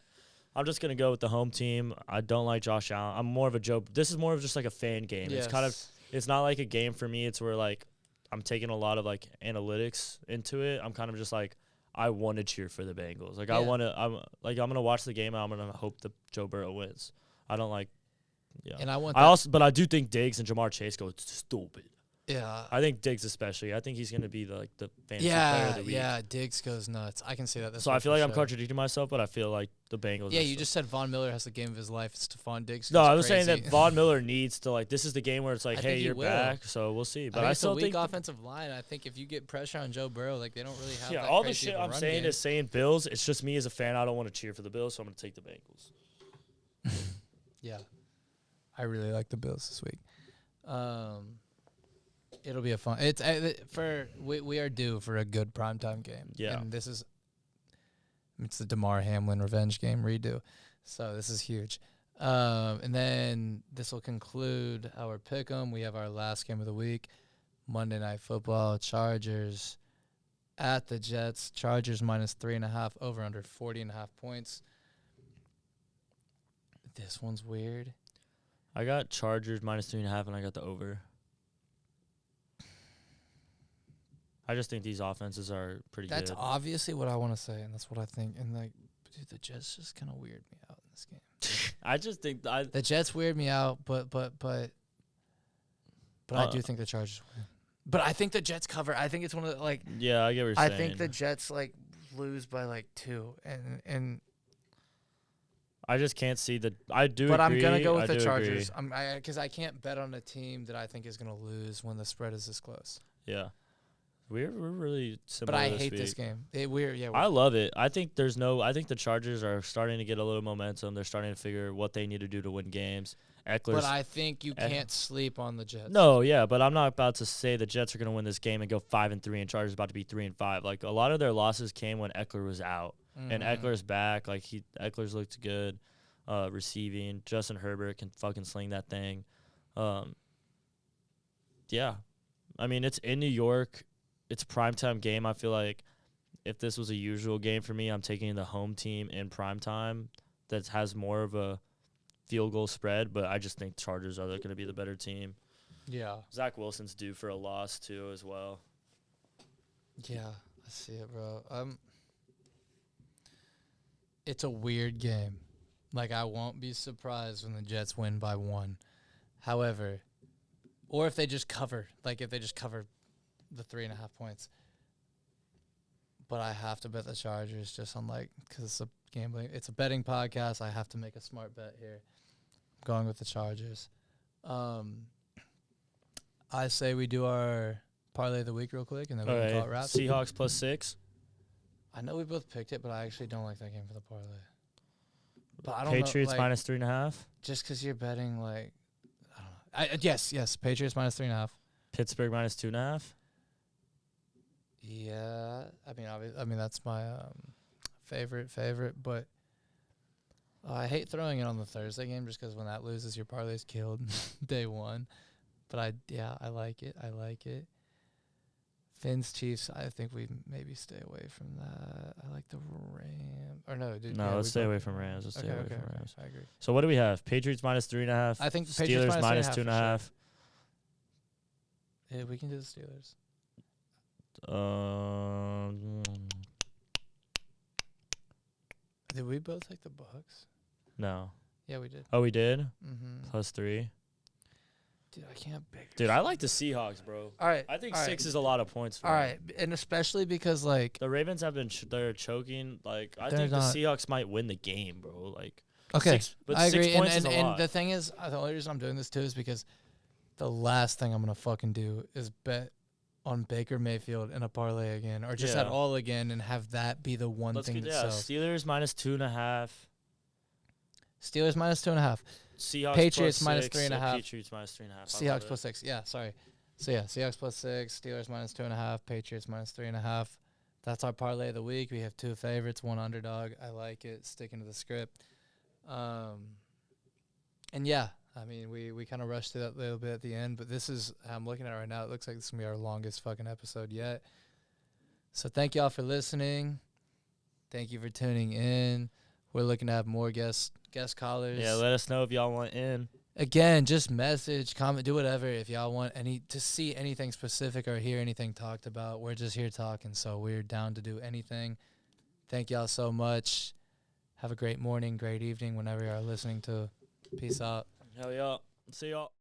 I'm just gonna go with the home team. I don't like Josh Allen. I'm more of a Joe. This is more of just like a fan game. Yes. It's not like a game for me. It's where like I'm taking a lot of like analytics into it. I'm kind of just like I want to cheer for the Bengals. Like I'm gonna watch the game and I'm gonna hope that Joe Burrow wins. I don't like. Yeah. And but I do think Diggs and Jamar Chase go stupid. Yeah. I think Diggs especially. I think he's going to be the fantasy player of the week. Yeah, Diggs goes nuts. I can see that. So I feel like I'm contradicting myself, but I feel like the Bengals. Yeah, you just said Von Miller has the game of his life. Stephon Diggs. No, I was saying that Von Miller needs to this is the game where it's like, hey, you're back. So we'll see. But I still think offensive line. I think if you get pressure on Joe Burrow, like they don't really have. Yeah, all the shit I'm saying is saying Bills. It's just me as a fan. I don't want to cheer for the Bills, so I'm going to take the Bengals. Yeah. I really like the Bills this week. It'll be a fun. We are due for a good primetime game. Yeah, and it's the DeMar Hamlin revenge game redo, so this is huge. And then this will conclude our pick'em. We have our last game of the week, Monday Night Football. Chargers at the Jets. Chargers -3.5. Over under 40.5 points. This one's weird. I got Chargers -3.5, and I got the over. I just think these offenses are pretty good. That's obviously what I want to say, and that's what I think. And dude, the Jets just kind of weird me out in this game. I just think the Jets weird me out, but I do think the Chargers win. But I think the Jets cover. I think it's one of the Yeah, I get what you're saying. I think the Jets lose by 2, and. I just can't see the. I do, but agree. I'm gonna go with the Chargers. Because I can't bet on a team that I think is gonna lose when the spread is this close. Yeah, we're really similar. But I hate this game. I love it. I think I think the Chargers are starting to get a little momentum. They're starting to figure what they need to do to win games. But I think you can't sleep on the Jets. No, yeah, but I'm not about to say the Jets are gonna win this game and go 5-3, and Chargers about to be 3-5. Like a lot of their losses came when Eckler was out. And Eckler's back. Eckler's looked good receiving. Justin Herbert can fucking sling that thing. Yeah. I mean, it's in New York. It's a primetime game. I feel like if this was a usual game for me, I'm taking the home team in primetime that has more of a field goal spread, but I just think Chargers are going to be the better team. Yeah. Zach Wilson's due for a loss, too, as well. Yeah, I see it, bro. It's a weird game. Like, I won't be surprised when the Jets win by 1. However, or if they just cover, if they just cover the 3.5 points. But I have to bet the Chargers just on, because it's a gambling. It's a betting podcast. I have to make a smart bet here. I'm going with the Chargers. I say we do our parlay of the week real quick, and then we can call it wraps. Seahawks +6. I know we both picked it, but I actually don't like that game for the parlay. But I don't Patriots know, -3.5. Just because you're betting, I don't know. Yes, Patriots -3.5. Pittsburgh -2.5. Yeah, I mean that's my favorite, but I hate throwing it on the Thursday game just because when that loses, your parlay's killed day 1. But I like it. Fins Chiefs, I think we maybe stay away from that. I like the Rams. Or no, Let's stay away from Rams. Let's stay away from Rams. I agree. So what do we have? Patriots -3.5. I think Steelers Patriots -2.5. Yeah, we can do the Steelers. Did we both take the Bucks? No. Yeah, we did. Oh, we did? Mm-hmm. +3. Dude, I can't big. Dude, I like the Seahawks, bro. All right. I think 6 is a lot of points for All them. right, and especially because The Ravens have been they're choking. I think the Seahawks might win the game, bro. Okay, 6, but I 6 agree. points is a lot. And the thing is, the only reason I'm doing this too is because the last thing I'm gonna fucking do is bet on Baker Mayfield in a parlay again, or just at all again, and have that be the one thing that sells. Steelers -2.5. Steelers -2.5. Seahawks Patriots +6, -3.5. Patriots -3.5. Seahawks +6. Yeah, sorry. So Seahawks +6. Steelers -2.5. Patriots -3.5. That's our parlay of the week. We have 2 favorites, 1 underdog. I like it. Sticking to the script. And yeah, I mean, we kind of rushed through that a little bit at the end, but this is, I'm looking at it right now, it looks like this is going to be our longest fucking episode yet. So thank y'all for listening. Thank you for tuning in. We're looking to have more guest callers. Yeah, let us know if y'all want in. Again, just message, comment, do whatever. If y'all want to see anything specific or hear anything talked about, we're just here talking, so we're down to do anything. Thank y'all so much. Have a great morning, great evening, whenever you are listening to. Peace out. Hell yeah. See y'all.